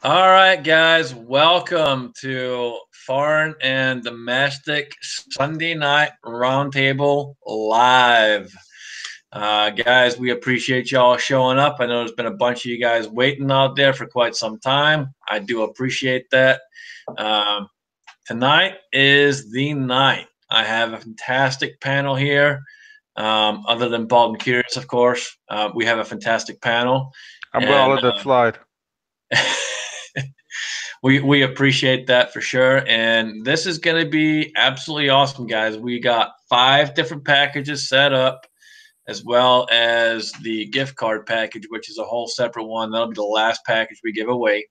All right, guys, welcome to Foreign and Domestic Sunday Night Roundtable Live. Guys, we appreciate y'all showing up. I know there's been a bunch of you guys waiting out there for quite some time. I do appreciate that. Tonight is the night. I have a fantastic panel here. Other than Bald and Curious, of course, we have a fantastic panel. I'm going to let that slide. We appreciate that for sure. And this is going to be absolutely awesome, guys. We got 5 different packages set up, as well as the gift card package, which is a whole separate one. That'll be the last package we give away.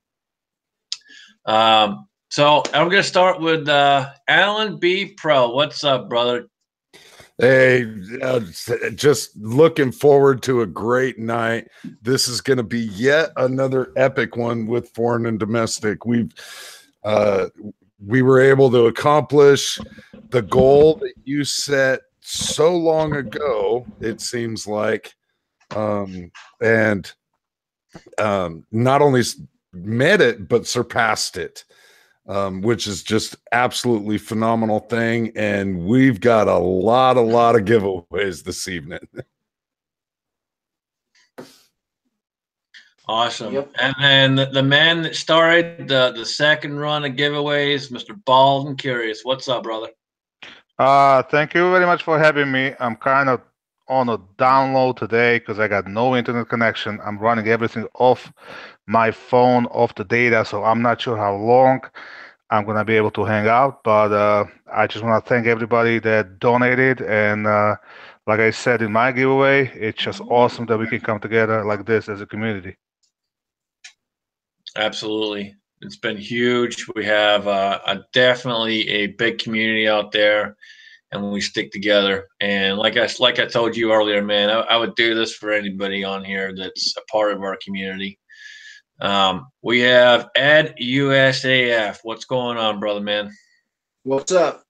So I'm going to start with AllenBePro. What's up, brother? Hey, just looking forward to a great night. This is going to be yet another epic one with Foreign and Domestic. We were able to accomplish the goal that you set so long ago, it seems like, and not only met it, but surpassed it. Which is just absolutely phenomenal thing. And we've got a lot of giveaways this evening. Awesome. Yep. And then the man that started the second run of giveaways, Mr. Bald and Curious. What's up, brother? Thank you very much for having me. I'm kind of on a download today because I got no internet connection. I'm running everything off my phone, off the data, so I'm not sure how long I'm going to be able to hang out, but I just want to thank everybody that donated. And like I said in my giveaway, it's just awesome that we can come together like this as a community. Absolutely. It's been huge. We have definitely a big community out there, and we stick together. And like I told you earlier, man, I would do this for anybody on here that's a part of our community. We have Ed USAF. What's going on, brother man? What's up?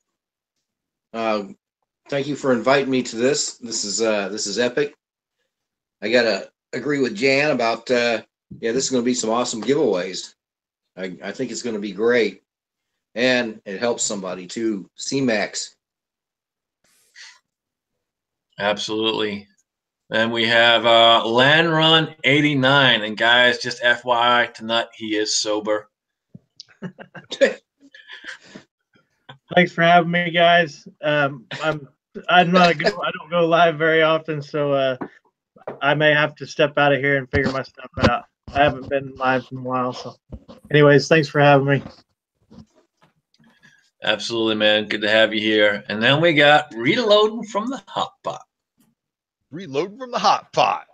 Thank you for inviting me to this. This is epic. I gotta agree with Jan about this is gonna be some awesome giveaways. I think it's gonna be great. And it helps somebody too. CMAX. Absolutely. And we have Land Run 89, and guys, just FYI, tonight he is sober. Thanks for having me, guys. I'm not I don't go live very often, so I may have to step out of here and figure my stuff out. I haven't been live in a while, so. Anyways, thanks for having me. Absolutely, man. Good to have you here. And then we got Reloading from the Hot Pot. Reloading from the hot pot.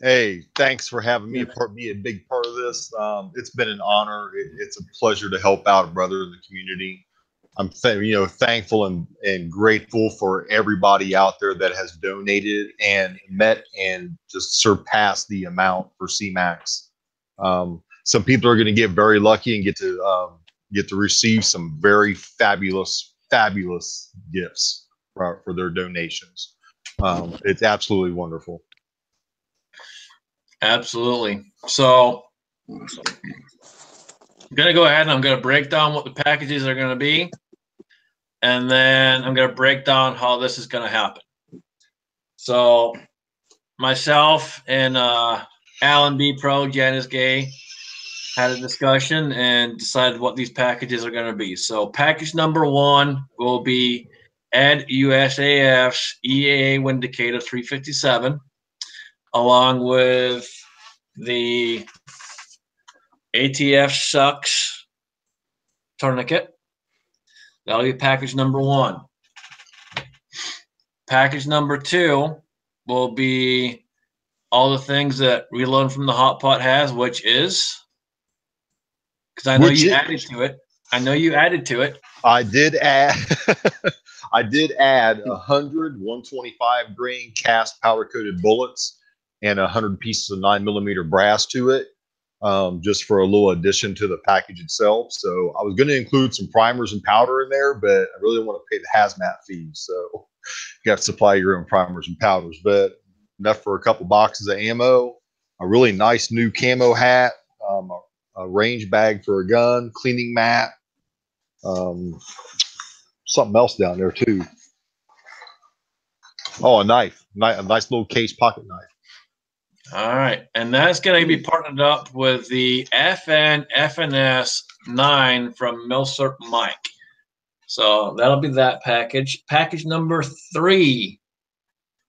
Hey, thanks for having me be a big part of this. It's been an honor. It's a pleasure to help out a brother in the community. I'm thankful and grateful for everybody out there that has donated and met and just surpassed the amount for CMAX. Some people are going to get very lucky and get to receive some very fabulous gifts for their donations. It's absolutely wonderful. Absolutely. So I'm going to go ahead and I'm going to break down what the packages are going to be. And then I'm going to break down how this is going to happen. So myself and AllenBePro, JanIsGay, had a discussion and decided what these packages are going to be. So package number 1 will be Ed USAF's EAA Windicator 357, along with the ATF Sucks tourniquet. That'll be package number 1. Package number 2 will be all the things that Reloading from the Hot Pot has, which is, because I know you added to it. I know you added to it. I did add. I did add 100 125 grain cast powder coated bullets and 100 pieces of 9mm brass to it, just for a little addition to the package itself. So I was going to include some primers and powder in there, but I really want to pay the hazmat fees. So you have to supply your own primers and powders, but enough for a couple boxes of ammo, a really nice new camo hat, a range bag for a gun, cleaning mat, something else down there too. Oh, a knife, a nice little case pocket knife. All right, and that's going to be partnered up with the FNS 9 from Milsurp Mike. So that'll be that package. Package number 3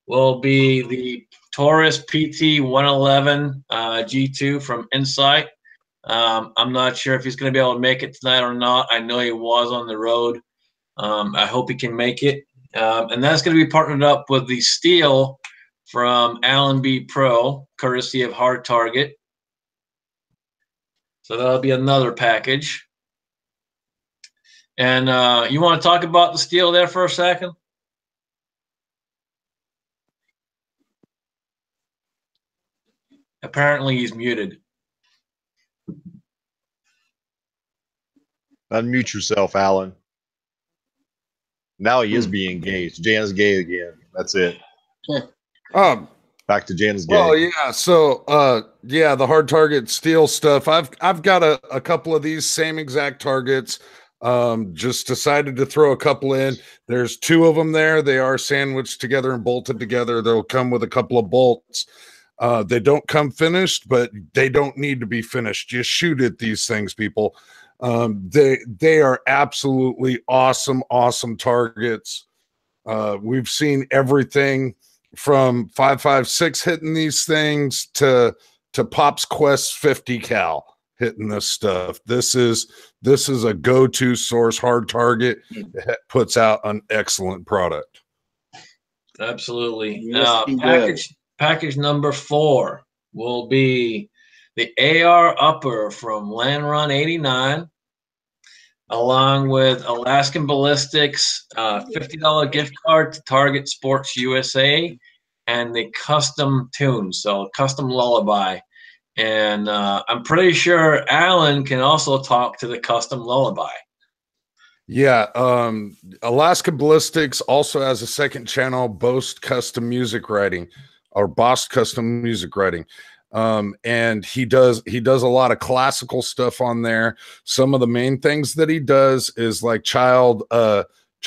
will be the Taurus PT 111 G2 from Insight. I'm not sure if he's going to be able to make it tonight or not. I know he was on the road. I hope he can make it. And that's going to be partnered up with the steel from AllenBePro, courtesy of Hard Target. So that'll be another package. And you want to talk about the steel there for a second? Apparently he's muted. Unmute yourself, Alan. Now he is being engaged. JanIsGay again. That's it. Back to JanIsGay. Well, yeah. So, yeah, the Hard Target steel stuff. I've got a couple of these same exact targets. Just decided to throw a couple in. There's 2 of them there. They are sandwiched together and bolted together. They'll come with a couple of bolts. They don't come finished, but they don't need to be finished. Just shoot at these things, people. They are absolutely awesome targets. We've seen everything from 5.56 hitting these things to Pop's Quest 50 cal hitting this stuff. This is a go-to source. Hard Target puts out an excellent product. Absolutely. Yes, Package number 4 will be the AR upper from Land Run 89, along with Alaskan Ballistics, $50 gift card to Target Sports USA, and the custom tune, so custom lullaby. And I'm pretty sure Alan can also talk to the custom lullaby. Yeah, Alaska Ballistics also has a second channel, Boast Custom Music Writing, or Boss Custom Music Writing. And he does a lot of classical stuff on there. Some of the main things that he does is like child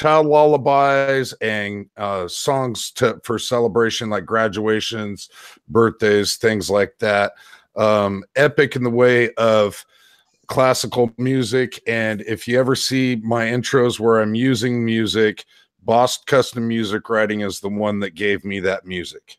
lullabies and songs for celebration, like graduations, birthdays, things like that. Epic in the way of classical music. And if you ever see my intros where I'm using music, Boss Custom Music Writing is the one that gave me that music.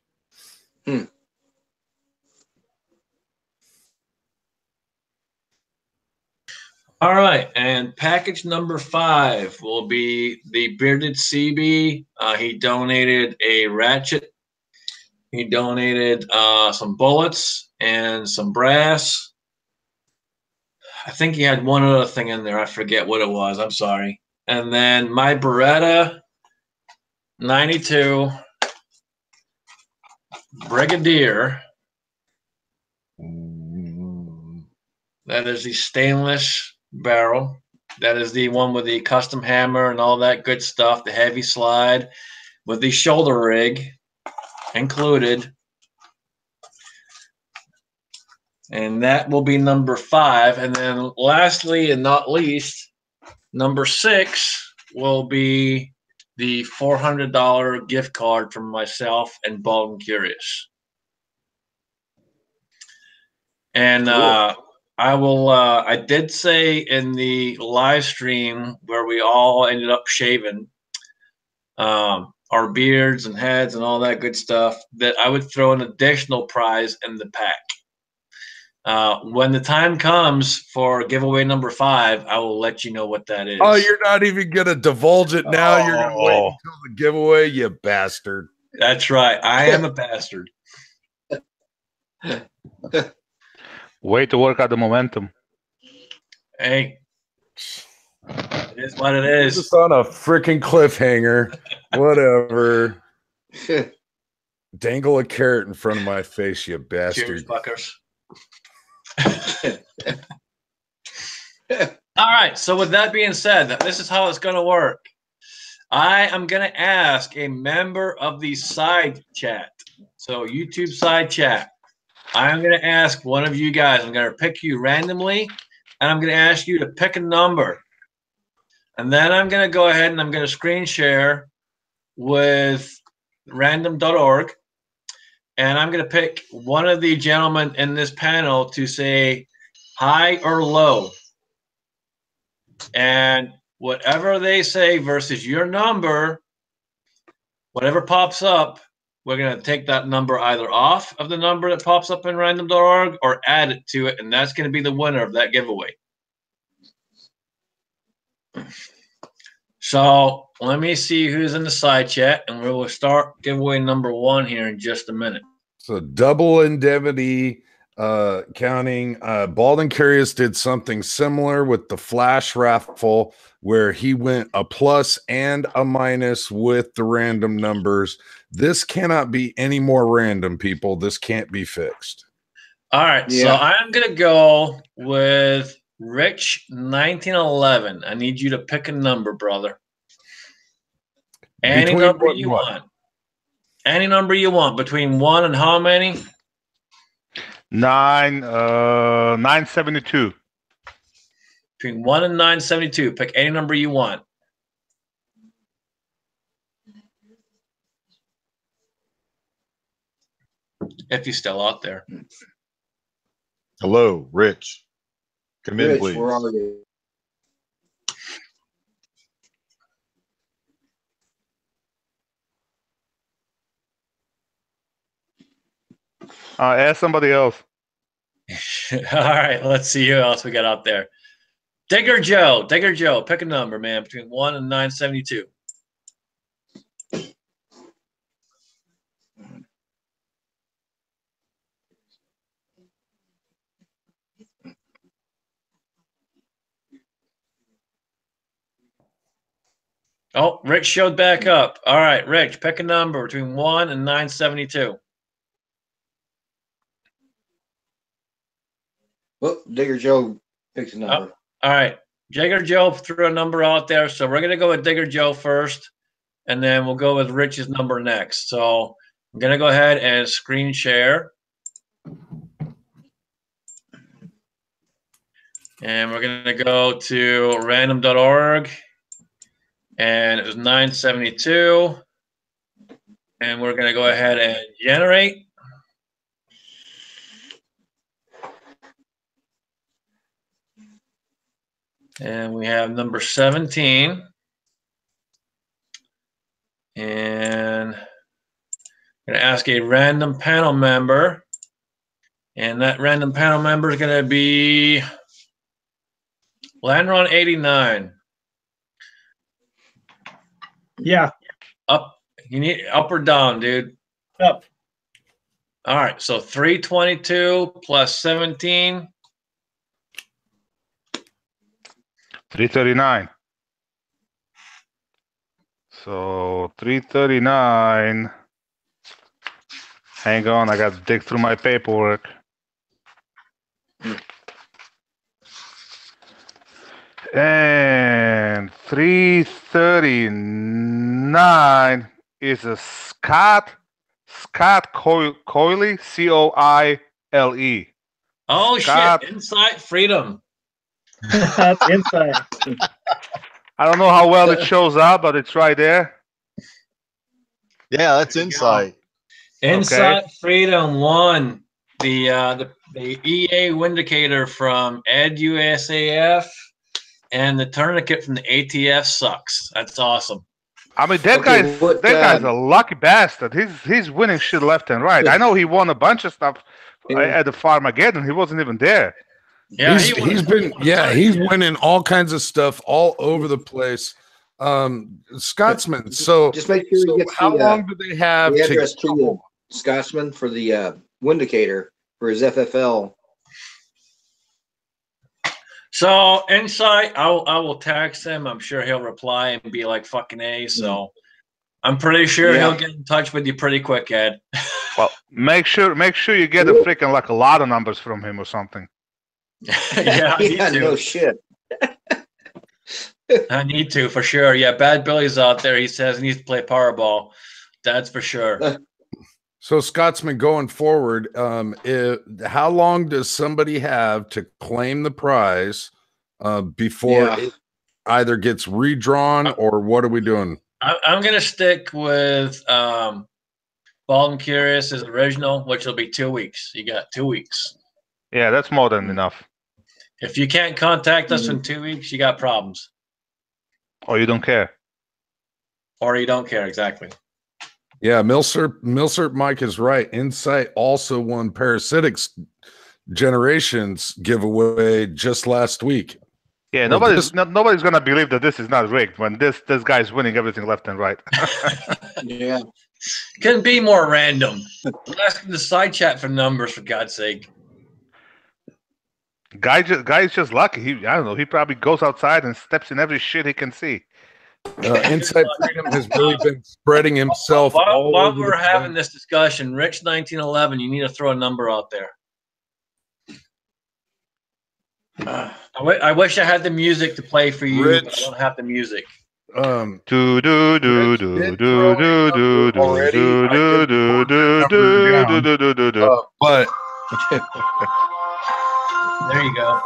All right, and package number 5 will be the Bearded CB. He donated a ratchet. He donated some bullets and some brass. I think he had one other thing in there. I forget what it was. I'm sorry. And then my Beretta 92 Brigadier. That is the stainless barrel. That is the one with the custom hammer and all that good stuff, the heavy slide with the shoulder rig included. And that will be number 5. And then lastly and not least, number 6 will be the $400 gift card from myself and Bald and Curious. And I did say in the live stream where we all ended up shaving our beards and heads and all that good stuff, that I would throw an additional prize in the pack. When the time comes for giveaway number 5, I will let you know what that is. Oh, you're not even going to divulge it now? You're going to wait until the giveaway, you bastard. That's right. I am a bastard. Way to work out the momentum. Hey, it is what it is. Just on a freaking cliffhanger. Whatever. Dangle a carrot in front of my face, you bastard. Cheers, fuckers. All right, so with that being said, this is how it's going to work. I am going to ask a member of the side chat, so YouTube side chat, I'm going to ask one of you guys. I'm going to pick you randomly, and I'm going to ask you to pick a number. And then I'm going to go ahead and I'm going to screen share with random.org. And I'm going to pick one of the gentlemen in this panel to say high or low. And whatever they say versus your number, whatever pops up, we're going to take that number either off of the number that pops up in random.org or add it to it. And that's going to be the winner of that giveaway. So let me see who's in the side chat, and we will start giveaway number 1 here in just a minute. So double indemnity counting. Bald and Curious did something similar with the flash raffle where he went a plus and a minus with the random numbers. This cannot be any more random, people. This can't be fixed. All right, so I'm going to go with Rich 1911. I need you to pick a number, brother. Any number you want. Any number you want. Between 1 and how many? 972. Between 1 and 972. Pick any number you want. If he's still out there. Hello, Rich. Come in, please. Where are you? Ask somebody else. All right, let's see who else we got out there. Digger Joe, pick a number, man, between 1 and 972. Oh, Rich showed back up. All right, Rich, pick a number between 1 and 972. Well, Digger Joe picked a number. All right. Digger Joe threw a number out there. So we're going to go with Digger Joe first, and then we'll go with Rich's number next. So I'm going to go ahead and screen share. And we're going to go to random.org. And it was 972. And we're going to go ahead and generate. And we have number 17. And I'm going to ask a random panel member. And that random panel member is going to be Landron 89. Yeah. Up. You need up or down, dude? Up. All right. So 322 plus 17. 339. So 339. Hang on, I got to dig through my paperwork. And 339 is a Scott Coyle, C-O-I-L-E. Oh, Scott. shit. Insight Freedom. That's inside. I don't know how well it shows up, but it's right there. Yeah, that's insight. Insight Freedom won the EA Windicator from EdUSAF, and the tourniquet from the ATF sucks. That's awesome. I mean, that guy's a lucky bastard. He's winning shit left and right. I know he won a bunch of stuff at the Farmageddon. He wasn't even there. Yeah, he's winning all kinds of stuff all over the place. Scotsman. So just make sure he gets how long do they have the address to the Scotsman for the Windicator for his FFL? So Insight, I will text him. I'm sure he'll reply and be like fucking A. So I'm pretty sure he'll get in touch with you pretty quick, Ed. Well, make sure you get a freaking like a lot of numbers from him or something. Yeah, no shit. I need to for sure. Yeah, Bad Billy's out there. He says he needs to play Powerball. That's for sure. So, Scotsman, going forward, how long does somebody have to claim the prize before it either gets redrawn, or what are we doing? I'm going to stick with Bald and Curious as original, which will be 2 weeks. You got 2 weeks. Yeah, that's more than enough. If you can't contact us in 2 weeks, you got problems. Or you don't care. Or you don't care, exactly. Yeah, Milsurp Mike is right. Insight also won Parasitics Generations giveaway just last week. Yeah, nobody's gonna believe that this is not rigged when this guy's winning everything left and right. Yeah. Couldn't be more random. I'm asking the side chat for numbers, for God's sake. Guy's just lucky. I don't know. He probably goes outside and steps in every shit he can see. Insight Freedom has really been spreading himself. While we're having this discussion, Rich 1911, you need to throw a number out there. I wish I had the music to play for you. Rich, but I don't have the music. Do do do do do do do do do do do do do. But there you go.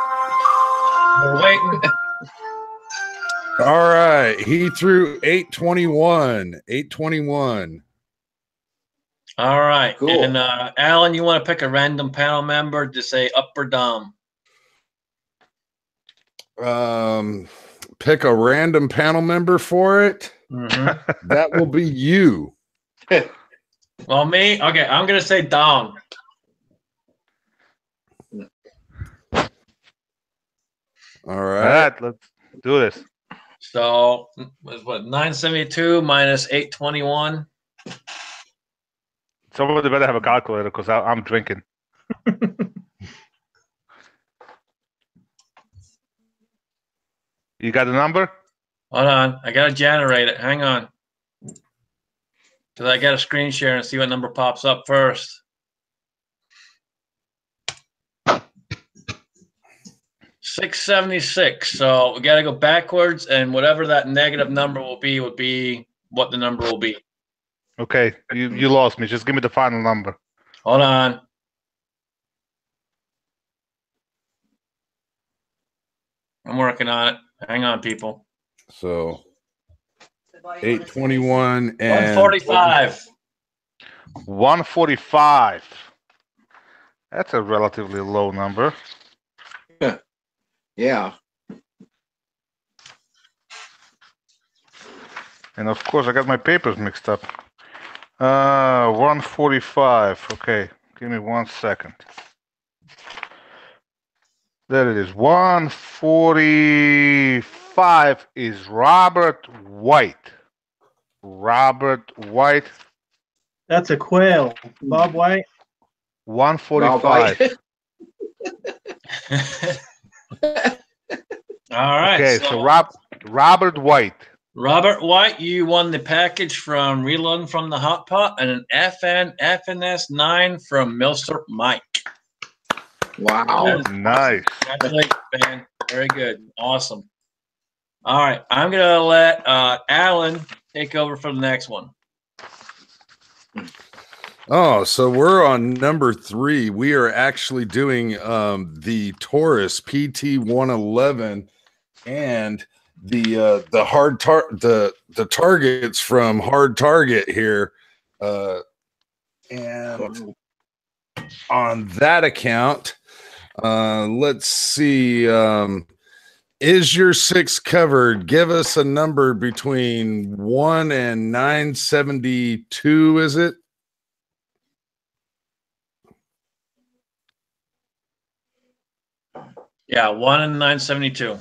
We're waiting. All right, he threw 821. 821. All right, cool. And Alan, you want to pick a random panel member to say up or down? Pick a random panel member for it. Mm-hmm. That will be you. Well, me. Okay, I'm gonna say down. All right, let's do this. So, what, 972 minus 821? Somebody better have a calculator because I'm drinking. You got the number? Hold on. I got to generate it. Hang on. Because I got to screen share and see what number pops up first. $676. So we got to go backwards, and whatever that negative number will be what the number will be. Okay, you lost me. Just give me the final number. Hold on. I'm working on it. Hang on, people. So 821 and 145. 145. That's a relatively low number. Yeah. And of course, I got my papers mixed up. 145. Okay, give me 1 second. There it is. 145 is Robert White. Robert White. That's a quail. Bob White. 145. All right. Okay, so Robert White. Robert White, you won the package from Reloading from the Hot Pot and an FNS 9 from Milsurp Mike. Wow. Nice. Congratulations, man. Very good. Awesome. All right. I'm going to let Alan take over for the next one. Oh, so we're on number 3. We are actually doing the Taurus PT-111 and the targets from Hard Target here. And on that account, let's see. Is your 6 covered? Give us a number between 1 and 972, is it? Yeah, 1 and 972.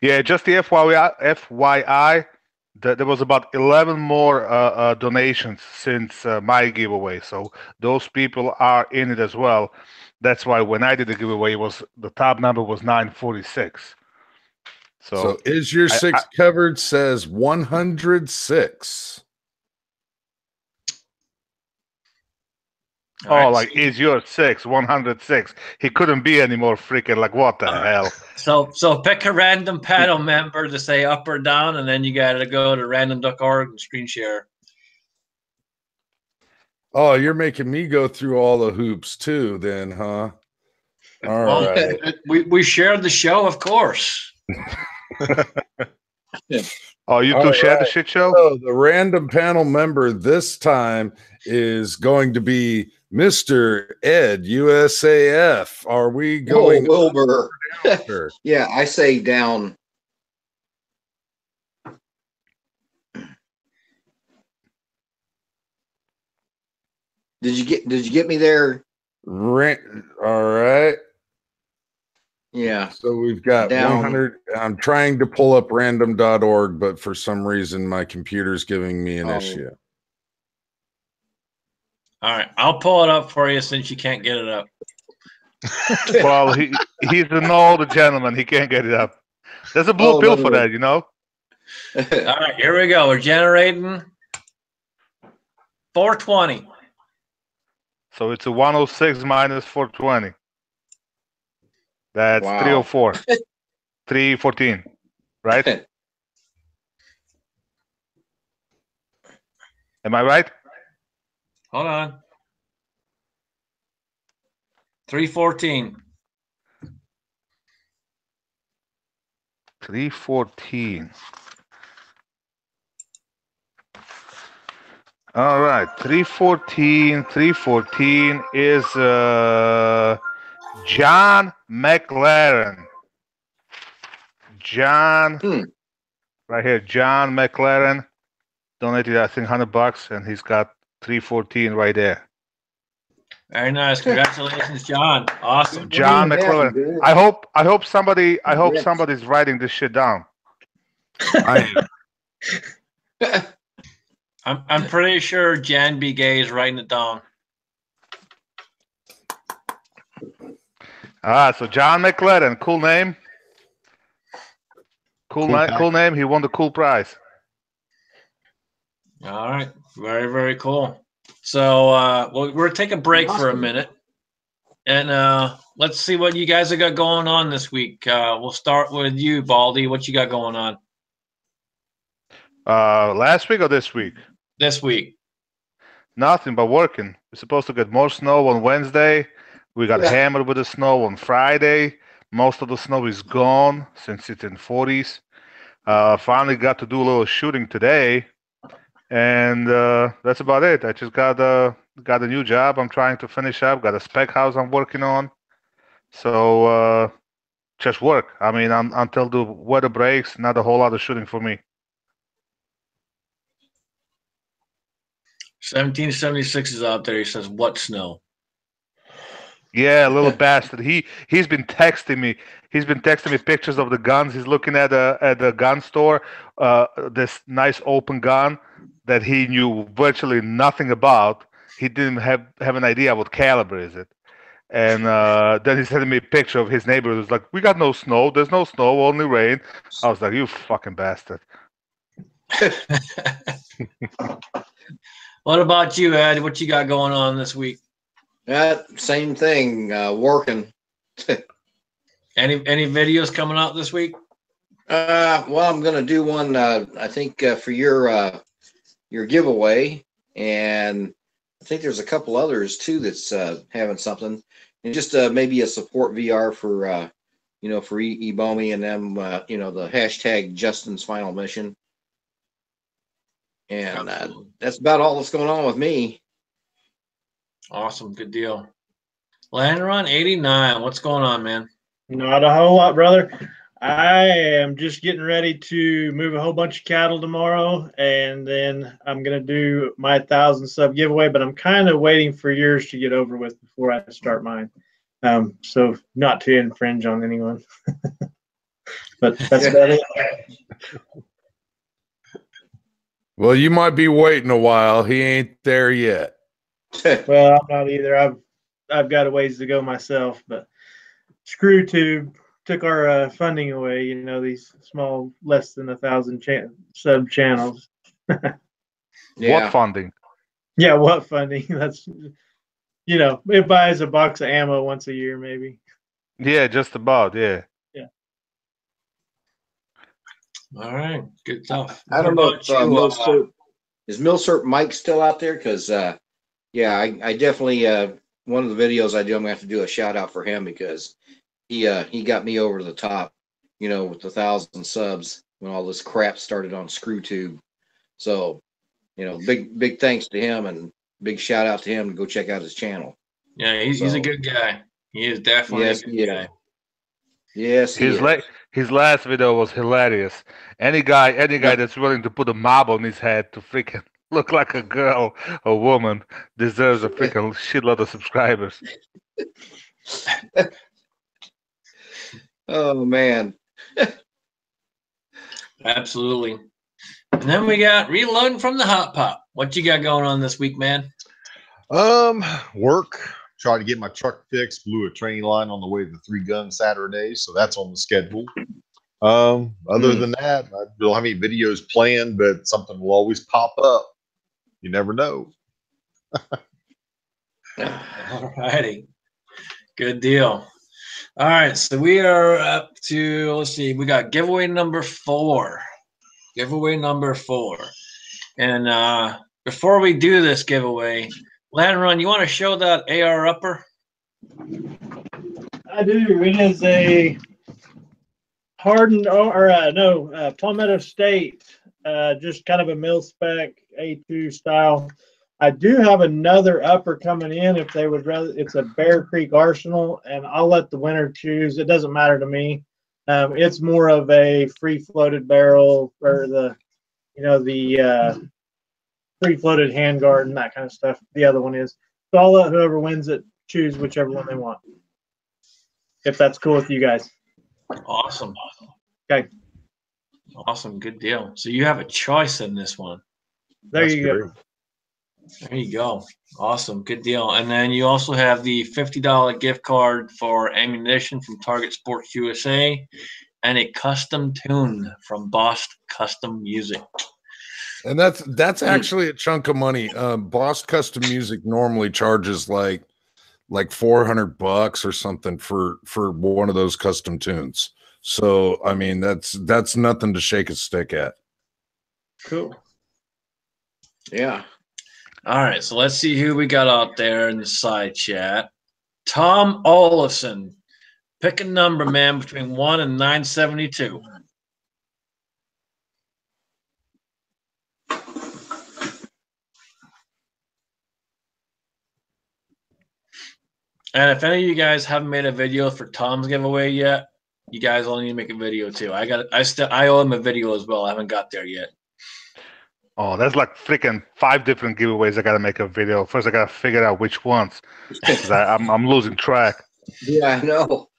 Yeah, just the FYI, there was about 11 more donations since my giveaway. So those people are in it as well. That's why when I did the giveaway, the top number was 946. So is your 6 covered? Says 106. Oh, like is your 6 106? He couldn't be any more freaking. Like what the hell? So pick a random panel member to say up or down, and then you got to go to random.org and screen share. Oh, you're making me go through all the hoops too, then, huh? All Well, right. we shared the show, of course. Oh, you All two shared the right. shit show? So the random panel member this time is going to be Mr. Ed USAF. Are we going Wilbur. down, sir? Yeah, I say down. Did you get me there? All right. Yeah. So we've got Down. 100. I'm trying to pull up random.org, but for some reason my computer's giving me an issue. All right, I'll pull it up for you since you can't get it up. Well, he's an older gentleman. He can't get it up. There's a blue pill for that, you know? All right, here we go. We're generating 420. So it's a 106 minus 420. That's 304. 314, right? Am I right? Hold on. 314. 314. All right, 314. 314 is John McLaren. John, right here, John McLaren donated, I think, $100, and he's got 314 right there. Very nice. Congratulations, John. Awesome. John McLaren. I hope somebody's writing this shit down. I'm pretty sure JanIsGay is writing it down. So John McLaren, cool name. Cool name. He won the cool prize. All right. Very, very cool. So we'll take a break for a minute. And let's see what you guys have got going on this week. We'll start with you, Baldy. What you got going on? Last week or this week? This week. Nothing but working. We're supposed to get more snow on Wednesday. We got hammered with the snow on Friday. Most of the snow is gone since it's in 40s. Finally got to do a little shooting today. And that's about it. I just got a new job I'm trying to finish up. Got a spec house I'm working on. So just work. I mean, until the weather breaks, not a whole lot of shooting for me. 1776 is out there. He says, "What snow?" Yeah, little bastard. He's been texting me. He's been texting me pictures of the guns. He's looking at a gun store. This nice open gun that he knew virtually nothing about. He didn't have an idea what caliber is it. And then he sent me a picture of his neighbor. It was like, "We got no snow. There's no snow, only rain." I was like, "You fucking bastard." What about you, Ed? What you got going on this week? Same thing. Working. Any videos coming out this week? Well, I'm gonna do one. I think for your giveaway, and I think there's a couple others too that's having something, and just maybe a support VR for for Ebomi and them. The hashtag Justin's Final Mission, and that's about all that's going on with me. Awesome, good deal. Land Run 89. What's going on, man? Not a whole lot, brother. I am just getting ready to move a whole bunch of cattle tomorrow, and then I'm going to do my 1,000 sub giveaway, but I'm kind of waiting for yours to get over with before I start mine. So not to infringe on anyone. But that's about it. Well, you might be waiting a while. He ain't there yet. Well, I'm not either. I've got a ways to go myself, but ScrewTube took our funding away. These small, less than 1,000 sub channels. What funding? Yeah, what funding? That's it buys a box of ammo once a year, maybe. Yeah, just about. Yeah. Yeah. All right, good stuff. I don't know if is Milsurp Mike still out there? Because yeah, I definitely one of the videos I do, I'm gonna have to do a shout out for him because he got me over the top, with the 1,000 subs when all this crap started on ScrewTube. So, big thanks to him and big shout out to him to go check out his channel. Yeah, he's a good guy. He is definitely Yes, a good guy. Yes, he is. His last video was hilarious. Any guy that's willing to put a mob on his head to freaking look like a girl or woman deserves a freaking shitload of subscribers. Oh man. Absolutely. And then we got reloading from the hot pot. What you got going on this week, man? Work. Tried to get my truck fixed. Blew a train line on the way to the 3 Gun Saturday, so that's on the schedule. Other than that, I don't have any videos planned, but something will always pop up. You never know. All righty. Good deal. All right, so we are up to, let's see, we got giveaway number 4. Giveaway number 4. And before we do this giveaway, Landrun, you want to show that AR upper? I do. It is a hardened Palmetto State, just kind of a mil spec A2 style. I do have another upper coming in if they would rather. It's a Bear Creek Arsenal, and I'll let the winner choose. It doesn't matter to me. It's more of a free floated barrel or the free floated handguard and that kind of stuff. The other one is. So I'll let whoever wins it choose whichever one they want. If that's cool with you guys. Awesome. Okay. Awesome. Good deal. So you have a choice in this one. There you go. There you go. Awesome. Good deal. And then you also have the $50 gift card for ammunition from Target Sports USA and a custom tune from Boss Custom Music. And that's actually a chunk of money. Boss Custom Music normally charges like $400 or something for one of those custom tunes. So I mean that's nothing to shake a stick at. Cool. Yeah. All right, so let's see who we got out there in the side chat. Tom Olafson. Pick a number, man, between 1 and 972. And if any of you guys haven't made a video for Tom's giveaway yet, you guys all need to make a video too. I owe him a video as well. I haven't got there yet. Oh, there's like freaking 5 different giveaways. I gotta make a video. First, I gotta figure out which ones. I'm losing track. Yeah, I know.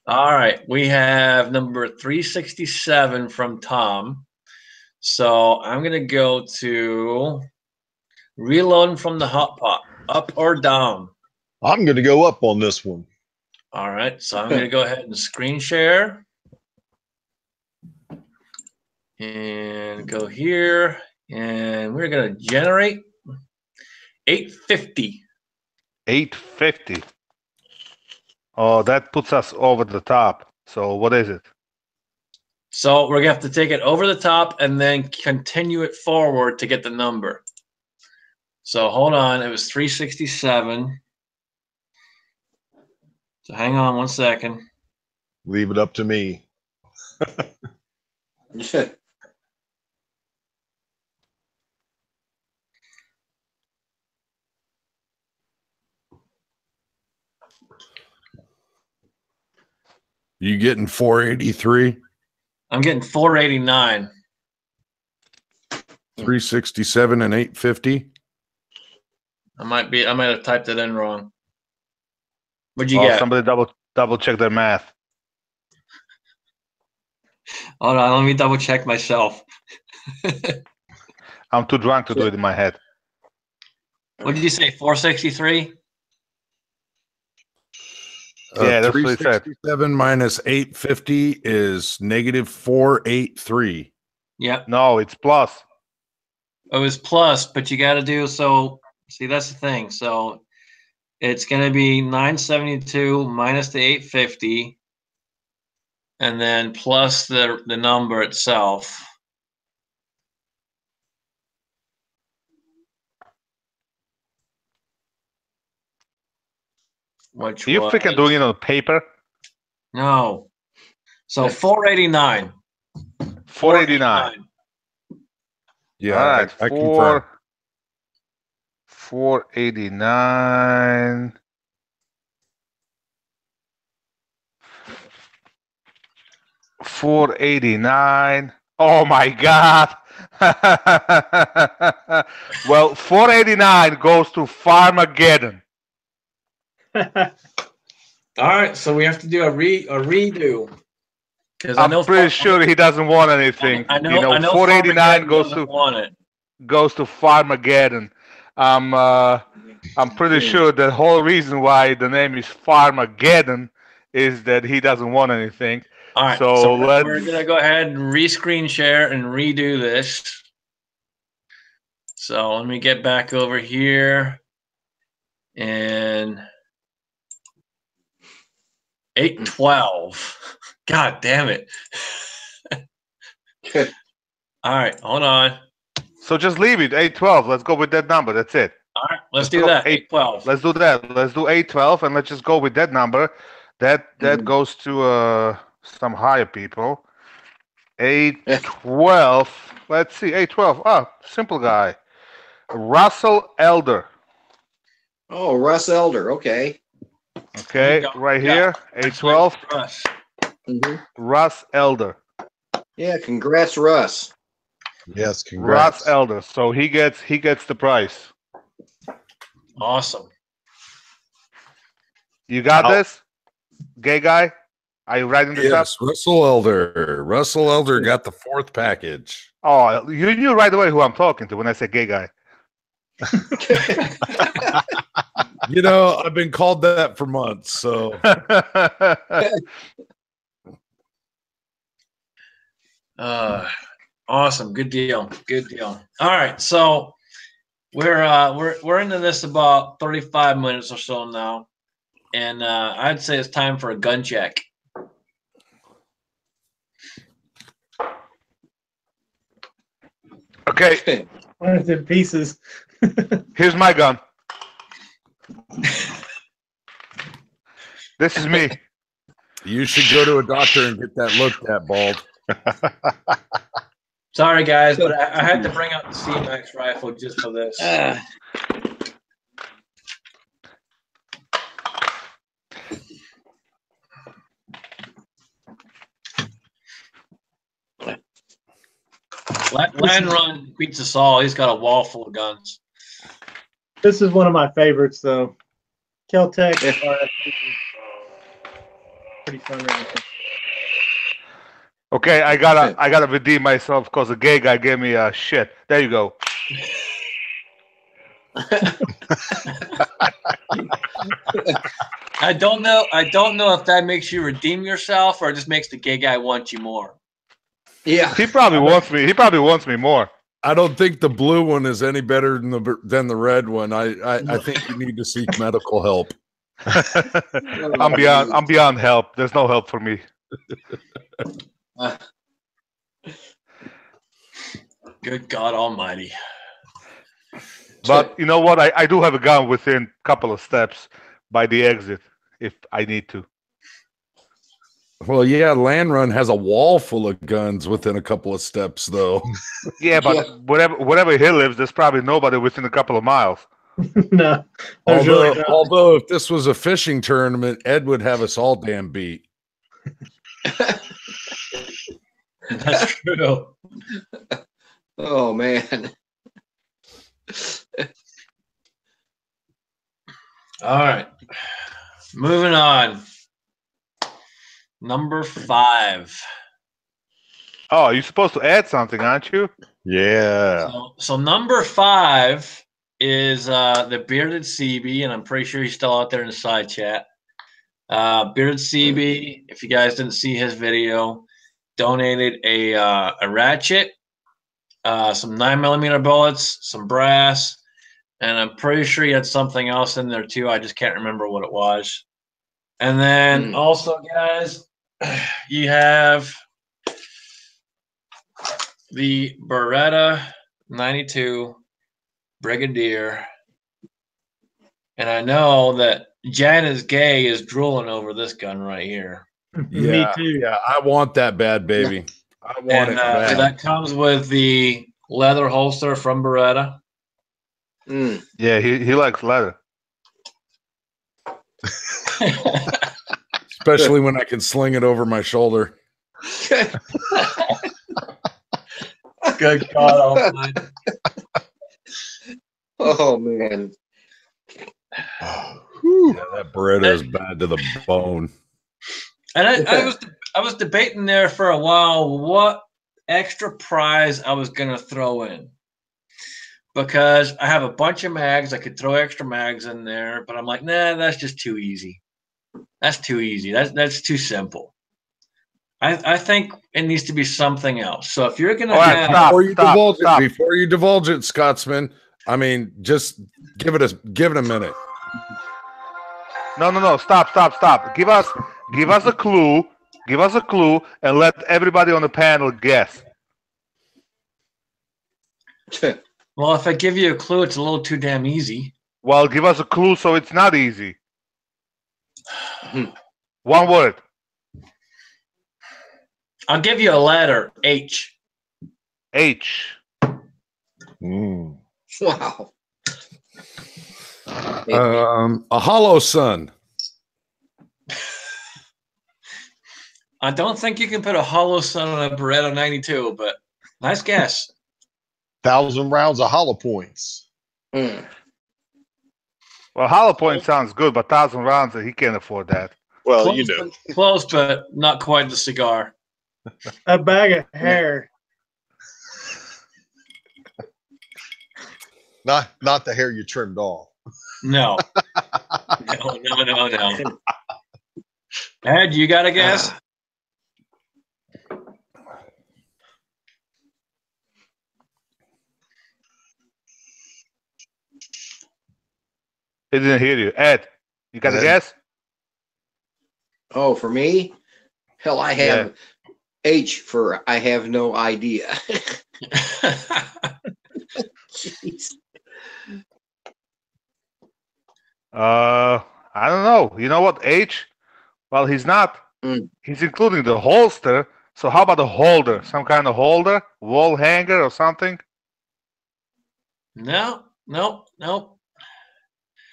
All right, we have number 367 from Tom. So I'm gonna go to reloading from the hot pot. Up or down? I'm going to go up on this one. All right, so I'm gonna go ahead and screen share. And go here. And we're gonna generate 850. 850. Oh, that puts us over the top. So what is it? So we're gonna have to take it over the top and then continue it forward to get the number. So hold on, it was 367. So hang on 1 second. Leave it up to me. You getting 483? I'm getting 489. 367 and 850? I might have typed it in wrong. What'd you get? Somebody double check their math. Hold on, let me double check myself. I'm too drunk to do it in my head. What did you say? 463? Yeah, that's what he said. 367 minus 850 is negative 483. Yep. No, it's plus. It was plus, but you got to do so. See, that's the thing. So it's going to be 972 minus the 850, and then plus the number itself. which Are you was, freaking doing it on paper? no. So 489. 489. Yeah, All right, I confirm. 489. $489. Oh my God. Well, 489 goes to Farmageddon. All right, so we have to do a redo. Because I'm pretty sure he doesn't want anything. I know 489 goes to want it. Farmageddon. I'm pretty sure the whole reason why the name is Farmageddon is that he doesn't want anything. All right, so we're gonna go ahead and rescreen share and redo this. So let me get back over here and 812. God damn it. All right, hold on. So just leave it 812. Let's go with that number. That's it. All right, let's do that. 812. Let's do that. Let's do 812 and let's just go with that number. That goes to some higher people. 812. Let's see. 812. Oh, simple guy. Russell Elder. Oh, Russ Elder. Okay. Okay, right here. 812. Russ. Russ Elder. Yeah, congrats, Russ. Yes, congrats. Russ Elder. So he gets the price. Awesome. You got this? Gay guy? Are you writing this up? Yes, Russell Elder. Russell Elder got the 4th package. Oh, you knew right away who I'm talking to when I said gay guy. You know, I've been called that for months, so Awesome. Good deal. Good deal. All right, so we're into this about 35 minutes or so now, and I'd say it's time for a gun check. Okay. It's in pieces. Here's my gun. This is me. you should go to a doctor and get that looked at, Bald. Sorry, guys, but I had to bring out the CMAX rifle just for this. Land Run beats us all. He's got a wall full of guns. This is one of my favorites, though. Kel-Tec RFP. Pretty fun right now. Okay, I gotta redeem myself because the gay guy gave me a shit. There you go. I don't know if that makes you redeem yourself or it just makes the gay guy want you more. Yeah. He probably wants me. He probably wants me more. I don't think the blue one is any better than the red one. I think you need to seek medical help. I'm beyond help. There's no help for me. Good God Almighty. But you know what? I do have a gun within a couple of steps by the exit if I need to. Well, yeah, Land Run has a wall full of guns within a couple of steps, though. Yeah, but wherever he lives, there's probably nobody within a couple of miles. No. Although if this was a fishing tournament, Ed would have us all damn beat. That's true. Oh, man. All right. Moving on. Number 5. Oh, you're supposed to add something, aren't you? Yeah. So number 5 is the Bearded CB, and I'm pretty sure he's still out there in the side chat. Bearded CB, if you guys didn't see his video, donated a ratchet, some 9mm bullets, some brass, and I'm pretty sure he had something else in there too. I just can't remember what it was. And then also, guys, you have the Beretta 92 Brigadier. And I know that JanIsGay is drooling over this gun right here. Me too. Yeah, I want that bad baby. I want And it bad. that comes with the leather holster from Beretta. Mm. Yeah, he likes leather. Especially when I can sling it over my shoulder. Good God almighty. Oh man. Yeah, that Beretta is bad to the bone. And I was debating there for a while what extra prize I was gonna throw in. Because I have a bunch of mags, I could throw extra mags in there, but I'm like, nah, that's just too easy. That's too easy. That's too simple. I think it needs to be something else. So if you're gonna All right, have stop. Before you divulge it, Scotsman, I mean, just give it a minute. No, stop. Give us a clue. Give us a clue and let everybody on the panel guess. well, if I give you a clue, it's a little too damn easy. Well, give us a clue so it's not easy. One word. I'll give you a letter, H. H. Wow. A hollow sun. I don't think you can put a hollow sun on a Beretta 92, but nice guess. 1,000 rounds of hollow points. Mm. Well, hollow point sounds good, but 1,000 rounds, he can't afford that. Well, Close, you know, close, but not quite the cigar. A bag of hair. not the hair you trimmed off. No. No. Ed, you got a guess? He didn't hear you. Ed, you got a Ed? guess? Oh, for me? Hell, I have H for I have no idea. Jeez. I don't know. You know what? H? Well, he's not. He's including the holster. So how about a holder? Some kind of holder? Wall hanger or something? No.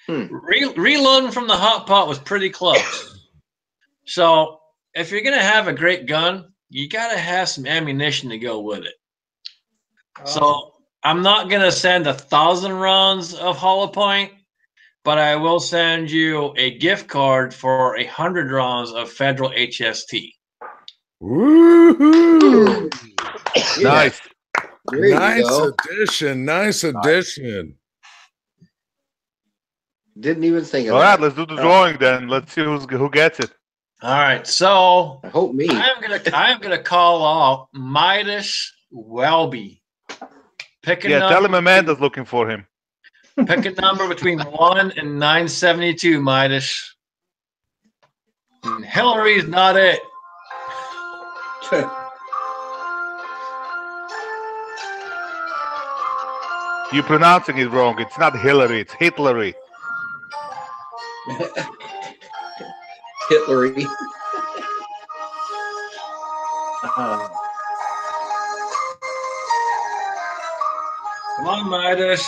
Reloading from the hot pot was pretty close. So if you're gonna have a great gun, you gotta have some ammunition to go with it. So I'm not gonna send 1,000 rounds of hollow point, but I will send you a gift card for 100 rounds of Federal HST. Woohoo! Nice. Nice addition. Didn't even think of All that. right, let's do the drawing then. Let's see who gets it. All right, so I hope me. I am gonna call out Midas Welby. Pick a Tell him Amanda's looking for him. Pick a number between 1 and 972, Midas. And Hillary's not it. You're pronouncing it wrong. It's not Hillary. It's Hitlery. Hitlery. Come on, Midas.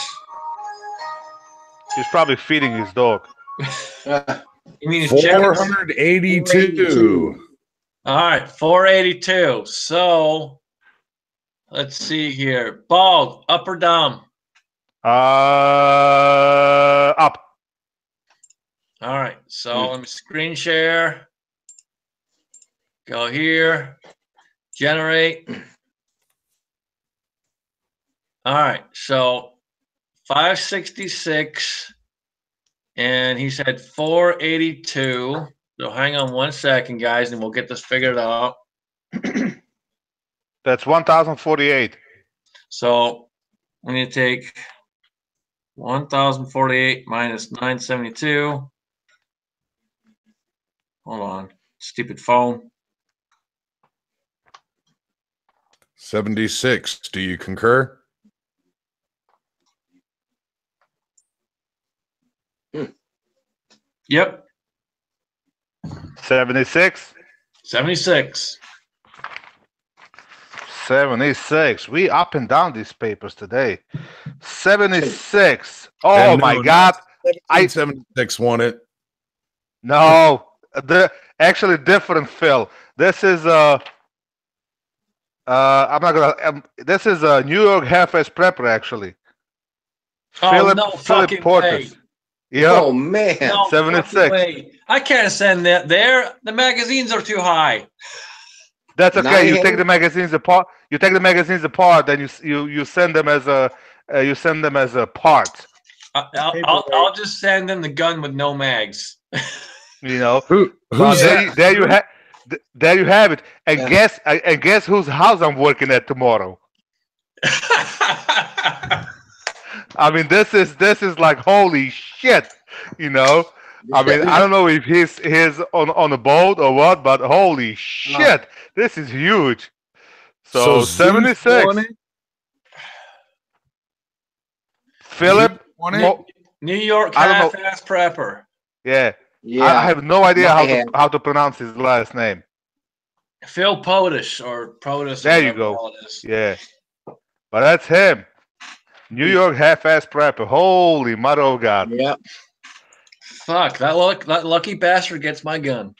He's probably feeding his dog. You mean his chickens? 482. All right, 482. So let's see here. Bald, up or down? Up. All right, so let me screen share. Go here. Generate. All right, so 566, and he said 482. So hang on 1 second, guys, and we'll get this figured out. That's 1,048. So we need to take 1,048 minus 972. Hold on, stupid phone. 76. Do you concur? Yep. 76. 76. 76. We up and down these papers today. 76. Oh And my no, God. 76 won it. No, actually different, Phil. This is I'm not gonna. This is a New York half-ass prepper actually. Oh, no fucking way. Yeah. Oh man. No 76. fucking way. I can't send that there. The magazines are too high. That's okay. You take Nine-handed? the magazines apart. You take the magazines apart, then you send them as a part. I'll just send them the gun with no mags. You know. Who's that? There you have. There you have it. And Yeah. guess whose house I'm working at tomorrow. I mean, this is like holy shit, you know. I mean, I don't know if he's on a boat or what, but holy shit, this is huge. So Zeus 76. won it? Philip, Zeus won it? oh, New York I don't know. half-ass prepper. yeah, Yeah. I have no idea My how to pronounce his last name. Phil Potish or Protus. There or you whatever go. the hell it is. Yeah, but that's him. New York half-ass prepper. Holy mother of God! Yeah. Fuck, that lucky bastard gets my gun.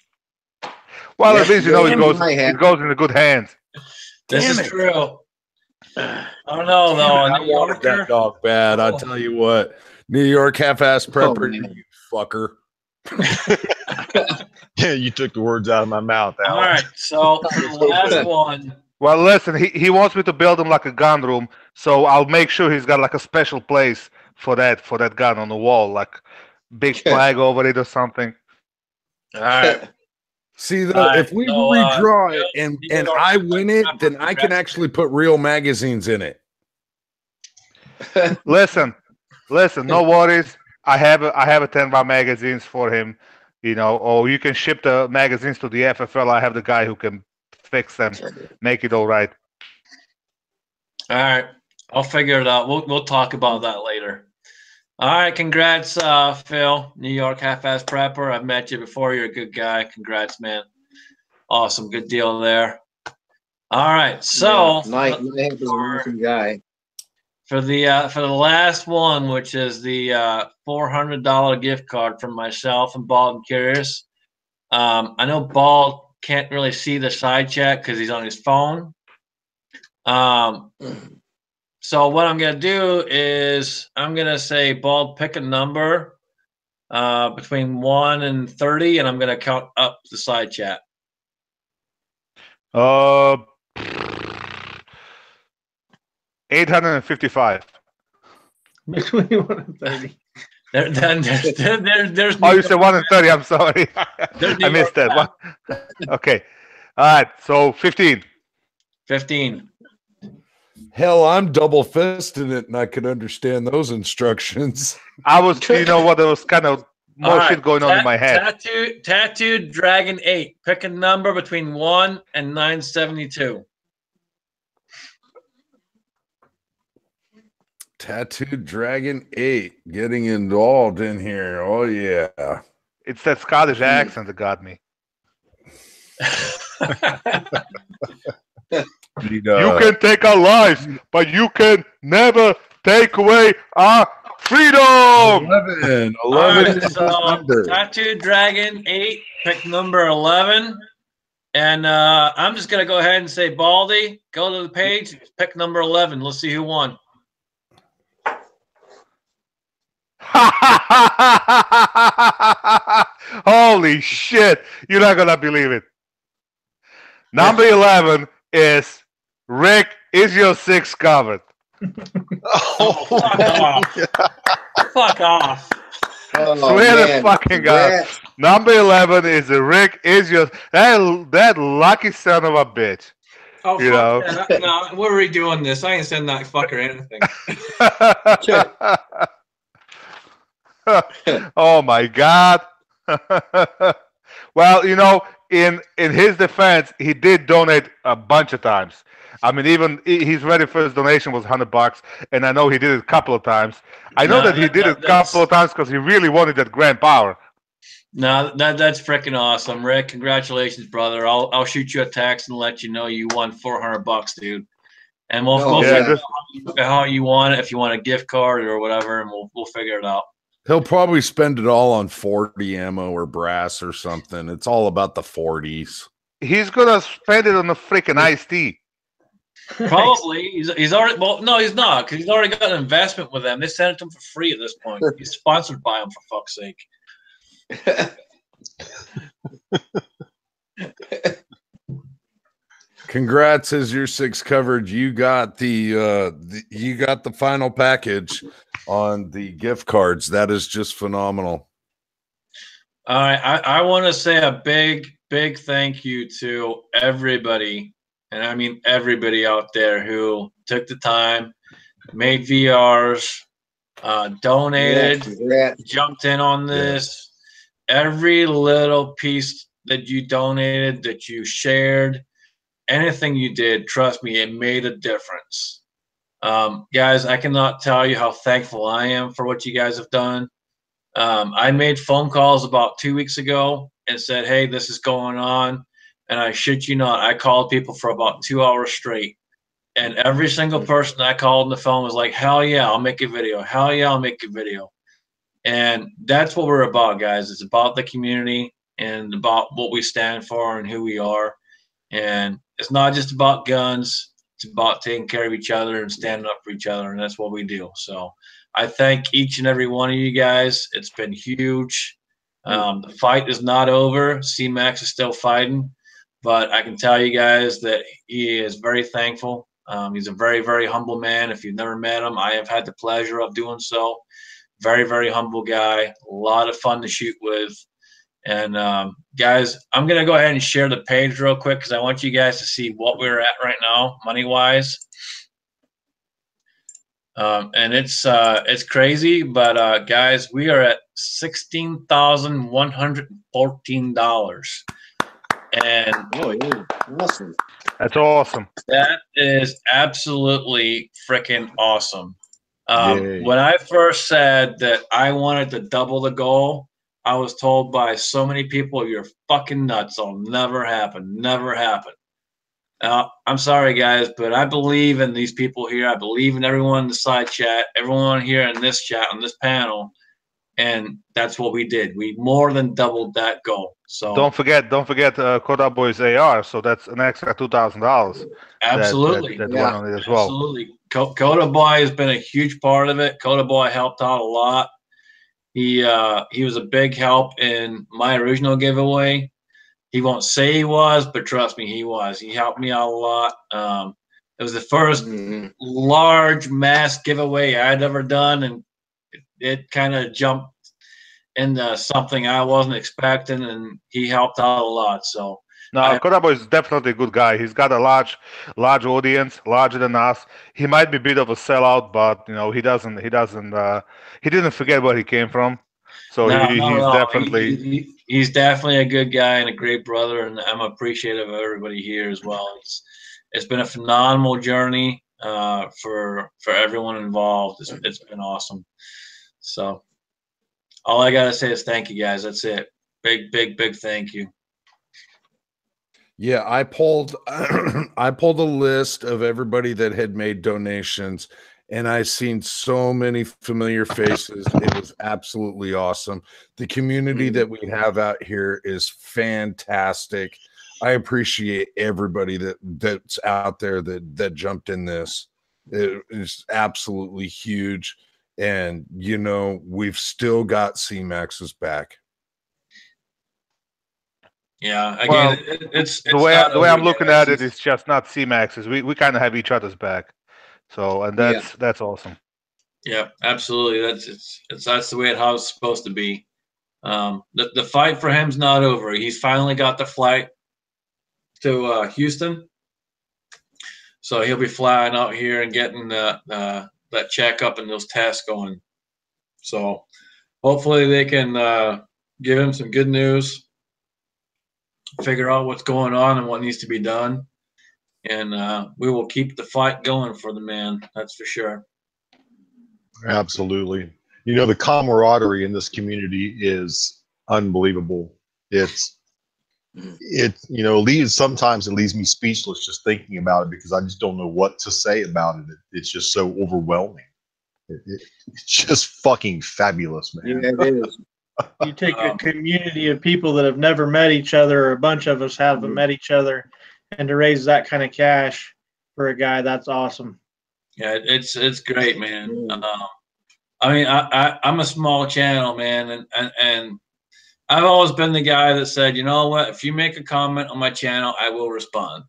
Well, Yeah, at least you know it damn, goes I have- in the good hands. This Damn is it. true. I don't know, though. I A New wanted Yorker? that dog bad. I Oh. tell you what, New York half-ass prepper, man. you fucker. Yeah, you took the words out of my mouth, All Alan. right, so for the last one, Well, listen, he wants me to build him like a gun room, so I'll make sure he's got like a special place for that gun on the wall, like big flag over it or something. all right. See, though, Alright, if we so, redraw it yeah, and New and York I win it, half-ass then I can prepper. actually put real magazines in it. Listen, no worries. I have a 10 bar magazines for him, you know, or you can ship the magazines to the FFL. I have the guy who can fix them, make it all right. All right, I'll figure it out. We'll talk about that later. All right, congrats, Phil, New York half-ass prepper. I've met you before. You're a good guy. Congrats, man. Awesome, good deal there. All right, so Night is an awesome guy. for the last one, which is the $400 gift card from myself and Bald and Curious. I know Bald can't really see the side chat because he's on his phone. So what I'm gonna do is I'm gonna say, Bald, pick a number between 1 and 30, and I'm gonna count up the side chat. 855. Between 1 and 30. There's Oh, you said 1 and 30. I'm sorry. There's New I missed York that one. Okay. All right. So 15. 15. Hell, I'm double fisting it, and I could understand those instructions. I was, you know what? There was kind of more All right, shit going on in my head. Tattooed Dragon 8. Pick a number between 1 and 972. Tattooed Dragon 8 getting involved in here. Oh, yeah. It's that Scottish accent that got me. You can take our lives, but you can never take away our freedom. 11. All 11 right, is the so number. Tattooed Dragon 8. Pick number 11. And I'm just going to go ahead and say, Baldy, go to the page, pick number 11. Let's see who won. Holy shit. You're not going to believe it. Number 11 is Rick, is your 6 covered? Oh, fuck off. Fuck off. Oh, Swear to man. fucking God. Congrats. Number 11 is Rick, is your that lucky son of a bitch. Oh, You fuck know. that. No, we're redoing this. I ain't sending that fucker anything. Oh my God. Well, you know, in his defense, he did donate a bunch of times. I mean, even his very first donation was $100, and I know he did it a couple of times. I know No, that he did it a couple of times because he really wanted that grand power. No, that's freaking awesome, Rick. Congratulations, brother. I'll shoot you a text and let you know you won $400, dude. And we'll Oh, figure yeah. out how you want it, if you want a gift card or whatever, and we'll figure it out. He'll probably spend it all on 40 ammo or brass or something. It's all about the 40s. He's gonna spend it on the freaking iced tea. Probably. He's already, well, no, he's not, because he's already got an investment with them. They sent it to him for free at this point. He's sponsored by them, for fuck's sake. Congrats, as your 6 covered. You got the final package on the gift cards. That is just phenomenal. All right, I want to say a big thank you to everybody, and I mean everybody out there who took the time, made VRs, donated, jumped in on this. Every little piece that you donated, that you shared, anything you did, trust me, it made a difference. Guys, I cannot tell you how thankful I am for what you guys have done. I made phone calls about 2 weeks ago and said, hey, this is going on. And I shit you not, I called people for about 2 hours straight. And every single person I called on the phone was like, hell yeah, I'll make a video. Hell yeah, I'll make a video. And that's what we're about, guys. It's about the community and about what we stand for and who we are. And it's not just about guns. It's about taking care of each other and standing up for each other. And that's what we do. So I thank each and every one of you guys. It's been huge. The fight is not over. CMAX is still fighting. But I can tell you guys that he is very thankful. He's a very, very humble man. If you've never met him, I have had the pleasure of doing so. Very, very humble guy. A lot of fun to shoot with. And guys, I'm going to go ahead and share the page real quick because I want you guys to see what we're at right now, money-wise. And it's crazy, but guys, we are at $16,114. And oh, yeah. Awesome. That's awesome. That is absolutely freaking awesome. When I first said that I wanted to double the goal, I was told by so many people, you're fucking nuts. It'll never happen. Never happen. I'm sorry, guys, but I believe in these people here. I believe in everyone in the side chat, everyone here in this chat, on this panel. And that's what we did. We more than doubled that goal. So don't forget Coda Boy's AR. So that's an extra $2,000. Absolutely. That went on it as well. Absolutely. Coda Boy has been a huge part of it. Coda Boy helped out a lot. He was a big help in my original giveaway. He won't say he was, but trust me, he was. He helped me out a lot. It was the first large mass giveaway I'd ever done, and it kind of jumped into something I wasn't expecting, and he helped out a lot. So no, Coda Boy is definitely a good guy. He's got a large audience, larger than us. He might be a bit of a sellout, but you know, he didn't forget where he came from. So he's definitely a good guy and a great brother, and I'm appreciative of everybody here as well. It's been a phenomenal journey for everyone involved. It's been awesome. So all I gotta say is thank you, guys. That's it. Big thank you. Yeah, I pulled I pulled a list of everybody that had made donations, and I seen so many familiar faces. It was absolutely awesome. The community that we have out here is fantastic. I appreciate everybody that's out there that jumped in this. It is absolutely huge. And you know, we've still got CMAX's back. Yeah, again, well, it's the way I'm looking at it is just not CMAX's. We kind of have each other's back. So, and that's awesome. Yeah, absolutely. That's the way it's supposed to be. The fight for him's not over. He's finally got the flight to Houston, so he'll be flying out here and getting that checkup and those tests going. So hopefully they can give him some good news, figure out what's going on and what needs to be done, and we will keep the fight going for the man. That's for sure. Absolutely. You know, the camaraderie in this community is unbelievable. It's sometimes it leaves me speechless just thinking about it because I just don't know what to say about it. It's just so overwhelming. It's just fucking fabulous, man. Yeah, it is. You take a community of people that have never met each other, or a bunch of us haven't met each other, and to raise that kind of cash for a guy, that's awesome. Yeah, it's great, man. I mean, I'm a small channel, man, and I've always been the guy that said, you know what, if you make a comment on my channel, I will respond.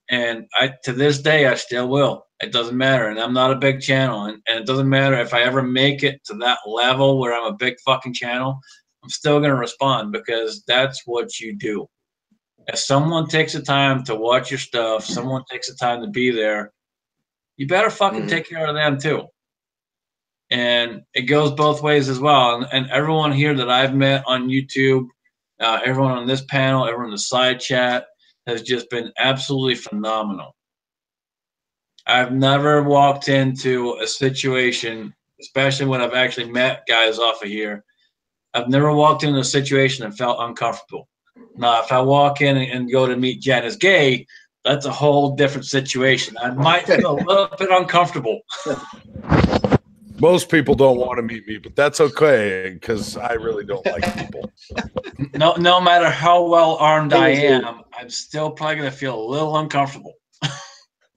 And to this day, I still will. It doesn't matter. And I'm not a big channel. And it doesn't matter if I ever make it to that level where I'm a big fucking channel, I'm still going to respond because that's what you do. If someone takes the time to watch your stuff, someone takes the time to be there, you better fucking take care of them too. And it goes both ways as well. And everyone here that I've met on YouTube, everyone on this panel, everyone in the side chat has just been absolutely phenomenal. I've never walked into a situation, especially when I've actually met guys off of here, I've never walked into a situation and felt uncomfortable. Now, if I walk in and go to meet JanIsGay, that's a whole different situation. I might feel a little bit uncomfortable. Most people don't want to meet me, but that's okay because I really don't like people. No matter how well armed I am, I'm still probably going to feel a little uncomfortable.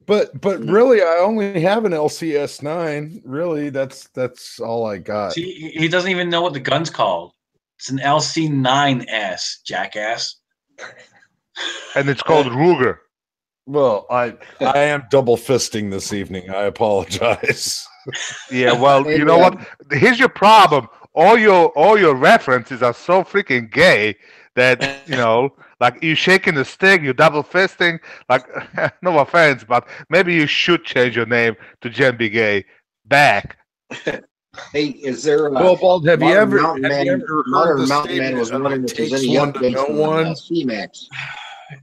But really, I only have an LCS9. Really, that's all I got. See, he doesn't even know what the gun's called. It's an LC9S, jackass. And it's called Ruger. Well, I am double fisting this evening. I apologize. Yeah, well, you know what? Here's your problem. All your references are so freaking gay that, you know, like you shaking the stick, you double fisting. Like, no offense, but maybe you should change your name to JanIsGay back. Hey, is there? Well, Bald, have you ever heard the Mountain Man was wondering if there's any one to updates know on one? CMAX.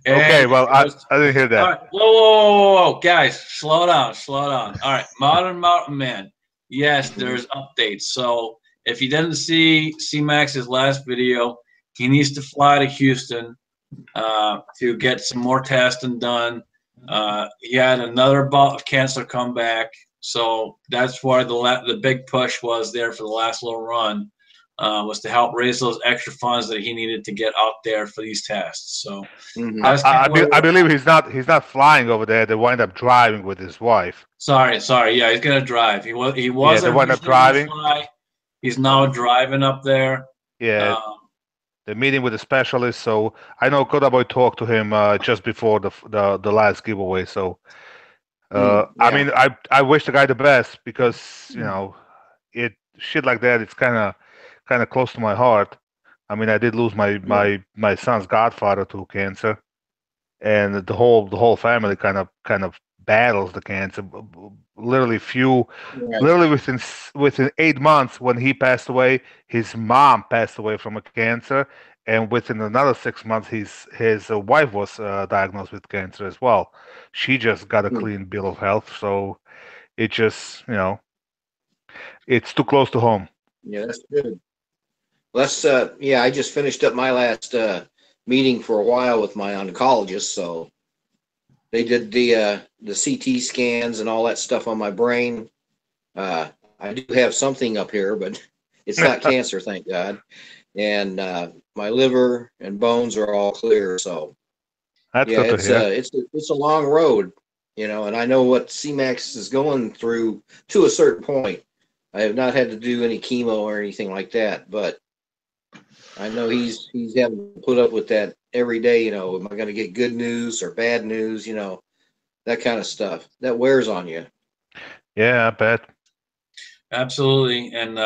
Okay, well, I didn't hear that. All right. Whoa, guys, slow down. All right, Modern Mountain Man. Yes, there's updates. So if you didn't see CMAX's last video, he needs to fly to Houston to get some more testing done. He had another bout of cancer come back, so that's why the big push was there for the last little run. Was to help raise those extra funds that he needed to get out there for these tests. So I believe he's not flying over there. They wind up driving with his wife. Sorry. Yeah, he's gonna drive. He was. They wind up driving. He's now driving up there. Yeah. The meeting with the specialist. So I know Kodaboy talked to him just before the last giveaway. So I mean, I wish the guy the best because you know shit like that. It's kind of close to my heart. I mean, I did lose my son's godfather to cancer, and the whole family kind of battles the cancer. Literally within 8 months when he passed away, his mom passed away from a cancer, and within another 6 months, his wife was diagnosed with cancer as well. She just got a clean bill of health, so it just it's too close to home. Yeah, that's good. Let's I just finished up my last meeting for a while with my oncologist, so they did the CT scans and all that stuff on my brain. I do have something up here, but it's not cancer, thank God. And my liver and bones are all clear, so that's good to hear. It's a long road, you know, and I know what CMAX is going through to a certain point. I have not had to do any chemo or anything like that, but I know he's having to put up with that every day. You know, am I going to get good news or bad news? You know, that kind of stuff that wears on you. Yeah, I bet. Absolutely. And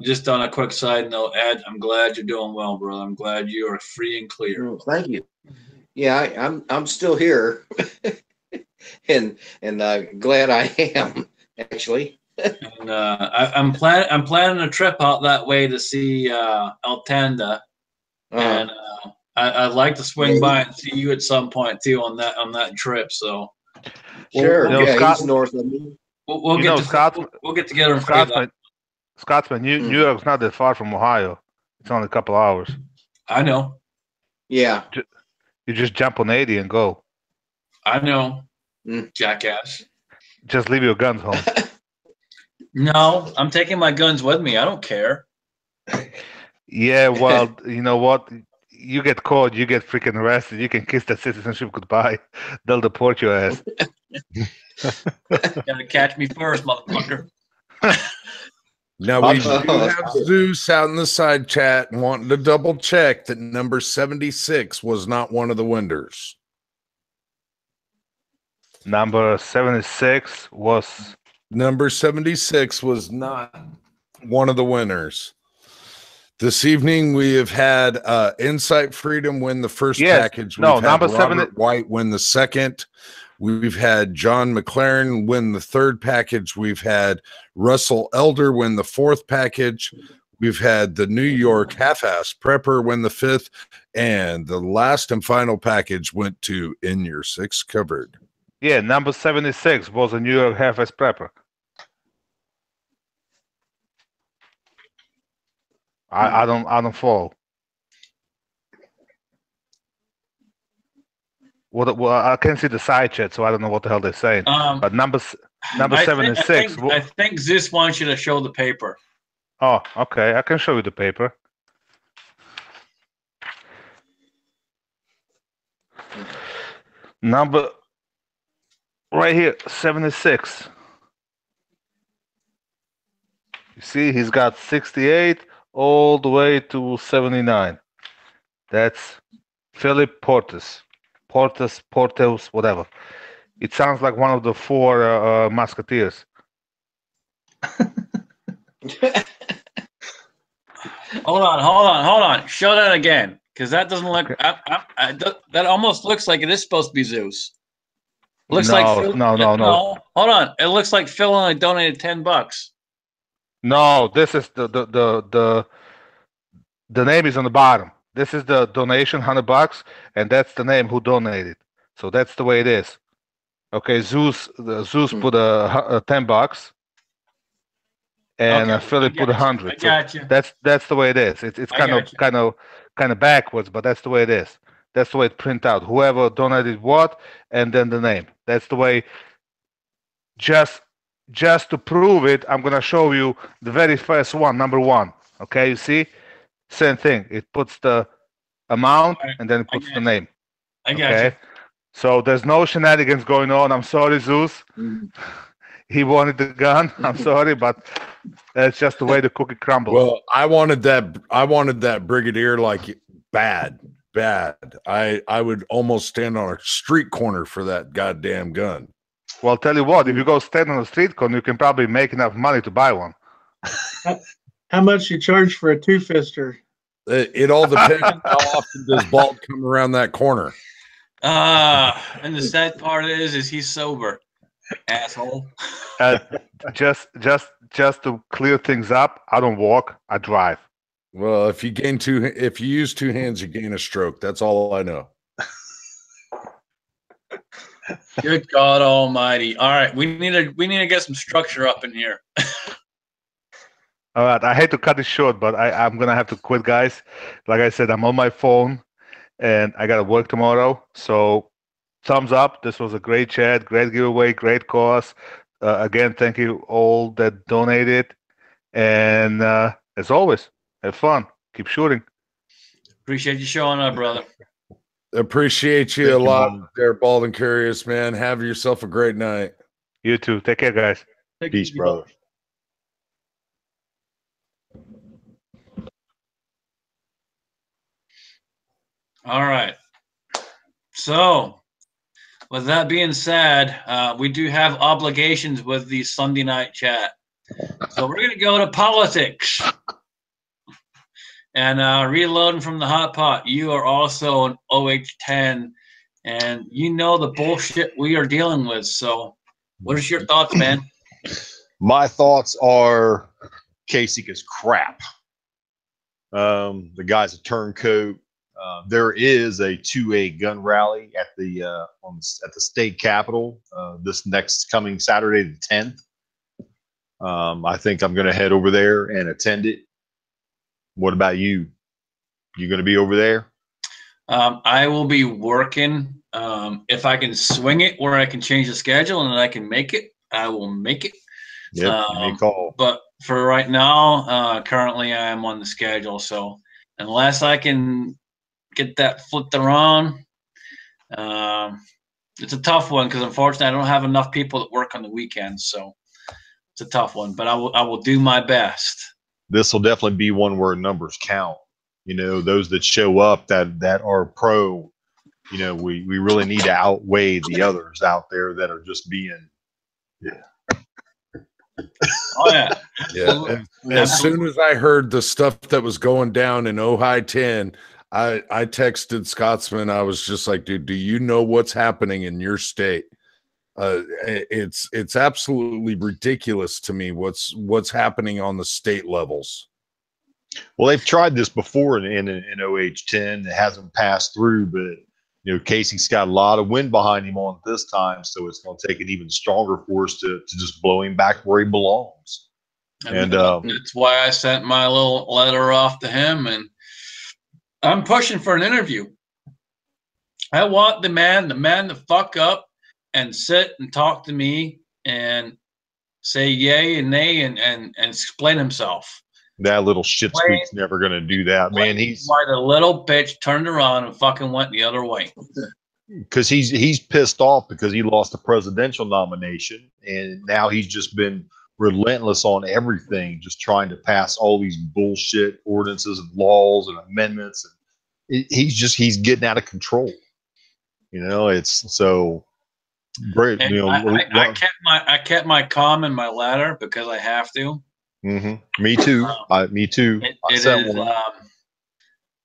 just on a quick side note, Ed, I'm glad you're doing well, brother. I'm glad you are free and clear. Oh, thank you. Yeah, I'm still here, and glad I am actually. And I'm planning a trip out that way to see Altanda, and I'd like to swing by and see you at some point too on that trip. So sure, Scott, he's north of me. We'll get together. Scotsman, New York's not that far from Ohio. It's only a couple hours. I know. Yeah. You just jump on 80 and go. I know. Mm. Jackass. Just leave your guns home. No, I'm taking my guns with me. I don't care. Yeah, well, you know what? You get caught, you get freaking arrested. You can kiss that citizenship goodbye. They'll deport your ass. Gotta catch me first, motherfucker. Now we do have Zeus out in the side chat wanting to double check that number 76 was not one of the winners. Number 76 was Number 76 was not one of the winners. This evening we have had Insight Freedom win the first package. We've had number Robert White win the second. We've had John McLaren win the third package. We've had Russell Elder win the fourth package. We've had the New York half-ass prepper win the fifth. And the last and final package went to In Your Six Cupboard. Yeah, number 76 was a New York half-ass prepper. I don't follow. Well, I can't see the side chat, so I don't know what the hell they're saying. But number 76. I think Zeus wants you to show the paper. Oh, okay. I can show you the paper. Number right here, 76. You see, he's got 68 all the way to 79. That's Philip Portes, whatever. It sounds like one of the four musketeers. Hold on. Show that again, because that doesn't look. That almost looks like it is supposed to be Zeus. Looks like Phil, no. Hold on. It looks like Phil only donated $10. No, this is the name is on the bottom. This is the donation, $100, and that's the name who donated. So that's the way it is. Okay, Zeus put a $10, and Philip put 100. I got you. That's the way it is. It's kind of backwards, but that's the way it is. That's the way it print out. Whoever donated what, and then the name. That's the way. Just to prove it, I'm gonna show you the very first one, number 1. Okay, you see, same thing. It puts the amount and then it puts the name. I got you. So there's no shenanigans going on. I'm sorry, Zeus. He wanted the gun. I'm sorry, but that's just the way the cookie crumbles. Well, I wanted that Brigadier like bad. I would almost stand on a street corner for that goddamn gun. Well, I'll tell you what, if you go stand on a street corner, you can probably make enough money to buy one. How much you charge for a two-fister? It all depends on how often does Balt come around that corner. And the sad part is he's sober, asshole. Just to clear things up, I don't walk, I drive. Well, if you use two hands, you gain a stroke. That's all I know. Good God Almighty! All right, we need to get some structure up in here. All right, I hate to cut it short, but I'm gonna have to quit, guys. Like I said, I'm on my phone, and I gotta work tomorrow. So, thumbs up. This was a great chat, great giveaway, great cause. Again, thank you all that donated, and as always, have fun. Keep shooting. Appreciate you showing up, brother. Appreciate you a lot there, Bald and Curious, man. Have yourself a great night. You too. Take care, guys. Peace, brother. All right. So, with that being said, we do have obligations with the Sunday night chat. So we're going to go to politics. And reloading from the hot pot, you are also an OH10, and you know the bullshit we are dealing with. So what is your thoughts, man? My thoughts are Kasich is crap. The guy's a turncoat. There is a 2A gun rally at the state capitol this next coming Saturday the 10th. I think I'm going to head over there and attend it. What about you? You going to be over there? I will be working. If I can swing it where I can change the schedule and I can make it, I will make it. Yep, you may call. But for right now, currently I am on the schedule. So unless I can get that flipped around, it's a tough one because unfortunately I don't have enough people that work on the weekends. So it's a tough one, but I will do my best. This will definitely be one where numbers count. You know, those that show up that are pro, you know, we really need to outweigh the others out there that are just being, Oh yeah. Yeah. As soon as I heard the stuff that was going down in Ojai 10, I texted Scotsman. I was just like, dude, do you know what's happening in your state? It's absolutely ridiculous to me what's happening on the state levels. Well, they've tried this before in OH10. It hasn't passed through, but you know, Casey's got a lot of wind behind him on this time, so it's going to take an even stronger force to just blow him back where he belongs. And that's why I sent my little letter off to him, and I'm pushing for an interview. I want the man to fuck up and sit and talk to me and say yay and nay and explain himself. That little shit squeak's never going to do that, man. He's why the little bitch turned around and fucking went the other way. Because he's pissed off because he lost the presidential nomination, and now he's just been relentless on everything, just trying to pass all these bullshit ordinances and laws and amendments, and he's getting out of control. You know, it's so great. You know, I kept my calm in my letter because I have to. Mm-hmm. Me too. Me too. It is, you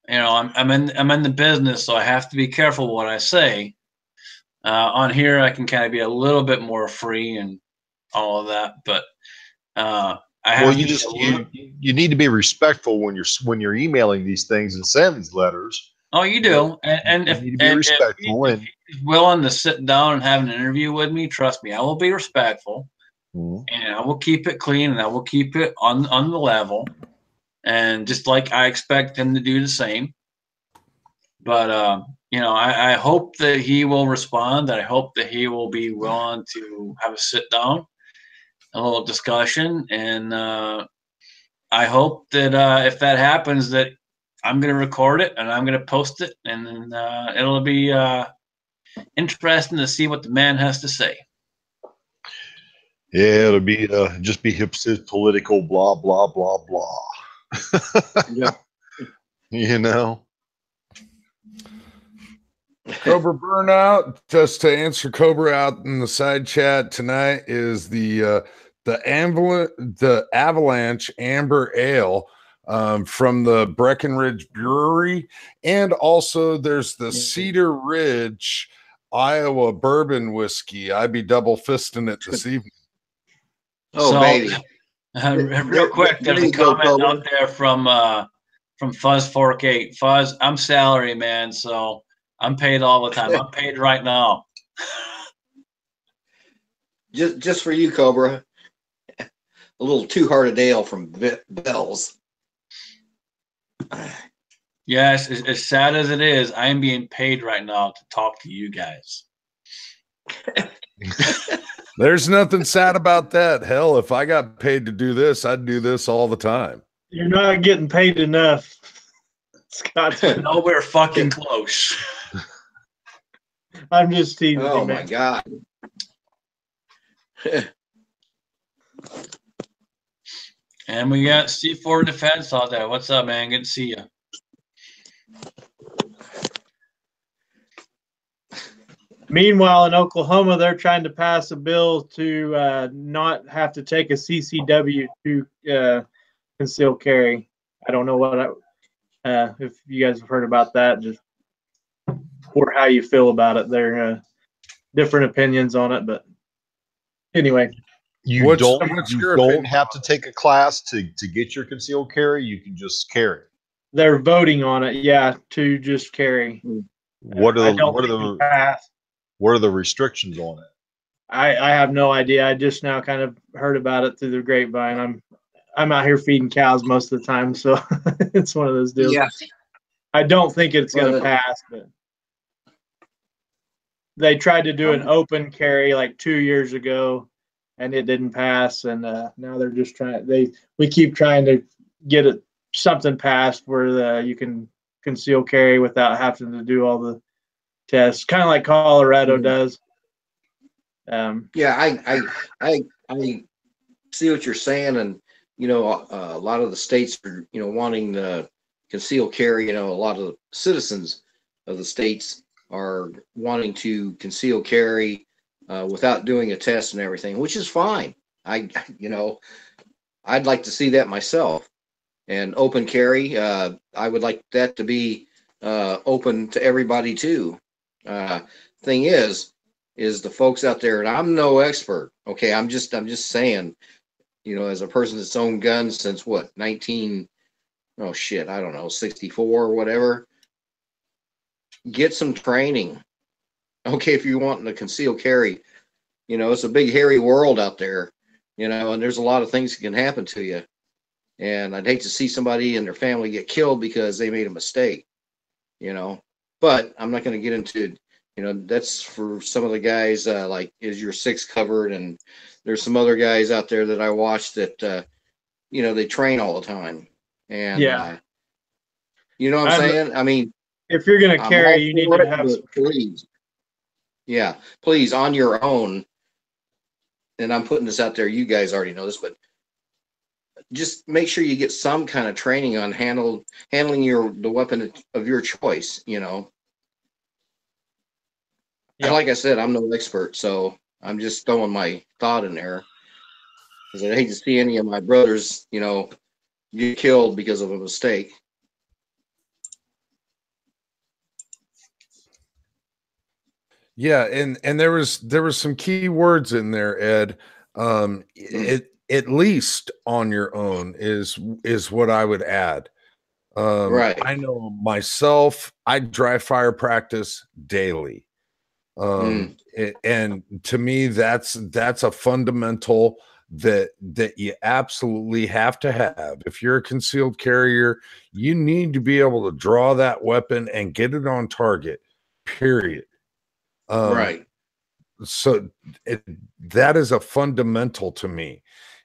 know, I'm in the business, so I have to be careful what I say. On here, I can kind of be a little bit more free and all of that, but you need to be respectful when you're emailing these things and send these letters. Oh, you do, and if you need to be respectful, if he's willing to sit down and have an interview with me, trust me, I will be respectful. And I will keep it clean, and I will keep it on the level, and just like I expect him to do the same. But you know, I hope that he will respond. I hope that he will be willing to have a sit down, a little discussion, and I hope that if that happens, that I'm going to record it and I'm going to post it, and then it'll be interesting to see what the man has to say. Yeah, it'll be just be hipster political blah blah blah blah. Yeah. You know. Cobra Burnout, just to answer Cobra out in the side chat tonight, is the Avalanche Amber Ale from the Breckenridge Brewery, and also there's the Cedar Ridge Iowa Bourbon Whiskey. I'd be double fisting it this evening. Oh, so, baby. Real quick, there's a comment out there from Fuzz48. Fuzz, I'm salary, man, so I'm paid all the time. I'm paid right now. Just for you, Cobra. A little two-hearted ale from Bell's. Yes, as sad as it is, I am being paid right now to talk to you guys. There's nothing sad about that. Hell, if I got paid to do this, I'd do this all the time. You're not getting paid enough, Scott. No, we're fucking close. I'm just teasing. Oh, my God. And we got C4 Defense out there. What's up, man? Good to see you. Meanwhile, in Oklahoma, they're trying to pass a bill to not have to take a CCW to conceal carry. I don't know what if you guys have heard about that, just or how you feel about it. There are different opinions on it, but anyway. You don't have to take a class to get your concealed carry. You can just carry. They're voting on it, yeah, to just carry. What are the restrictions on it? I have no idea. I just now kind of heard about it through the grapevine. I'm out here feeding cows most of the time, so it's one of those deals. Yeah. I don't think it's going to Well, pass, but they tried to do an open carry like 2 years ago, and it didn't pass. And now they're just trying. We keep trying to get something passed where you can conceal carry without having to do all the tests, kind of like Colorado does. Yeah, I see what you're saying, and a lot of the states are wanting to conceal carry. A lot of the citizens of the states are wanting to conceal carry without doing a test and everything, which is fine. I'd like to see that myself. And open carry, I would like that to be open to everybody too. Thing is the folks out there, and I'm no expert. Okay, I'm just saying, as a person that's owned guns since what, 64 or whatever. Get some training. Okay, if you're wanting to conceal carry, it's a big hairy world out there, and there's a lot of things that can happen to you. And I'd hate to see somebody and their family get killed because they made a mistake, But I'm not going to get into, that's for some of the guys, like, is your six covered? And there's some other guys out there that I watch that, they train all the time. And, you know what I'm saying? I mean, if you're going to carry, you need to have some. Please. Yeah, please, on your own. And I'm putting this out there. You guys already know this, but just make sure you get some kind of training on handling the weapon of your choice. And like I said, I'm no expert, so I'm just throwing my thought in there because I hate to see any of my brothers, get killed because of a mistake. Yeah, and there was some key words in there, Ed. At least on your own is what I would add. Right. I know myself, I dry fire practice daily. And to me, that's a fundamental that you absolutely have to have. If you're a concealed carrier, you need to be able to draw that weapon and get it on target, period. Right. So that is a fundamental to me.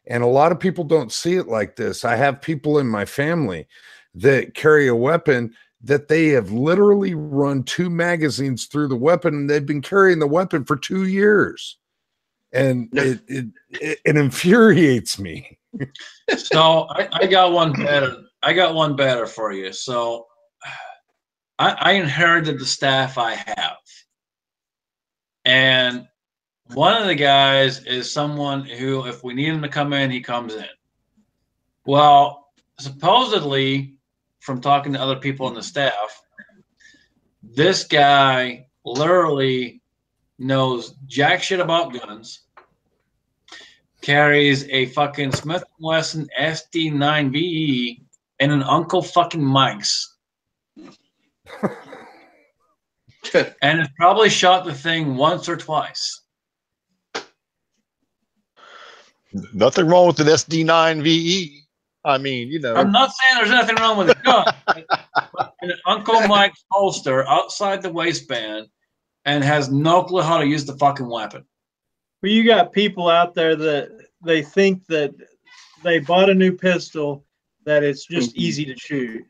And a lot of people don't see it like this. I have people in my family that carry a weapon that they have literally run 2 magazines through the weapon, and they've been carrying the weapon for 2 years. And it infuriates me. So I got one better. I got one better for you. So I inherited the staff I have. And one of the guys is someone who, if we need him to come in, he comes in. Well, supposedly, from talking to other people on the staff, this guy literally knows jack shit about guns, carries a fucking Smith & Wesson SD9VE and an Uncle fucking Mike's. And has probably shot the thing once or twice. Nothing wrong with an SD9VE. I mean, I'm not saying there's nothing wrong with a gun. But an Uncle Mike's holster outside the waistband and has no clue how to use the fucking weapon. Well, you got people out there that they think that they bought a new pistol, that it's just easy to shoot.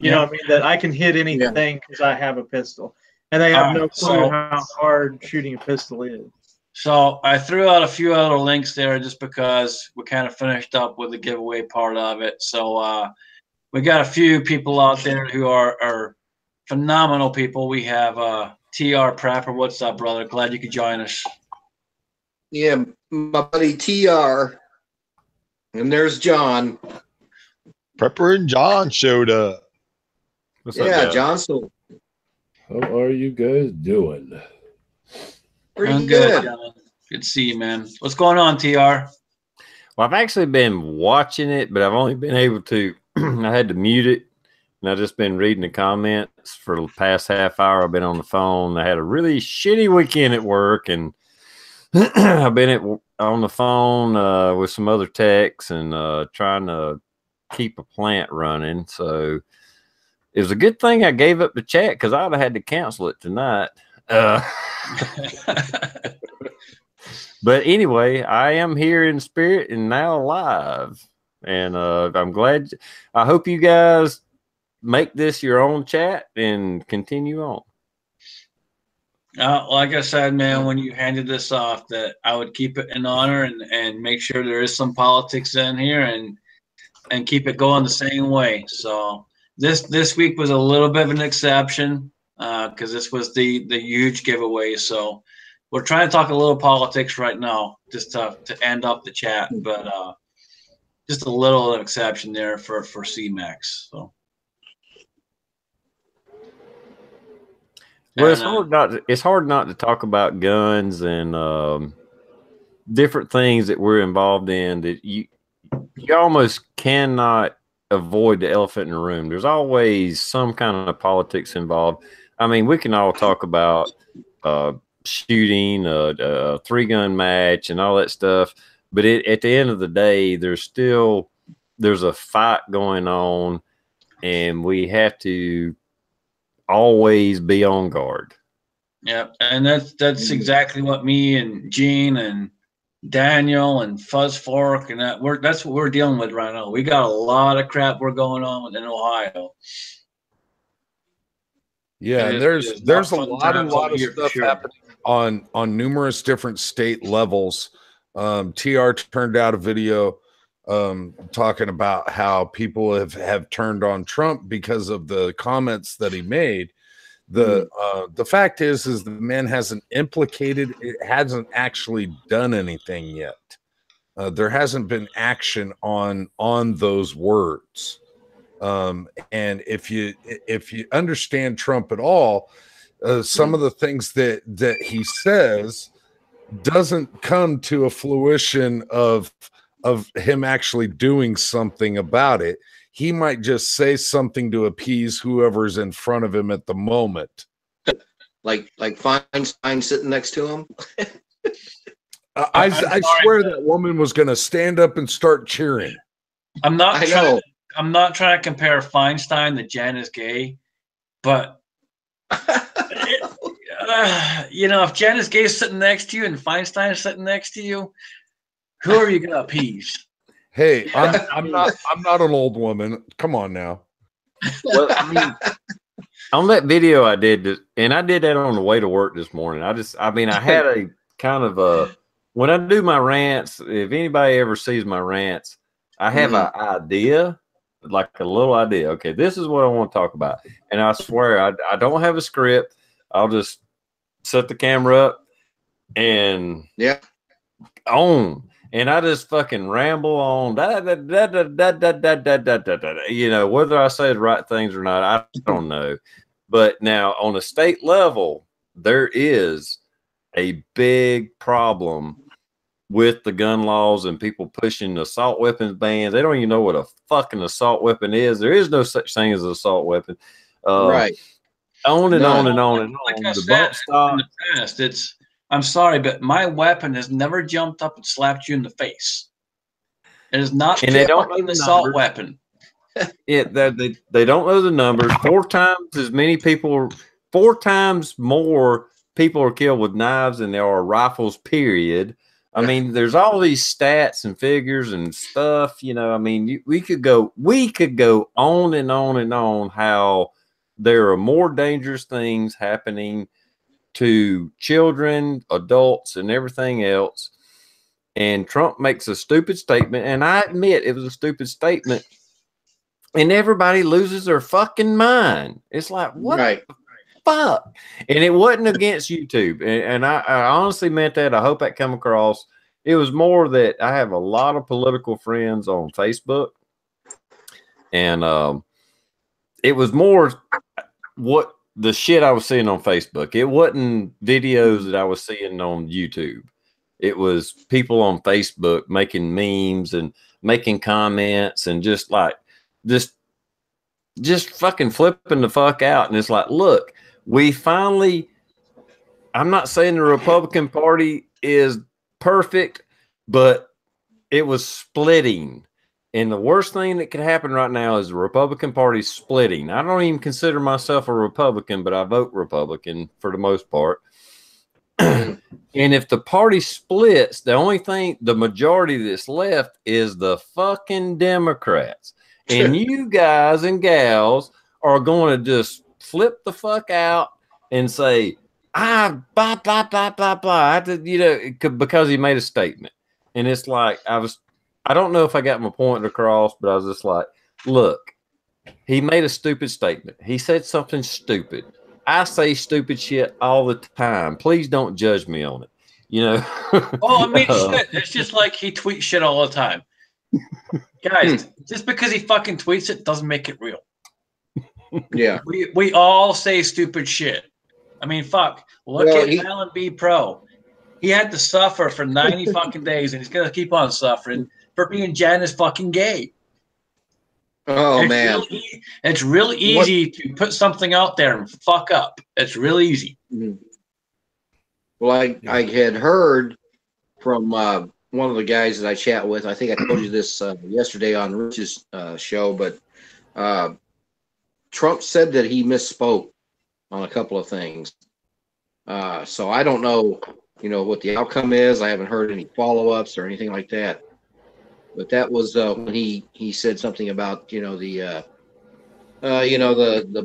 You know what I mean? That I can hit anything because I have a pistol. And they have no clue how hard shooting a pistol is. So I threw out a few other links there just because we kind of finished up with the giveaway part of it. So we got a few people out there who are phenomenal people. We have TR Prepper. What's up, brother? Glad you could join us. Yeah, my buddy TR. And there's John. Prepper and John showed up. What's up, John? So how are you guys doing? Pretty good. Good to see you, man. What's going on, TR? Well, I've actually been watching it, but I've only been able to, I had to mute it, and I've just been reading the comments for the past half hour. I've been on the phone. I had a really shitty weekend at work, and I've been on the phone with some other techs and trying to keep a plant running. So it was a good thing I gave up the chat because I'd have had to cancel it tonight. But anyway, I am here in spirit and now alive. And I'm glad. I hope you guys make this your own chat and continue on. Like I said, man, when you handed this off, that I would keep it in honor and make sure there is some politics in here and keep it going the same way. So this week was a little bit of an exception because this was the huge giveaway. So we're trying to talk a little politics right now, just to end up the chat, but just a little exception there for CMAX. So. Well, it's hard not to talk about guns and different things that we're involved in that you almost cannot avoid the elephant in the room. There's always some kind of politics involved. I mean, we can all talk about shooting, a 3-gun match, and all that stuff, but at the end of the day, there's a fight going on, and we have to always be on guard. Yeah, and that's exactly what me and Gene and Daniel and Fuzz Fork and that's what we're dealing with right now. We got a lot of crap we're going on in Ohio. Yeah, and there's a lot of stuff happening on numerous different state levels. TR turned out a video talking about how people have turned on Trump because of the comments that he made. The fact is the man hasn't hasn't actually done anything yet. There hasn't been action on those words. And if you understand Trump at all, some of the things that he says doesn't come to a fruition of him actually doing something about it. He might just say something to appease whoever's in front of him at the moment. Like Feinstein sitting next to him. I swear that woman was going to stand up and start cheering. I'm not trying to compare Feinstein to JanIsGay, but if JanIsGay is sitting next to you and Feinstein is sitting next to you, who are you going to appease? Hey, I'm not an old woman. Come on now. Well, I mean, on that video I did, and I did that on the way to work this morning. I had a kind of when I do my rants, if anybody ever sees my rants, I have an idea, like a little idea. Okay, this is what I want to talk about. And I swear, I don't have a script. I'll just set the camera up and on. And I just fucking ramble on, whether I say the right things or not, I don't know. But now on a state level, there is a big problem with the gun laws and people pushing assault weapons bans. They don't even know what a fucking assault weapon is. There is no such thing as an assault weapon. Right. On and on and on and on. Like I said, in the past, I'm sorry, but my weapon has never jumped up and slapped you in the face. It is not an assault weapon. They don't know the numbers. 4 times more people are killed with knives than there are rifles, period. I mean, there's all these stats and figures and stuff, I mean, we could go on and on and on how there are more dangerous things happening to children, adults, and everything else. And Trump makes a stupid statement, and I admit it was a stupid statement, and everybody loses their fucking mind. It's like, what the fuck? And it wasn't against YouTube, and I honestly meant that. I hope that come across. It was more that I have a lot of political friends on Facebook, and it was more what the shit I was seeing on Facebook. It wasn't videos that I was seeing on YouTube. It was people on Facebook making memes and making comments and just fucking flipping the fuck out. And it's like, look, we finally, I'm not saying the Republican Party is perfect, but it was splitting. And the worst thing that could happen right now is the Republican Party splitting. I don't even consider myself a Republican, but I vote Republican for the most part. And if the party splits, the only thing, the majority that's left is the fucking Democrats. And you guys and gals are going to just flip the fuck out and say, blah, blah, blah, blah, blah, you know, because he made a statement. And it's like, I don't know if I got my point across, but I was just like, look, he made a stupid statement. He said something stupid. I say stupid shit all the time. Please don't judge me on it. You know? Well, I mean, shit. It's just like he tweets shit all the time. Guys, just because he fucking tweets it doesn't make it real. Yeah. We all say stupid shit. I mean, fuck. Look at AllenBePro. He had to suffer for 90 fucking days, and he's gonna keep on suffering for being JanIsGay. Oh, it's man. It's really easy to put something out there and fuck up. It's really easy. Well, I had heard from one of the guys that I chat with. I think I told you this yesterday on Rich's show, but Trump said that he misspoke on a couple of things. So I don't know, you know, what the outcome is. I haven't heard any follow-ups or anything like that. But that was when he said something about, you know, the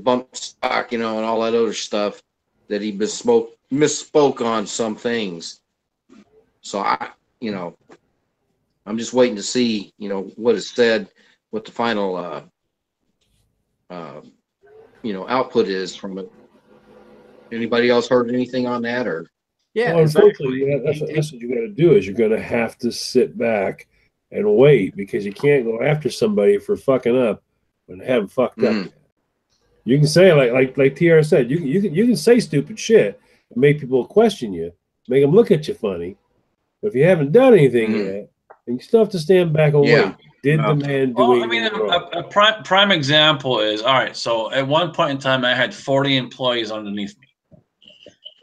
bump stock, you know, and all that other stuff, that he misspoke on some things. So I'm just waiting to see, you know, what is said, what the final output is from it. Anybody else heard anything on that? Or well, unfortunately, that's what you got to do. Is you're going to have to sit back and wait, because you can't go after somebody for fucking up when they haven't fucked up yet. You can say, like TR said, you can say stupid shit and make people question you, make them look at you funny. But if you haven't done anything yet, then you still have to stand back and wait. Did the man do anything wrong? A prime example is, all right, so at one point in time, I had 40 employees underneath me.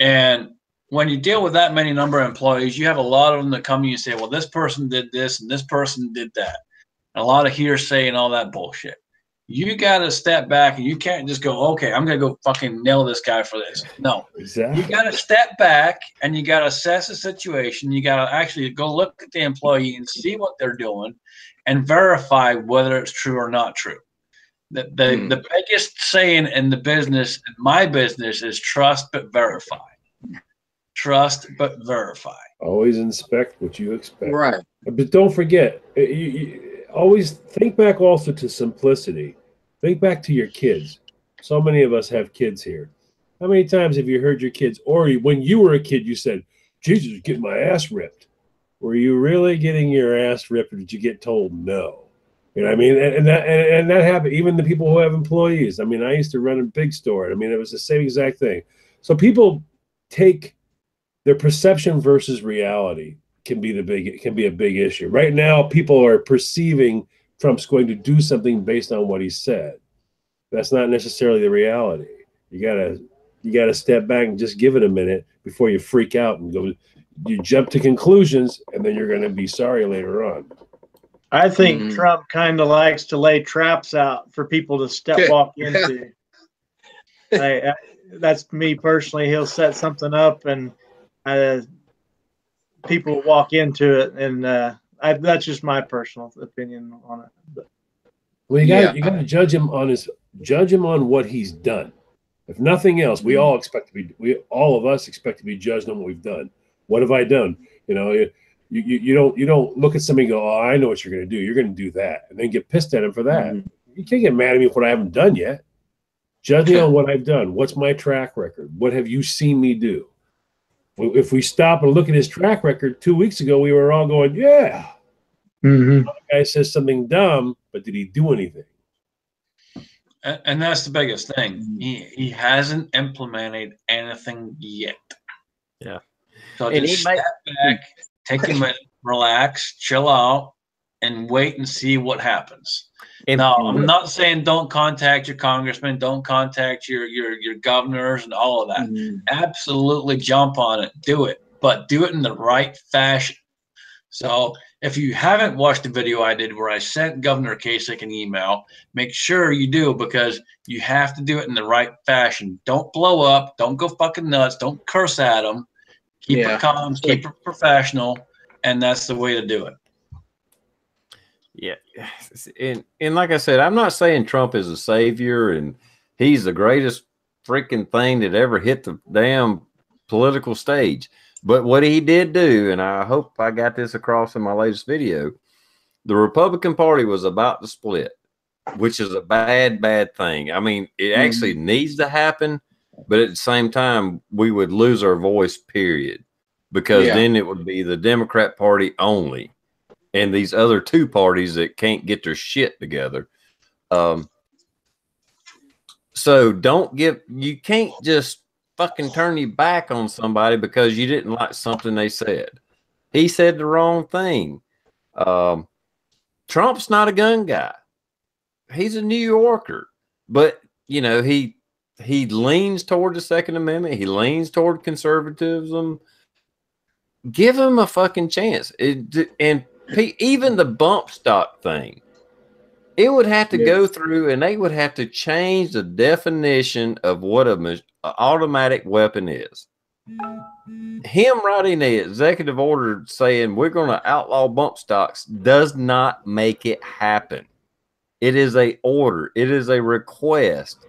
And when you deal with that many number of employees, you have a lot of them that come to you and say, well, this person did this and this person did that. And a lot of hearsay and all that bullshit. You got to step back, and you can't just go, okay, I'm going to go fucking nail this guy for this. No. Exactly. You got to step back, and you got to assess the situation. You got to actually go look at the employee and see what they're doing and verify whether it's true or not true. The biggest saying in the business, in my business, is trust but verify. Trust but verify. Always inspect what you expect. Right. But don't forget, you always think back also to simplicity. Think back to your kids. So many of us have kids here. How many times have you heard your kids, or when you were a kid, you said, Jesus, getting my ass ripped? Were you really getting your ass ripped, or did you get told no? You know what I mean? And that happened. Even the people who have employees. I mean, I used to run a big store. I mean, it was the same exact thing. So people take their perception versus reality can be a big issue. Right now, people are perceiving Trump's going to do something based on what he said. That's not necessarily the reality. You gotta step back and just give it a minute before you freak out and go. You jump to conclusions, and then you're going to be sorry later on. I think Trump kind of likes to lay traps out for people to walk into. That's me personally. He'll set something up, and people walk into it, and that's just my personal opinion on it. But, well, you got to judge him on what he's done. If nothing else, we all of us expect to be judged on what we've done. What have I done? You know, you don't look at somebody and go, oh, I know what you're going to do. You're going to do that, and then get pissed at him for that. You can't get mad at me for what I haven't done yet. Judge me on what I've done. What's my track record? What have you seen me do? If we stop and look at his track record, 2 weeks ago, we were all going, yeah. The guy says something dumb, but did he do anything? And that's the biggest thing. He hasn't implemented anything yet. Yeah. So just step back, take a minute, relax, chill out, and wait and see what happens. Now, I'm not saying don't contact your congressman, don't contact your governors and all of that. Absolutely jump on it, do it, but do it in the right fashion. So if you haven't watched the video I did where I sent Governor Kasich an email, make sure you do, because you have to do it in the right fashion. Don't blow up. Don't go fucking nuts. Don't curse at them. Keep it calm. Keep it professional. And that's the way to do it. Yeah. And like I said, I'm not saying Trump is a savior and he's the greatest freaking thing that ever hit the damn political stage. But what he did do, and I hope I got this across in my latest video, the Republican Party was about to split, which is a bad, bad thing. I mean, it actually needs to happen, but at the same time, we would lose our voice, period, because then it would be the Democrat Party only and these other two parties that can't get their shit together. So you can't just fucking turn your back on somebody because you didn't like something they said. He said the wrong thing. Trump's not a gun guy. He's a New Yorker, but you know, he leans toward the Second Amendment. He leans toward conservatism. Give him a fucking chance. And even the bump stock thing, it would have to go through, and they would have to change the definition of what an automatic weapon is. Him writing the executive order saying we're going to outlaw bump stocks does not make it happen. It is a order. It is a request,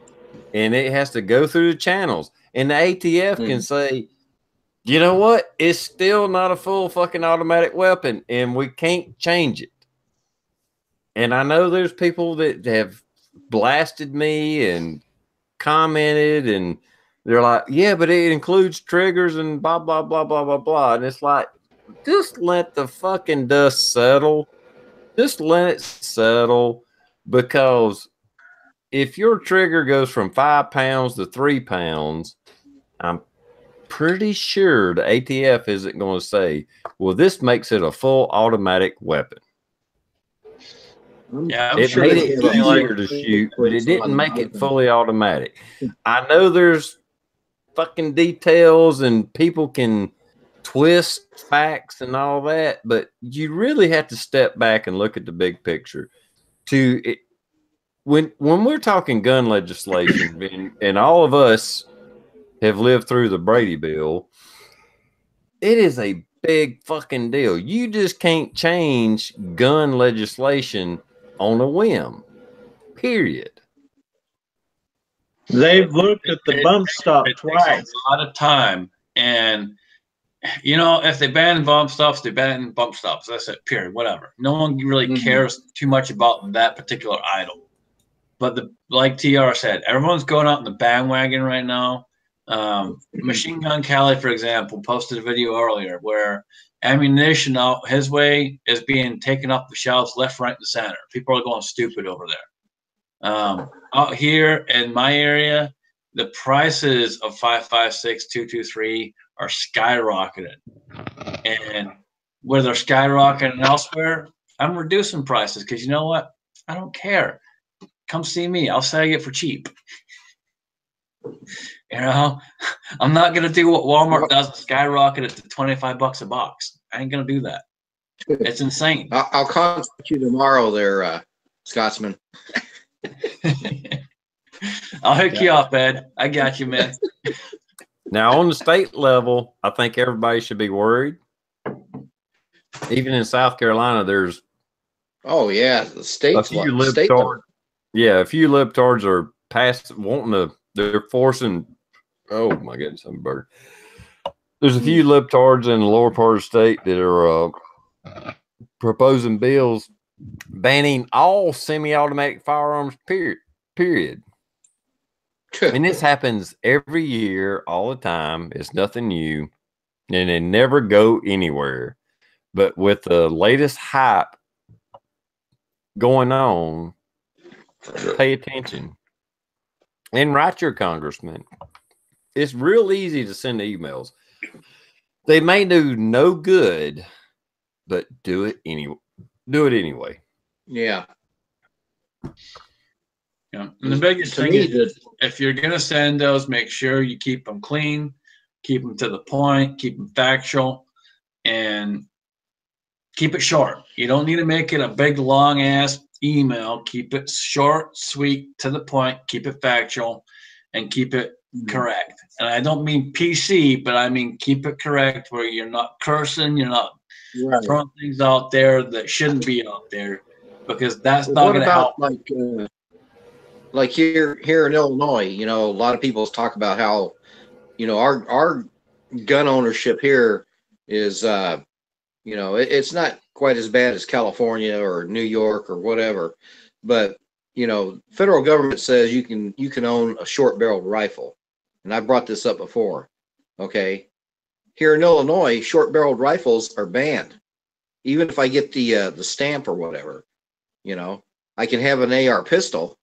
and it has to go through the channels. And the ATF can say, you know what? It's still not a full fucking automatic weapon, and we can't change it. And I know there's people that have blasted me and commented, and they're like, yeah, but it includes triggers and blah, blah, blah, blah, blah, blah. And it's like, just let the fucking dust settle. Just let it settle, because if your trigger goes from 5 pounds to 3 pounds, I'm pretty sure the ATF isn't going to say, well, this makes it a full automatic weapon. Yeah, it made it easier to shoot, but it didn't make it fully automatic. I know there's fucking details and people can twist facts and all that, but you really have to step back and look at the big picture. When we're talking gun legislation, and all of us have lived through the Brady Bill, it is a big fucking deal. You just can't change gun legislation on a whim, period. They've looked at the bump stock twice. Takes a lot of time, and you know, if they ban bump stops, they ban bump stops. That's it, period. Whatever. No one really cares too much about that particular item. But like TR said, everyone's going out in the bandwagon right now. Machine Gun Cali, for example, posted a video earlier where ammunition out his way is being taken off the shelves left, right, and center. People are going stupid over there. Out here in my area, the prices of 5.56, 223 are skyrocketing. And where they're skyrocketing elsewhere, I'm reducing prices because you know what? I don't care. Come see me. I'll sell you it for cheap. You know, I'm not going to do what Walmart does and skyrocket it to $25 a box. I ain't going to do that. It's insane. I'll contact you tomorrow there, Scotsman. I'll hook you up, Ed. I got you, man. Now, on the state level, I think everybody should be worried. Even in South Carolina, there's the states. A few libtards. Yeah, a few libtards are they're forcing. Oh my goodness, I'm a bird. There's a few libtards in the lower part of the state that are proposing bills banning all semi-automatic firearms. Period. And this happens every year, all the time. It's nothing new, and they never go anywhere. But with the latest hype going on, pay attention and write your congressman. It's real easy to send emails. They may do no good, but do it anyway. Yeah. Yeah. And the biggest thing is, if you're going to send those, make sure you keep them clean, keep them to the point, keep them factual, and keep it short. You don't need to make it a big, long ass email. Keep it short, sweet, to the point. Keep it factual, and keep it correct. And I don't mean PC, but I mean keep it correct, where you're not cursing, you're not throwing things out there that shouldn't be out there, because that's not going to help. Like here in Illinois, you know, a lot of people talk about how, you know, our gun ownership here is, you know, it's not quite as bad as California or New York or whatever, but you know, federal government says you can own a short-barreled rifle, and I brought this up before. Okay, here in Illinois, short-barreled rifles are banned, even if I get the stamp or whatever. You know, I can have an AR pistol.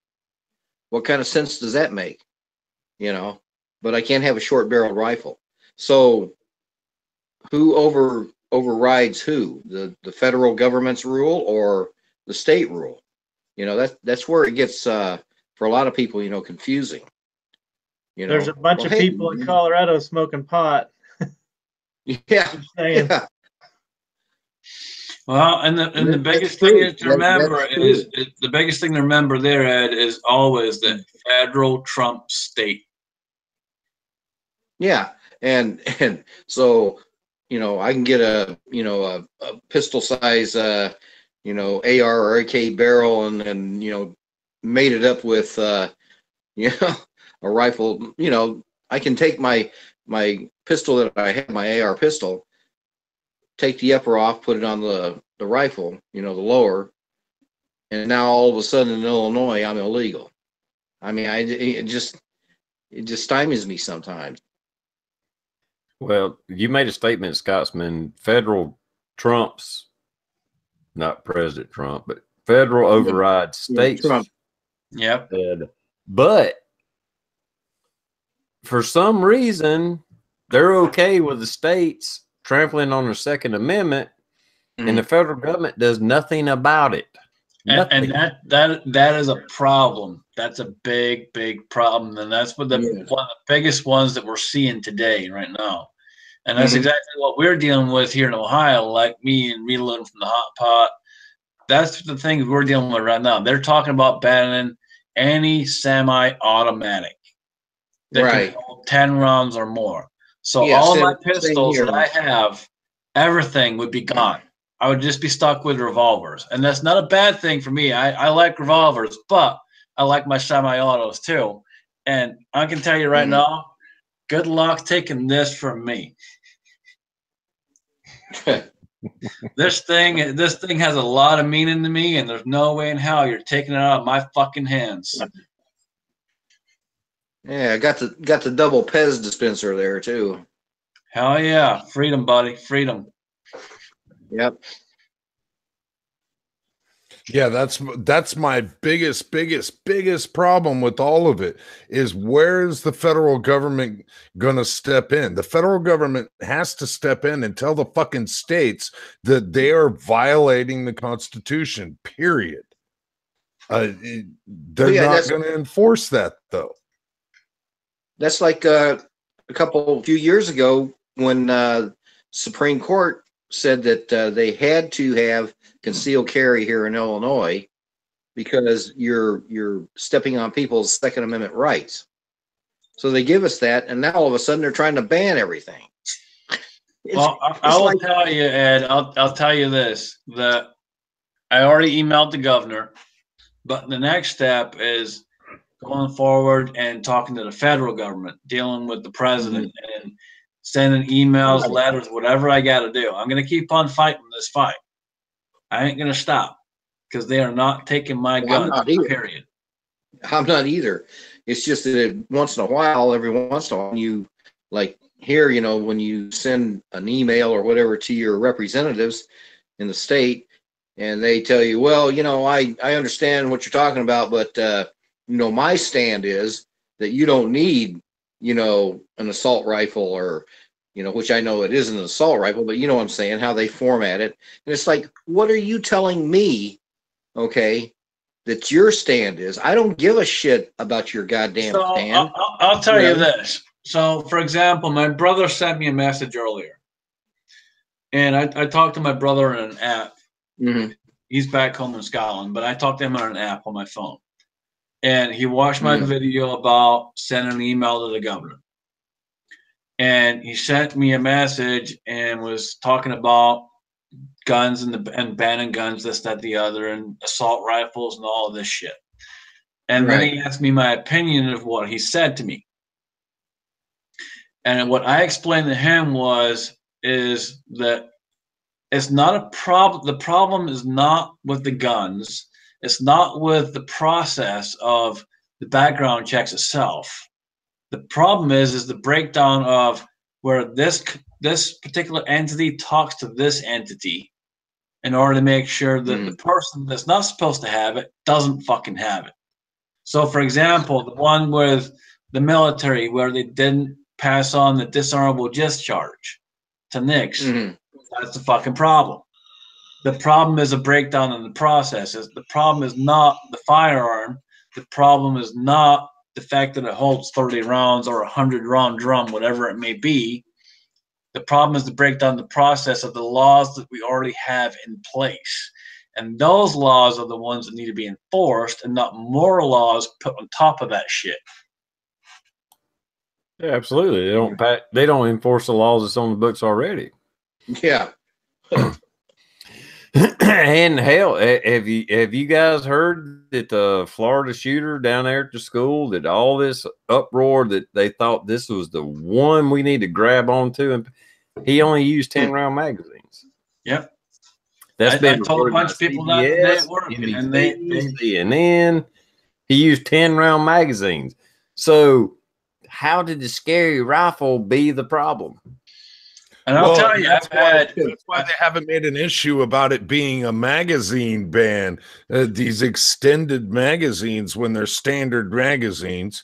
What kind of sense does that make? You know, but I can't have a short-barreled rifle. So, who overrides who? The federal government's rule or the state rule? You know, that's where it gets for a lot of people, you know, confusing. You know, there's a bunch of people in Colorado smoking pot. Yeah. Well, and the biggest thing is to remember the biggest thing to remember there, Ed, is always that federal trumps state. Yeah, and so, you know, I can get a pistol size you know, AR or AK barrel and you know, mate it up with you know, a rifle. You know, I can take my pistol that I have, my AR pistol, take the upper off, put it on the rifle, you know, the lower, and now all of a sudden in Illinois I'm illegal. I mean, it just stymies me sometimes. Well, you made a statement, Scotsman. Federal trumps, not President Trump, but federal overrides states. Trump. Yep. But for some reason, they're okay with the states trampling on the Second Amendment, and the federal government does nothing about it. And that is a problem. That's a big problem, and that's one of the biggest ones that we're seeing today, right now. And that's exactly what we're dealing with here in Ohio. Like me and reloading from the hot pot. That's the thing we're dealing with right now. They're talking about banning any semi-automatic that can hold 10 rounds or more. So all of my pistols that I have, everything would be gone. I would just be stuck with revolvers. And that's not a bad thing for me. I like revolvers, but I like my semi-autos too. And I can tell you right now, good luck taking this from me. This thing has a lot of meaning to me, and there's no way in hell you're taking it out of my fucking hands. Yeah, I got the double Pez dispenser there too. Hell yeah, freedom, buddy, freedom. Yep. Yeah, that's my biggest problem with all of it is, where is the federal government going to step in? The federal government has to step in and tell the fucking states that they are violating the Constitution, period. They're not going to enforce that, though. That's like a few years ago when Supreme Court said that they had to have concealed carry here in Illinois because you're stepping on people's Second Amendment rights. So they give us that, and now all of a sudden they're trying to ban everything. Well, I will tell you, Ed. I'll tell you this: that I already emailed the governor, but the next step is going forward and talking to the federal government, dealing with the president, and sending emails, letters, whatever I got to do. I'm going to keep on fighting this fight. I ain't going to stop because they are not taking my gun, period. I'm not either. It's just that every once in a while, you, like here, you know, when you send an email or whatever to your representatives in the state, and they tell you, well, you know, I understand what you're talking about, but, you know, my stand is that you don't need, you know, an assault rifle or, you know, which I know it isn't an assault rifle, but you know what I'm saying, how they format it. And it's like, what are you telling me, okay, that your stand is? I don't give a shit about your goddamn stand. I'll tell you this. So, for example, my brother sent me a message earlier. And I talked to my brother on an app. Mhm. He's back home in Scotland, but I talked to him on an app on my phone. And he watched my Mhm. video about sending an email to the governor. And he sent me a message and was talking about guns and banning guns, this, that, the other, and assault rifles and all of this shit. And then he asked me my opinion of what he said to me. And what I explained to him is that it's not a problem. The problem is not with the guns. It's not with the process of the background checks itself. The problem is the breakdown of where this particular entity talks to this entity in order to make sure that the person that's not supposed to have it doesn't fucking have it. So, for example, the one with the military where they didn't pass on the dishonorable discharge to NICS, that's the fucking problem. The problem is a breakdown in the processes. The problem is not the firearm. The problem is not the fact that it holds 30 rounds or a 100-round drum, whatever it may be. The problem is the breakdown in the process of the laws that we already have in place. And those laws are the ones that need to be enforced and not more laws put on top of that shit. Yeah, absolutely. They don't enforce the laws that's on the books already. Yeah. And hell, have you guys heard that the Florida shooter down there at the school, that all this uproar that they thought this was the one we need to grab onto, and he only used 10-round magazines. Yep. That's been I told a bunch of people that today at work, NBC, and they CNN. He used 10-round magazines. So how did the scary rifle be the problem? And I'll tell you, that's why they haven't made an issue about it being a magazine ban. These extended magazines, when they're standard magazines,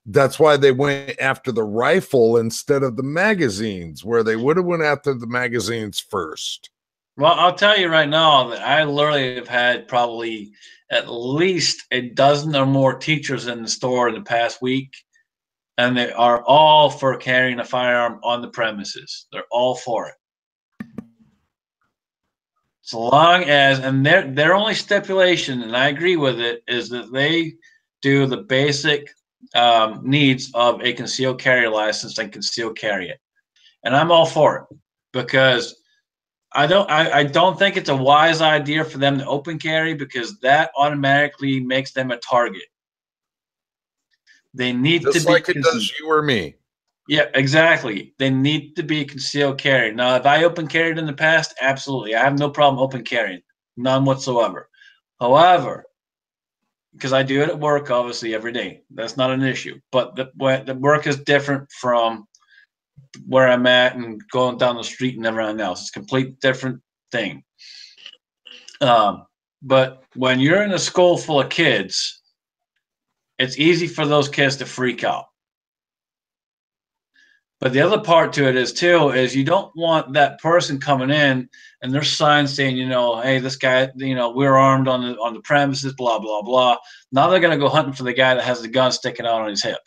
that's why they went after the rifle instead of the magazines, where they would have went after the magazines first. Well, I'll tell you right now that I literally have had probably at least a dozen or more teachers in the store in the past week, and they are all for carrying a firearm on the premises. They're all for it. So long as, and their only stipulation, and I agree with it, is that they do the basic needs of a concealed carry license and concealed carry it. And I'm all for it, because I don't think it's a wise idea for them to open carry, because that automatically makes them a target. They need just to be like it does you or me. Yeah, exactly. They need to be concealed carry. Now, if I open carried in the past, absolutely, I have no problem open carrying, none whatsoever. However, because I do it at work, obviously every day, that's not an issue. But the work is different from where I'm at and going down the street and everything else. It's a complete different thing. But when you're in a school full of kids, it's easy for those kids to freak out. But the other part to it is you don't want that person coming in and there's signs saying, hey, this guy, we're armed on the premises, blah, blah, blah. Now they're going to go hunting for the guy that has the gun sticking out on his hip.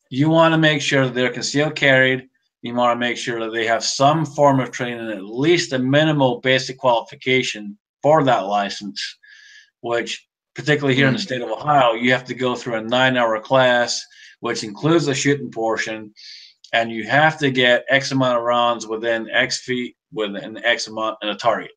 You want to make sure that they're concealed carried. You want to make sure that they have some form of training, at least a minimal basic qualification for that license, which particularly here in the state of Ohio, you have to go through a 9-hour class, which includes the shooting portion, and you have to get X amount of rounds within X feet within X amount in a target.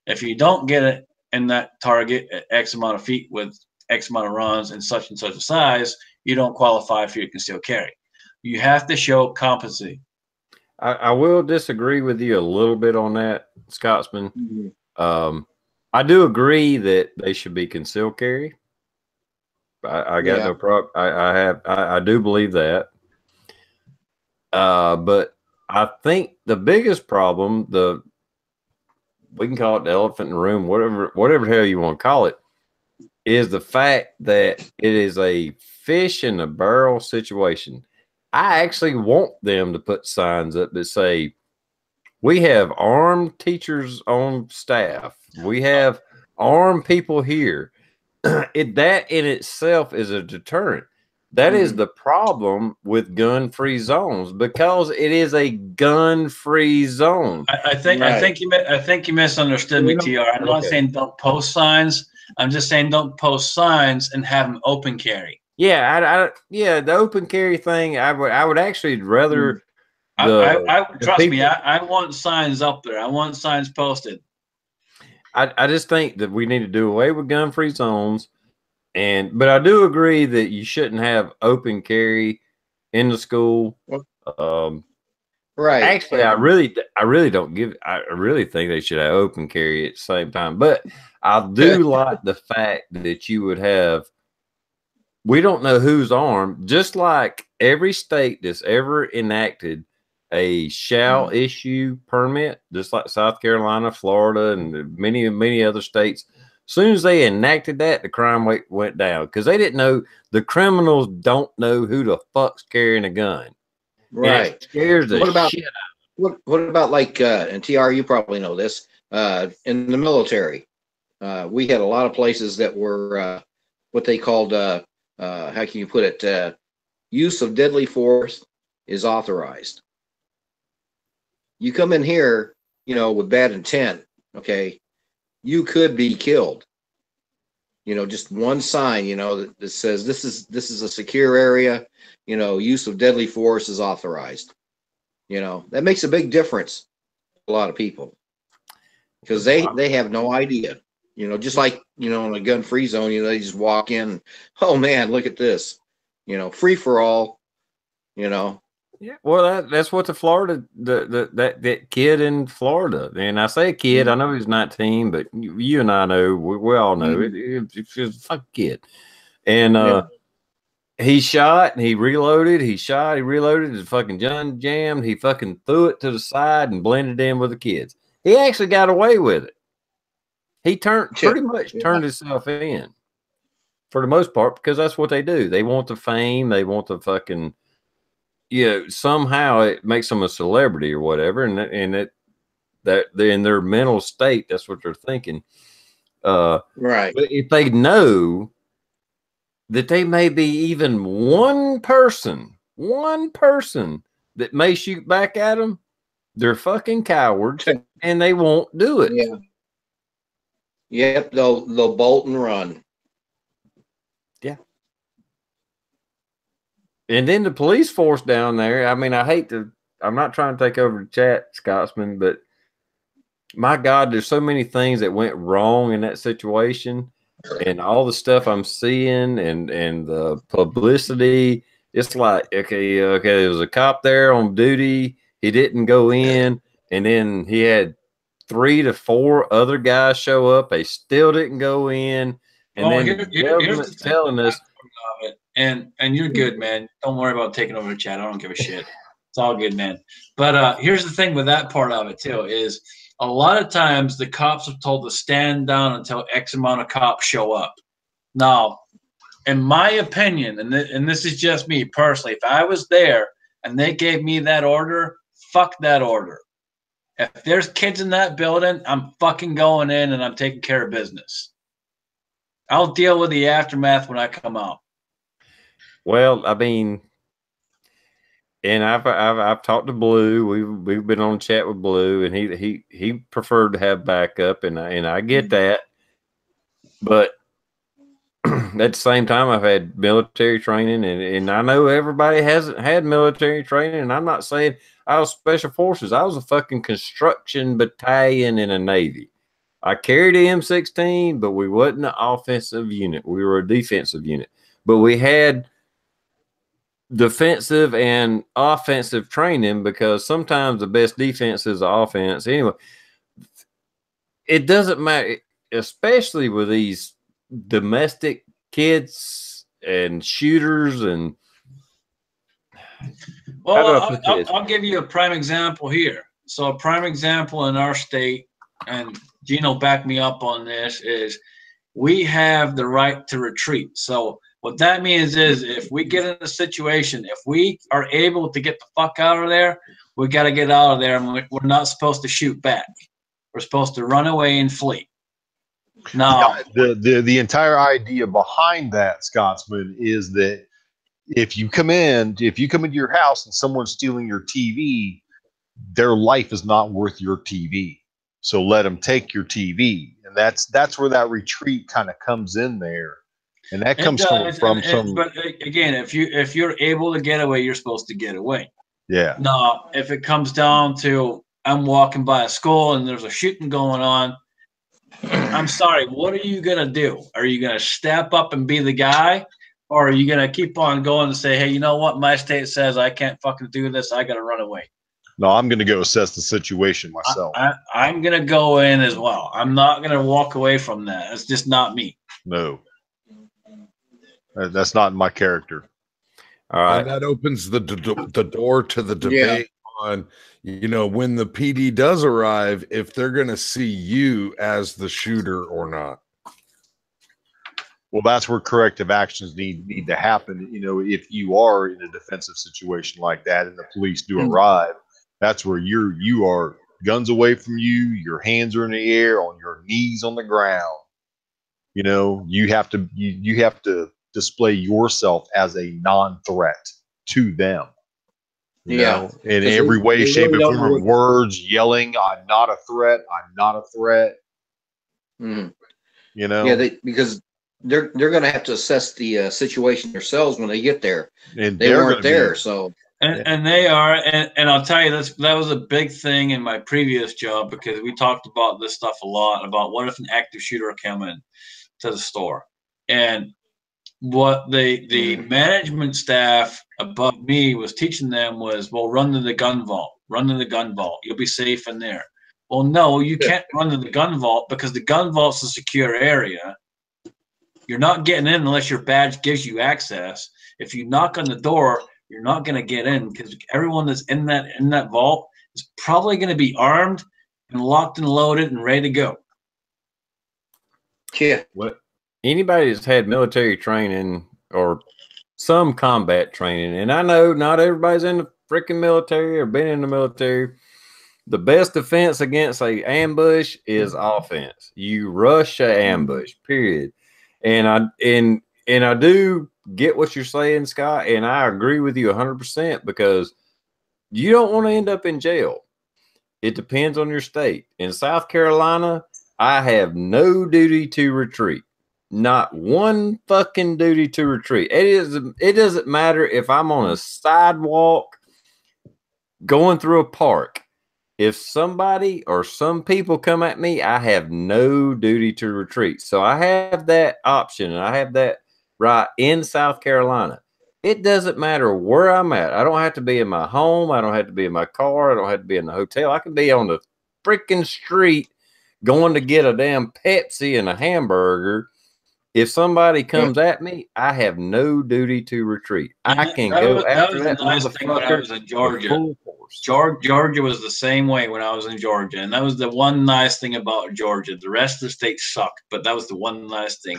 If you don't get it in that target at X amount of feet with X amount of rounds in such and such a size, you don't qualify for your concealed carry. You have to show competency. I will disagree with you a little bit on that, Scotsman. Mm-hmm. I do agree that they should be concealed carry. I got no problem. I do believe that. But I think the biggest problem, we can call it the elephant in the room, whatever the hell you want to call it, is the fact that it is a fish in a barrel situation. I actually want them to put signs up that say, we have armed teachers on staff. We have armed people here. That in itself is a deterrent. That is the problem with gun-free zones, because it is a gun-free zone. I think you misunderstood me, TR. I'm not saying don't post signs. I'm just saying don't post signs and have them open carry. Yeah, yeah, the open carry thing. I would actually rather. Trust me. I want signs up there. I want signs posted. I just think that we need to do away with gun-free zones, but I do agree that you shouldn't have open carry in the school. Right. Actually, I really don't give. I really think they should have open carry at the same time. But I do like the fact that you would have. We don't know who's armed. Just like every state that's ever enacted a shall issue permit, just like South Carolina, Florida, and many other states. As soon as they enacted that, the crime rate went down because they didn't know. The criminals don't know who the fuck's carrying a gun. Right. It scares the what about shit what about like and TR, you probably know this, in the military, we had a lot of places that were what they called how can you put it, use of deadly force is authorized. You come in here, you know, with bad intent, okay, you could be killed. You know, just one sign, you know, that says this is a secure area, you know, use of deadly force is authorized. You know, that makes a big difference to a lot of people because they have no idea. You know, just like, you know, in a gun-free zone, you know, they just walk in, oh man, look at this, you know, free for all, you know. Yeah, well, that's what the Florida, that kid in Florida, and I say kid, I know he's 19, but you and I know, we all know it's a fucking kid, and he shot and he reloaded, he reloaded, his fucking gun jammed, he fucking threw it to the side and blended in with the kids. He actually got away with it. He pretty much turned himself in for the most part because that's what they do. They want the fame, they want the fucking. Somehow it makes them a celebrity or whatever, and that they're in their mental state. That's what they're thinking. Right. But if they know that they may be even one person that may shoot back at them, they're fucking cowards and they won't do it. Yeah. Yep. They'll bolt and run. Yeah. And then the police force down there, I mean, I'm not trying to take over the chat, Scotsman, but my God, there's so many things that went wrong in that situation and all the stuff I'm seeing and the publicity. It's like, okay, there was a cop there on duty. He didn't go in. And then he had 3 to 4 other guys show up. They still didn't go in. And then the government's telling us. And you're good, man. Don't worry about taking over the chat. I don't give a shit. It's all good, man. But here's the thing with that part of it too is a lot of times the cops are told to stand down until X amount of cops show up. Now, in my opinion, and this is just me personally, if I was there and they gave me that order, fuck that order. If there's kids in that building, I'm fucking going in and I'm taking care of business. I'll deal with the aftermath when I come out. Well, I mean, and I've talked to Blue. We've been on chat with Blue, and he preferred to have backup, and I get that. But at the same time, I've had military training, and I know everybody hasn't had military training. And I'm not saying I was special forces. I was a fucking construction battalion in a Navy. I carried the M16, but we wasn't an offensive unit. We were a defensive unit, but we had defensive and offensive training because sometimes the best defense is the offense. Anyway, it doesn't matter, especially with these domestic kids and shooters. And well, I'll give you a prime example here. So a prime example in our state, and Gino backed me up on this, is we have the right to retreat. So what that means is if we get in a situation, if we are able to get the fuck out of there, we got to get out of there, and we're not supposed to shoot back. We're supposed to run away and flee. Now, the entire idea behind that, Scotsman, is that if you come into your house and someone's stealing your TV, their life is not worth your TV. So let them take your TV, and that's where that retreat kind of comes in there, and that comes from some. But again, if you're able to get away, you're supposed to get away. Yeah. Now, if it comes down to I'm walking by a school and there's a shooting going on, I'm sorry, what are you gonna do? Are you gonna step up and be the guy, or are you gonna keep on going and say, hey, you know what? My state says I can't fucking do this. I gotta run away. No, I'm going to go assess the situation myself. I'm going to go in as well. I'm not going to walk away from that. It's just not me. No. That's not my character. All right. And that opens the door to the debate on, you know, when the PD does arrive, if they're going to see you as the shooter or not. Well, that's where corrective actions need to happen. You know, if you are in a defensive situation like that and the police do arrive, that's where you are guns away from you. Your hands are in the air, on your knees on the ground. You know, you have to display yourself as a non-threat to them. You know, in every way, shape, and form. Words, yelling, "I'm not a threat. I'm not a threat." Mm. You know, because they're going to have to assess the situation themselves when they get there. And they weren't there, so. And they are, and I'll tell you, that was a big thing in my previous job, because we talked about this stuff a lot, about what if an active shooter came in to the store. And what the management staff above me was teaching them was, well, run to the gun vault. Run to the gun vault. You'll be safe in there. Well, no, you can't run to the gun vault, because the gun vault's a secure area. You're not getting in unless your badge gives you access. If you knock on the door, you're not going to get in, because everyone that's in that vault is probably going to be armed and locked and loaded and ready to go. Yeah. What? Anybody that's had military training or some combat training, and I know not everybody's in the freaking military or been in the military, the best defense against a ambush is offense. You rush an ambush, period. And I do get what you're saying, Scott, and I agree with you 100%, because you don't want to end up in jail. It depends on your state. In South Carolina, I have no duty to retreat. Not one fucking duty to retreat. It doesn't matter if I'm on a sidewalk going through a park. If somebody or some people come at me, I have no duty to retreat. So I have that option, and I have that right in South Carolina. It doesn't matter where I'm at. I don't have to be in my home. I don't have to be in my car. I don't have to be in the hotel. I can be on the freaking street going to get a damn Pepsi and a hamburger. If somebody comes at me, I have no duty to retreat. I can go after that motherfucker. When I was in Georgia. Georgia was the same way when I was in Georgia, and that was the one nice thing about Georgia. The rest of the states sucked, but that was the one nice thing.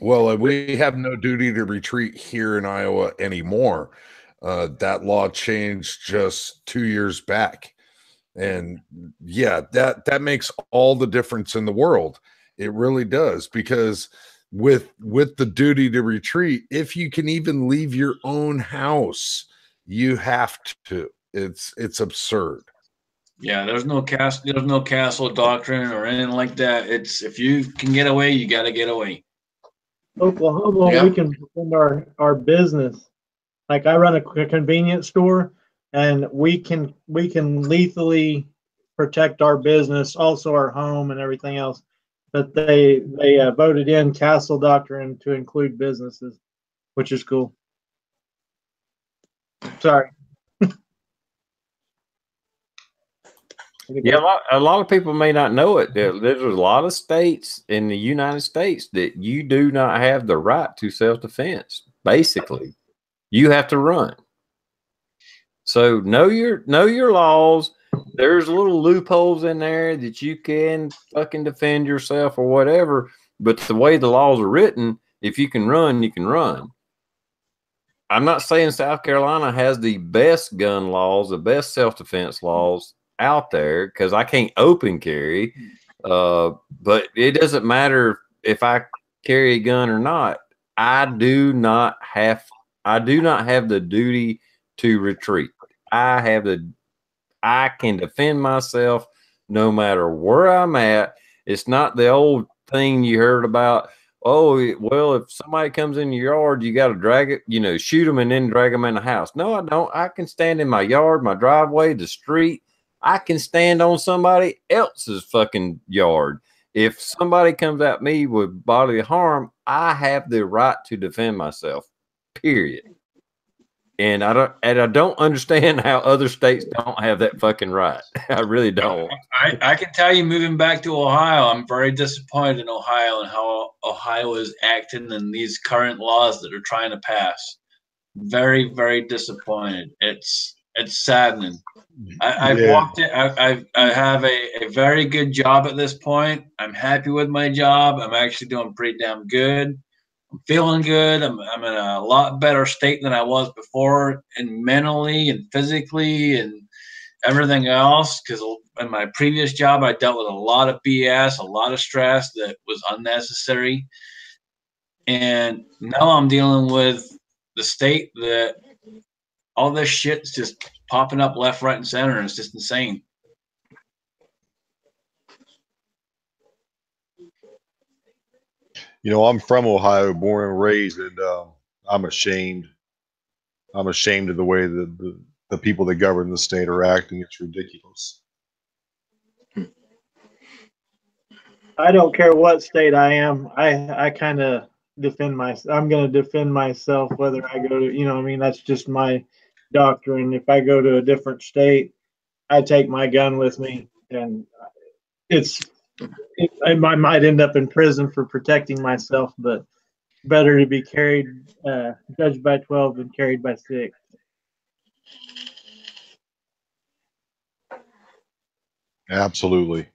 Well, we have no duty to retreat here in Iowa anymore. That law changed just 2 years back. And yeah, that makes all the difference in the world. It really does, because with the duty to retreat, if you can even leave your own house, you have to. It's absurd. Yeah, there's no castle doctrine or anything like that. It's, if you can get away, you got to get away. Oklahoma, we can defend our business. Like, I run a convenience store, and we can lethally protect our business, also our home and everything else. But they voted in castle doctrine to include businesses, which is cool. Sorry. Yeah, a lot of people may not know it. There's a lot of states in the United States that you do not have the right to self-defense. Basically, you have to run. So know your laws. There's little loopholes in there that you can fucking defend yourself or whatever. But the way the laws are written, if you can run, you can run. I'm not saying South Carolina has the best gun laws, the best self-defense laws out there, because I can't open carry. But it doesn't matter if I carry a gun or not, I do not have the duty to retreat. I can defend myself no matter where I'm at. It's not the old thing you heard about. Oh, well, if somebody comes in your yard, you got to drag it, shoot them and then drag them in the house. No, I don't. I can stand in my yard, my driveway, the street. I can stand on somebody else's fucking yard. If somebody comes at me with bodily harm, I have the right to defend myself, period. And I don't understand how other states don't have that fucking right. I really don't. I can tell you, moving back to Ohio, I'm very disappointed in Ohio and how Ohio is acting in these current laws that they're trying to pass. Very, very disappointed. It's saddening. I've walked it. I have a very good job at this point. I'm happy with my job. I'm actually doing pretty damn good. I'm feeling good. I'm in a lot better state than I was before, and mentally and physically and everything else. Because in my previous job, I dealt with a lot of BS, a lot of stress that was unnecessary. And now I'm dealing with the state that all this shit's just popping up left, right, and center, and it's just insane. I'm from Ohio, born and raised, and I'm ashamed. I'm ashamed of the way that the people that govern the state are acting. It's ridiculous. I don't care what state I am. I kind of defend myself. I'm going to defend myself whether I go to, that's just my doctrine. If I go to a different state, I take my gun with me, and I might end up in prison for protecting myself, but better to be judged by 12 than carried by 6. Absolutely.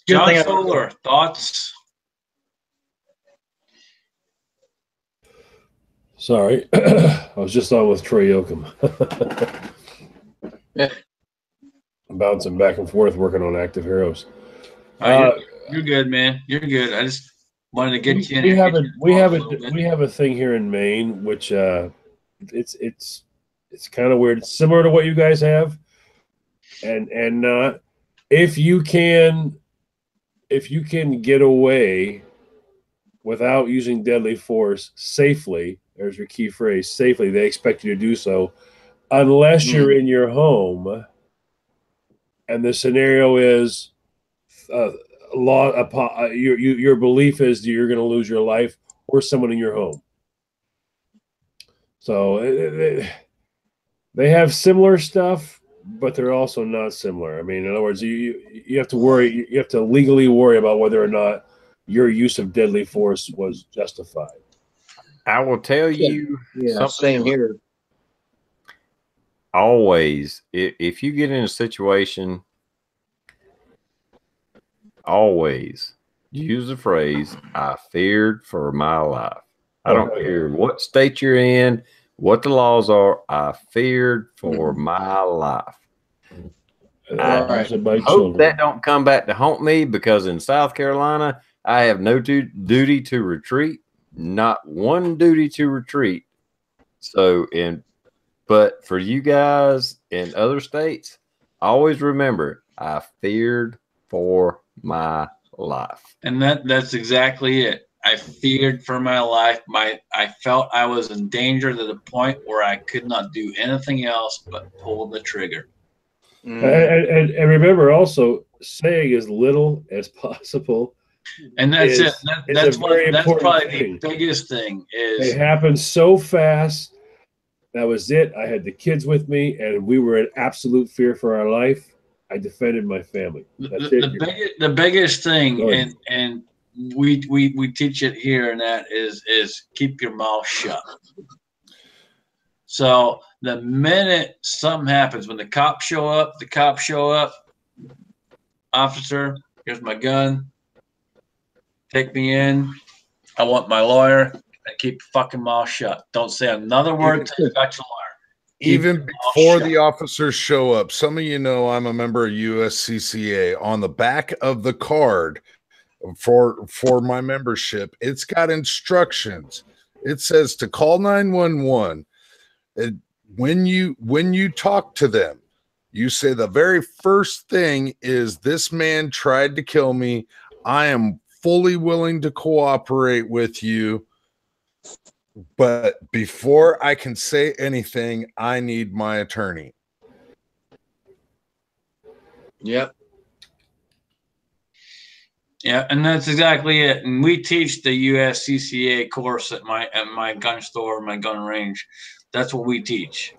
John Solar, thoughts? Sorry, I was just on with Troy Yoakum. I'm bouncing back and forth, working on Active Heroes. You're good, man. You're good. I just wanted to get you in. We have a thing here in Maine, which it's kind of weird. It's similar to what you guys have, and if you can get away without using deadly force safely. There's your key phrase, safely. They expect you to do so unless you're in your home. And the scenario is your belief is that you're going to lose your life or someone in your home. So they have similar stuff, but they're also not similar. I mean, in other words, you have to worry. You have to legally worry about whether or not your use of deadly force was justified. I will tell you something. Same here. Always, if you get in a situation, always use the phrase, I feared for my life. I don't care what state you're in, what the laws are, I feared for my life. I hope that don't come back to haunt me, because in South Carolina, I have no duty to retreat, not one duty to retreat. So, but for you guys in other states, always remember, I feared for my life. And that's exactly it. I feared for my life. I felt I was in danger to the point where I could not do anything else but pull the trigger. And remember also, saying as little as possible. And that's it. That's probably the biggest thing. Is it happened so fast. That was it. I had the kids with me, and we were in absolute fear for our life. I defended my family. That's the biggest thing, and we teach it here, and that is keep your mouth shut. So the minute something happens, when the cops show up, officer, here's my gun. Take me in. I want my lawyer. And keep your fucking mouth shut. Don't say another word until you got your lawyer. even before the officers show up, some of you know I'm a member of USCCA. On the back of the card for my membership, it's got instructions. It says to call 911. When you talk to them, you say the very first thing is, "This man tried to kill me. I am fully willing to cooperate with you. But before I can say anything, I need my attorney." Yep. Yeah, and that's exactly it. And we teach the USCCA course at my gun store, my gun range. That's what we teach.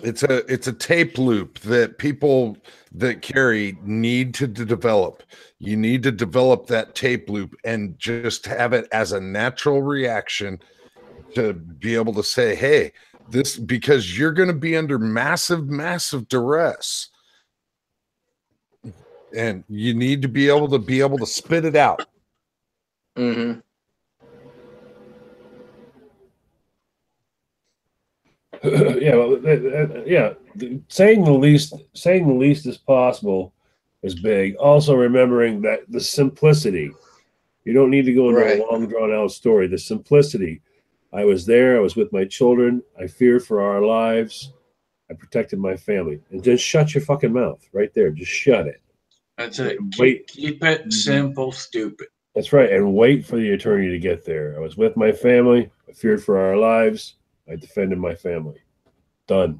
It's a tape loop that people that carry need to develop. You need to develop that tape loop and just have it as a natural reaction to be able to say, "Hey, this," because you're going to be under massive duress, and you need to be able to spit it out. Mm-hmm. Yeah, well, yeah. Saying the least as possible is big. Also, remembering that the simplicity. You don't need to go into a long, drawn out story. The simplicity. I was there. I was with my children. I feared for our lives. I protected my family. And just shut your fucking mouth right there. Just shut it. That's it. Keep Mm-hmm. it simple, stupid. That's right. And wait for the attorney to get there. I was with my family. I feared for our lives. I defended my family. Done.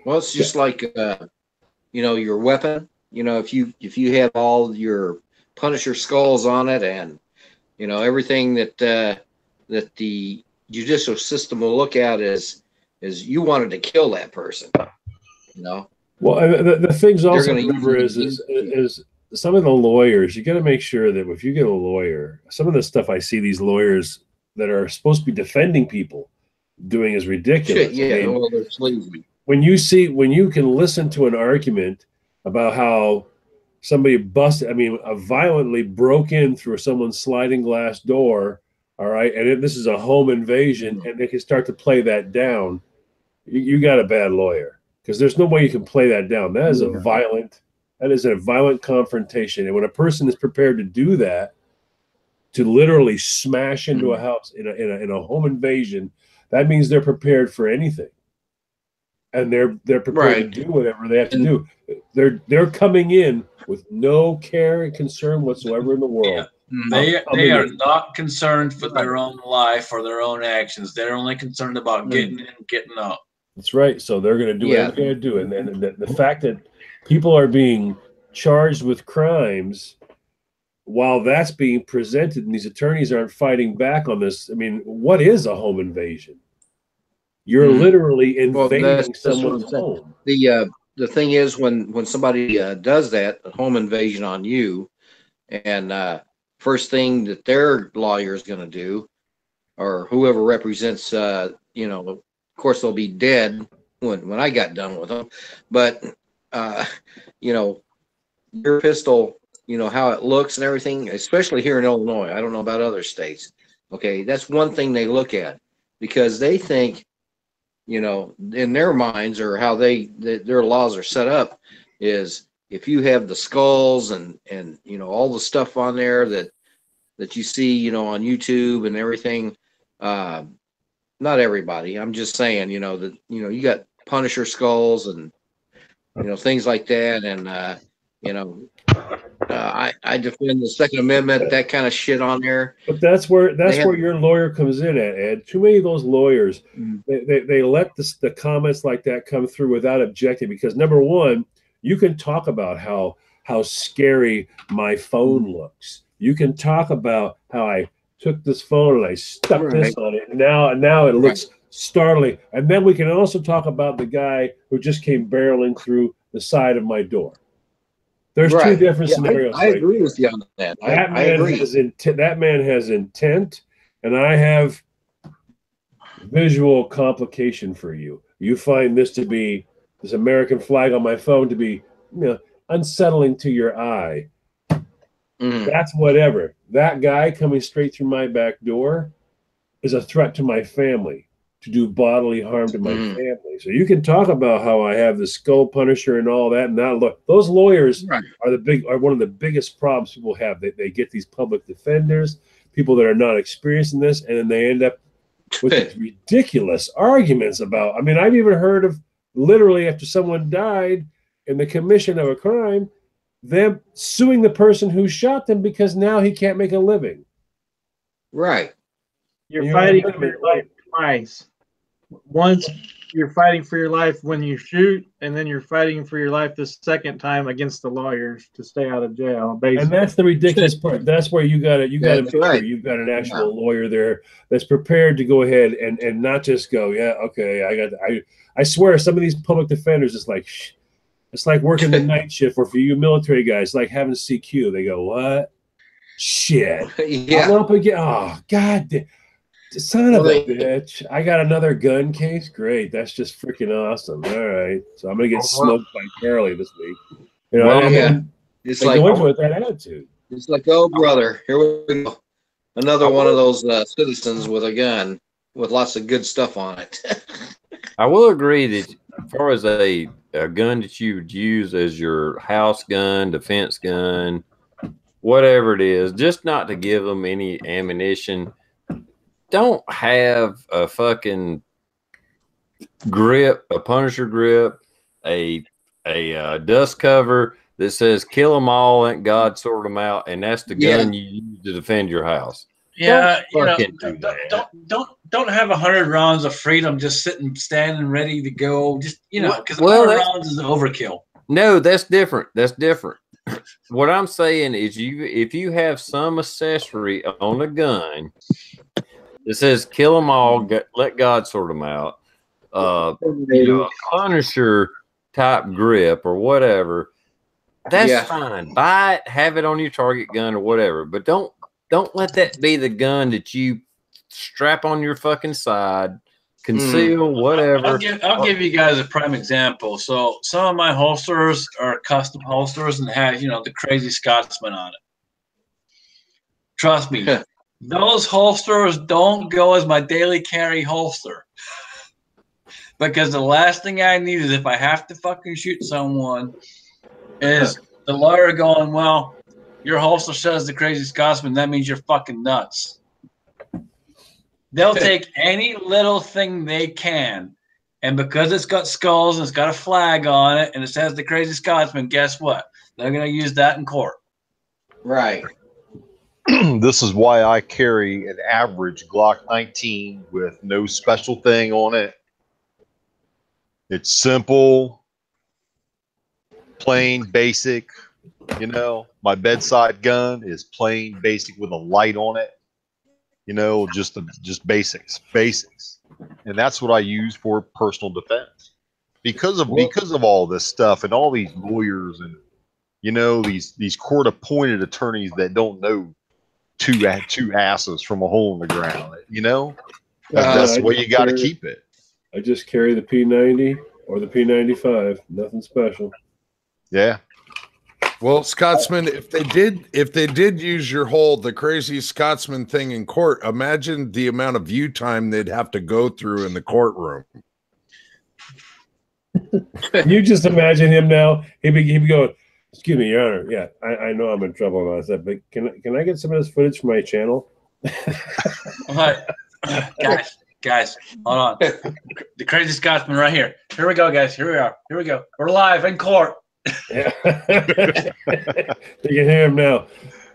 Well, it's just like your weapon. If you have all your Punisher skulls on it, and everything that the judicial system will look at is you wanted to kill that person. Well, the things also remember is some of the lawyers. You got to make sure that if you get a lawyer, some of the stuff I see these lawyers that are supposed to be defending people doing is ridiculous. Shit, yeah, well, they're sleazy. When you can listen to an argument about how somebody violently broke in through someone's sliding glass door, all right, and this is a home invasion, and they can start to play that down, you got a bad lawyer, because there's no way you can play that down. That is a violent confrontation, and when a person is prepared to do that, to literally smash into a house in a home invasion, that means they're prepared for anything. And they're prepared to do whatever they have to do. They're coming in with no care and concern whatsoever in the world. Yeah. They are not concerned for their own life or their own actions. They're only concerned about getting in and getting out. That's right. So they're going to do whatever they're going to do. And the fact that people are being charged with crimes while that's being presented and these attorneys aren't fighting back on this. I mean, what is a home invasion? You're literally invading someone's home. The thing is, when somebody does that, a home invasion on you, and first thing that their lawyer is going to do, or whoever represents, of course they'll be dead when I got done with them, but your pistol, how it looks and everything, especially here in Illinois. I don't know about other states. Okay, that's one thing they look at, because they think, in their minds, or how their laws are set up, is if you have the skulls and all the stuff on there that you see on YouTube and everything, not everybody, I'm just saying, that you got Punisher skulls and things like that, and I defend the Second Amendment, that kind of shit on there. But that's where your lawyer comes in at, Ed. Too many of those lawyers, they let the comments like that come through without objecting, because number one, you can talk about how scary my phone looks. You can talk about how I took this phone and I stuck this on it. And now it looks startling. And then we can also talk about the guy who just came barreling through the side of my door. There's two different scenarios. I agree with you on that. I agree. That man has intent, and I have visual complication for you. You find this American flag on my phone to be unsettling to your eye. That's whatever. That guy coming straight through my back door is a threat to my family, to do bodily harm to my family. So you can talk about how I have the skull punisher and all that, and not look. Those lawyers are one of the biggest problems people have. They get these public defenders, people that are not experienced in this, and then they end up with these ridiculous arguments about. I mean, I've even heard of literally after someone died in the commission of a crime, them suing the person who shot them because now he can't make a living. Right. You're fighting for your life twice. Once you're fighting for your life when you shoot, and then you're fighting for your life the second time against the lawyers to stay out of jail. Basically. And that's the ridiculous part. That's where you got to make sure you've got an actual lawyer there that's prepared to go ahead and not just go, yeah, okay, I swear some of these public defenders is like, shh. It's like working the night shift, or for you military guys, like having CQ. They go, what? Shit. I'm up again. Oh, God. Son of a bitch. I got another gun case. Great. That's just freaking awesome. All right. So I'm going to get smoked by Carly this week. You know, it's like going with that attitude. It's like, oh, brother, here we go. Another one of those citizens with a gun with lots of good stuff on it. I will agree that as far as a gun that you would use as your house gun, defense gun, whatever it is, just not to give them any ammunition. Don't have a fucking grip, a Punisher grip, a dust cover that says "kill them all" and God sort them out, and that's the gun you use to defend your house. Yeah, don't have 100 rounds of freedom just sitting, standing, ready to go. Just because 100 rounds is overkill. No, that's different. That's different. What I'm saying is, if you have some accessory on a gun that says "kill them all, let God sort them out," a Punisher type grip or whatever, that's fine. Buy it, have it on your target gun or whatever, but don't let that be the gun that you strap on your fucking side, conceal, whatever. I'll give you guys a prime example. So some of my holsters are custom holsters and have, the crazy Scotsman on it. Trust me, those holsters don't go as my daily carry holster. Because the last thing I need is if I have to fucking shoot someone is the lawyer going, well, your holster says the crazy Scotsman, that means you're fucking nuts. They'll take any little thing they can. And because it's got skulls and it's got a flag on it and it says the crazy Scotsman, guess what? They're going to use that in court. Right. This is why I carry an average Glock 19 with no special thing on it. It's simple, plain, basic. My bedside gun is plain, basic with a light on it. Just basics, and that's what I use for personal defense. Because of all this stuff and all these lawyers and these court-appointed attorneys that don't know two asses from a hole in the ground. That's the way you got to keep it. I just carry the P90 or the P95. Nothing special. Yeah. Well, Scotsman, if they did use the crazy Scotsman thing in court, imagine the amount of view time they'd have to go through in the courtroom. You just imagine him now. He'd be going, "Excuse me, Your Honor. Yeah, I know I'm in trouble and all that, but can I get some of this footage from my channel?" All right. Guys, hold on. The crazy Scotsman right here. Here we go, guys. Here we are. Here we go. We're live in court. Yeah. You can hear him now.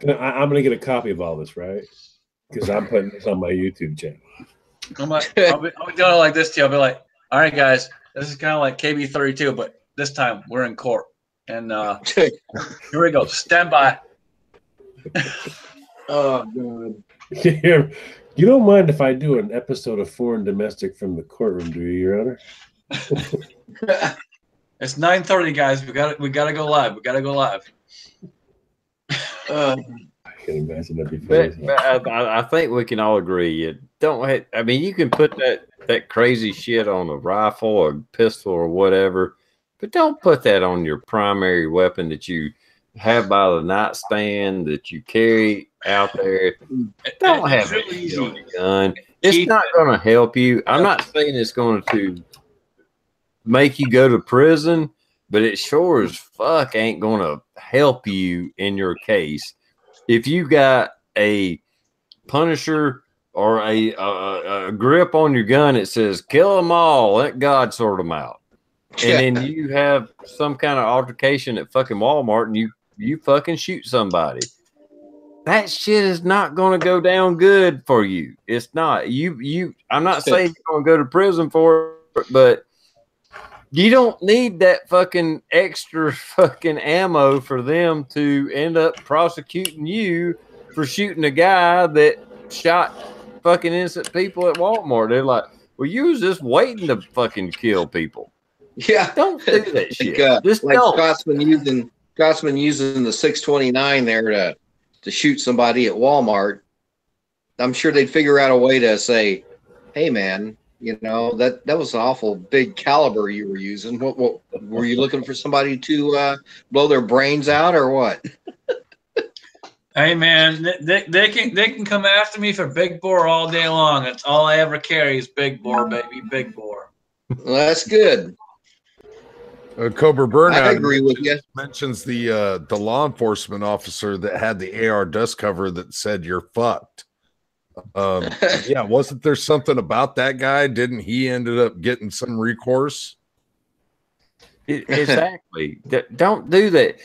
I'm going to get a copy of all this, right? Because I'm putting this on my YouTube channel. I'll be doing it like this too. I'll be like, all right, guys, this is kind of like KB32, but this time we're in court. And here we go. Stand by. Oh, God. You don't mind if I do an episode of Foreign Domestic from the courtroom, do you, Your Honor? It's 9:30, guys. We got to go live. We got to go live. I can imagine that'd be funny. But I think we can all agree. You don't. I mean, you can put that crazy shit on a rifle or pistol or whatever, but don't put that on your primary weapon that you have by the nightstand that you carry out there. Don't have really a easy. gun. It's not going to help you. I'm not saying it's going to make you go to prison, but it sure as fuck ain't going to help you in your case. If you got a Punisher or a grip on your gun, it says "kill them all, let God sort them out," and then you have some kind of altercation at fucking Walmart, and you fucking shoot somebody. That shit is not going to go down good for you. It's not. I'm not saying you're going to go to prison for it, but you don't need that fucking extra fucking ammo for them to end up prosecuting you for shooting a guy that shot fucking innocent people at Walmart. They're like, well, you was just waiting to fucking kill people. Yeah. Don't do that shit. Just like don't. Scotsman using the 629 there to shoot somebody at Walmart. I'm sure they'd figure out a way to say, hey man, you know, that was an awful big caliber you were using. What were you looking for somebody to blow their brains out or what? Hey man, they can come after me for big bore all day long. That's all I ever carry is big bore, baby, big bore. Well, that's good. Cobra Burnout I agree with you. Mentions the law enforcement officer that had the AR dust cover that said you're fucked. Yeah, wasn't there something about that guy? Didn't he ended up getting some recourse? Exactly. Don't do that.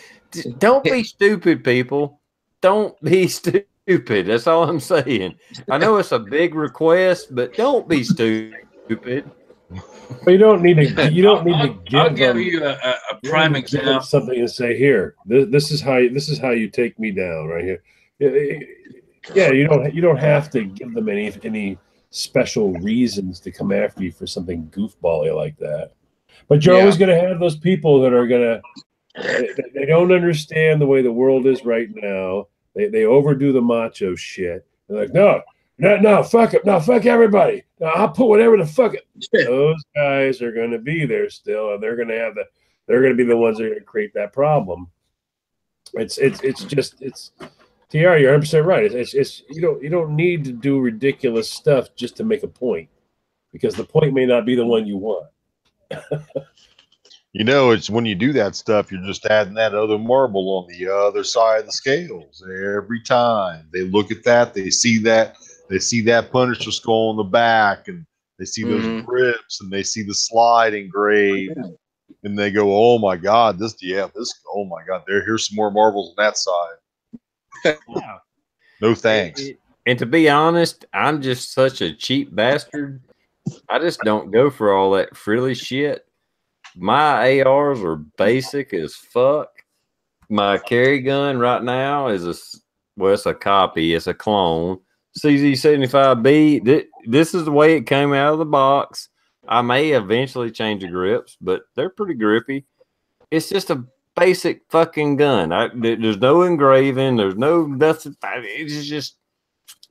Don't be stupid, people. Don't be stupid. That's all I'm saying. I know it's a big request, but don't be stupid. But you don't need to. You don't need to give. I'll give you a prime example. Something and say, here, this is how you take me down right here. Yeah, you don't have to give them any special reasons to come after you for something goofball-y like that. But you're always going to have those people that are going to. They don't understand the way the world is right now. They overdo the macho shit. They're like, no, fuck it. No, fuck everybody. No, I'll put whatever the fuck it. Those guys are going to be there still, and they're going to be the ones that are going to create that problem. It's TR, you're 100% right. It's you don't need to do ridiculous stuff just to make a point, because the point may not be the one you want. You know, it's when you do that stuff, you're just adding that other marble on the other side of the scales. Every time they look at that, they see that Punisher skull in the back, and they see those grips, and they see the slide engraved, and they go, "Oh my God, oh my God, here's some more marbles on that side." Yeah. No thanks. And to be honest, I'm just such a cheap bastard. I just don't go for all that frilly shit. My ARs are basic as fuck. My carry gun right now is it's a copy. It's a clone. CZ75B. This is the way it came out of the box. I may eventually change the grips, but they're pretty grippy. It's just a basic fucking gun. There's no engraving. There's no nothing. It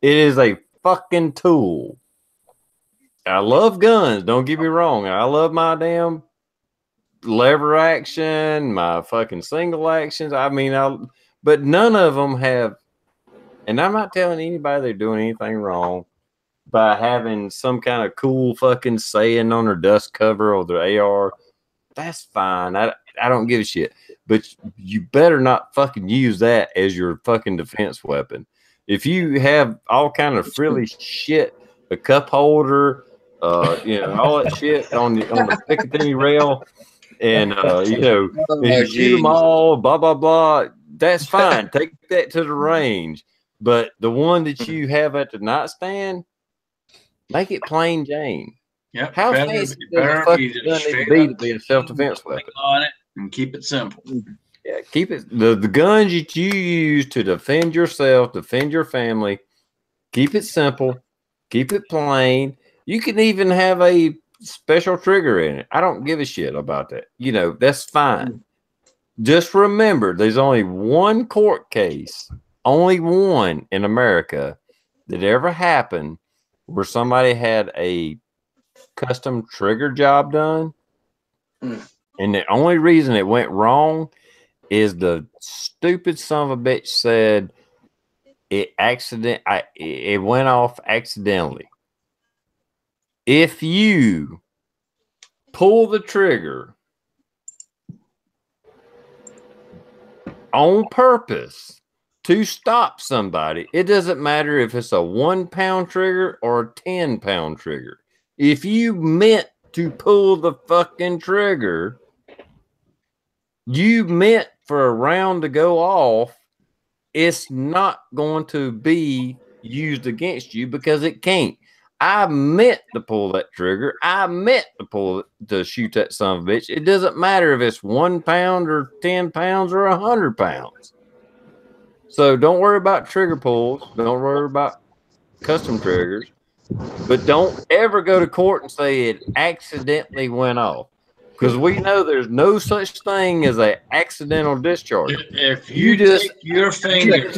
is a fucking tool. I love guns. Don't get me wrong. I love my damn lever action, my fucking single actions. I mean, but none of them have, and I'm not telling anybody they're doing anything wrong by having some kind of cool fucking saying on their dust cover or their AR. That's fine. I don't give a shit. But you better not fucking use that as your fucking defense weapon. If you have all kind of frilly shit, a cup holder, all that shit on the Picatinny rail, and you shoot them all, blah blah blah. That's fine. Take that to the range. But the one that you have at the nightstand, make it plain Jane. Yep. How fancy does a fucking gun need to be a self-defense weapon? On it and keep it simple. Yeah, keep it. The guns that you use to defend yourself, defend your family, keep it simple, keep it plain. You can even have a special trigger in it. I don't give a shit about that. That's fine. Just remember, there's only one court case, only one in America that ever happened where somebody had a custom trigger job done. And the only reason it went wrong is the stupid son of a bitch said it went off accidentally. If you pull the trigger on purpose to stop somebody, it doesn't matter if it's a 1 pound trigger or a 10-pound trigger. If you meant to pull the fucking trigger, you meant for a round to go off, it's not going to be used against you because it can't. I meant to pull that trigger. I meant to shoot that son of a bitch. It doesn't matter if it's 1 pound or 10 pounds or 100 pounds. So don't worry about trigger pulls. Don't worry about custom triggers. But don't ever go to court and say it accidentally went off. Because we know there's no such thing as an accidental discharge. If you take your finger,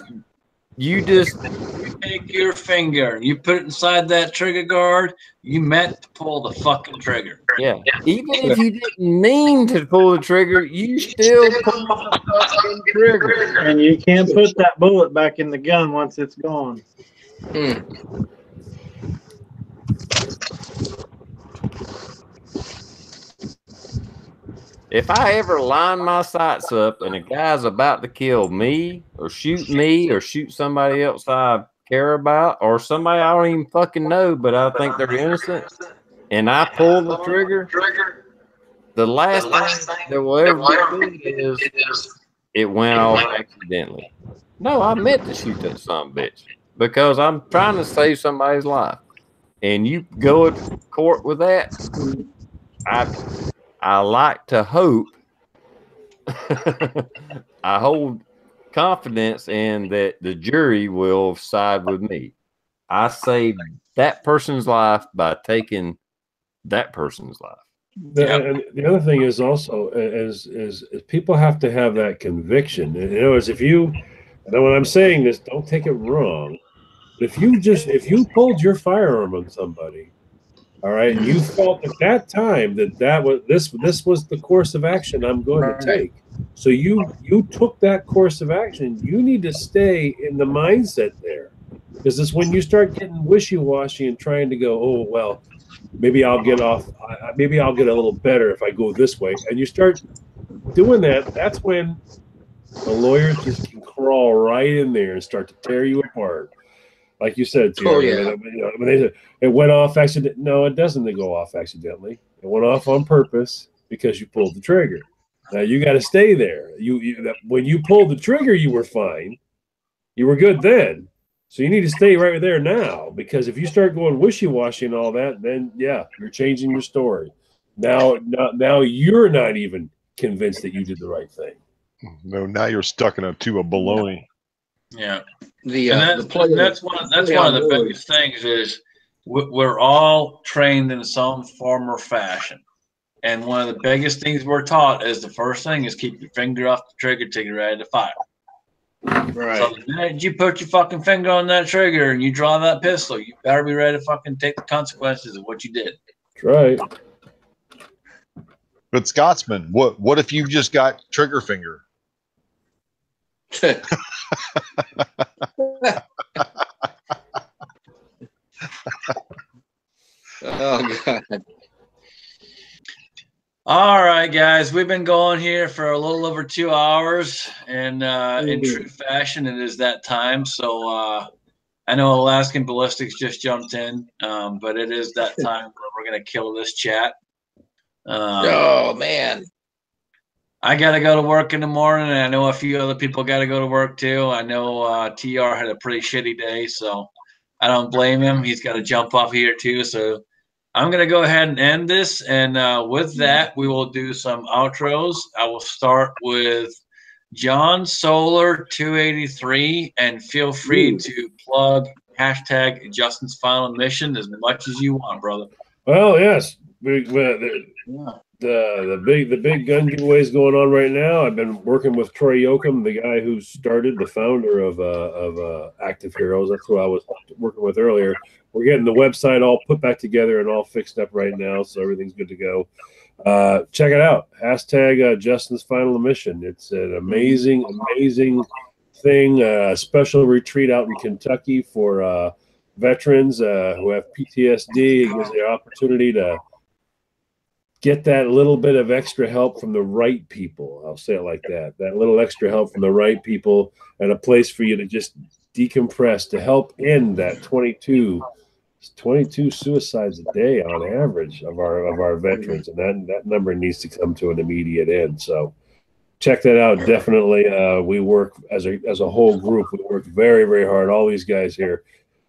you take your finger, you put it inside that trigger guard, you meant to pull the fucking trigger. Yeah. Even if you didn't mean to pull the trigger, you still pull the fucking trigger. And you can't put that bullet back in the gun once it's gone. If I ever line my sights up and a guy's about to kill me or shoot somebody else I care about or somebody I don't even fucking know, but I think they're innocent, and I pull the trigger, the last thing that will ever be is it went off accidentally. No, I meant to shoot that son of a bitch because I'm trying to save somebody's life. And you go to court with that, I like to hope, I hold confidence in that the jury will side with me. I saved that person's life by taking that person's life. And the other thing is also is people have to have that conviction. In other words, if you, and when I'm saying this, don't take it wrong. But if you pulled your firearm on somebody, all right, and you felt at that time that was this was the course of action I'm going to take. So you took that course of action. You need to stay in the mindset there, because it's when you start getting wishy-washy and trying to go, oh well, maybe I'll get off. Maybe I'll get a little better if I go this way, and you start doing that. That's when the lawyers just can crawl right in there and start to tear you apart. Like you said, too. Oh, yeah. When they said it went off accidentally. No, it doesn't go off accidentally. It went off on purpose because you pulled the trigger. Now you got to stay there. When you pulled the trigger, you were fine. You were good then. So you need to stay right there now, because if you start going wishy-washy and all that, then yeah, you're changing your story. Now you're not even convinced that you did the right thing. No, now you're stuck in a tube of baloney. Yeah. That's one of the biggest things is we're all trained in some form or fashion. And one of the biggest things we're taught is the first thing is keep your finger off the trigger till you're ready to fire. Right. So the minute you put your fucking finger on that trigger and you draw that pistol, you better be ready to fucking take the consequences of what you did. That's right. But Scotsman, what if you just got trigger finger? Oh God. All right, guys, we've been going here for a little over 2 hours, and in true fashion, it is that time. So I know Alaskan Ballistics just jumped in, but it is that time where we're gonna kill this chat. Oh man. I got to go to work in the morning, and I know a few other people got to go to work too. I know TR had a pretty shitty day, so I don't blame him. He's got to jump off here too. So I'm going to go ahead and end this. And with that, we will do some outros. I will start with John Solar 283, and feel free to plug hashtag Justin's Final Mission as much as you want, brother. Well, yes. The big gun giveaways going on right now. I've been working with Troy Yoakum, the guy who started, the founder of Active Heroes. That's who I was working with earlier. We're getting the website all put back together and all fixed up right now, so everything's good to go. Check it out. Hashtag Justin's Final Mission. It's an amazing, amazing thing. A special retreat out in Kentucky for veterans who have PTSD. It gives the opportunity to get that little bit of extra help from the right people. I'll say it like that. That little extra help from the right people, and a place for you to just decompress, to help end that 22 suicides a day on average of our veterans, and that number needs to come to an immediate end. So check that out. Definitely. We work as a whole group. We work very, very hard, all these guys here,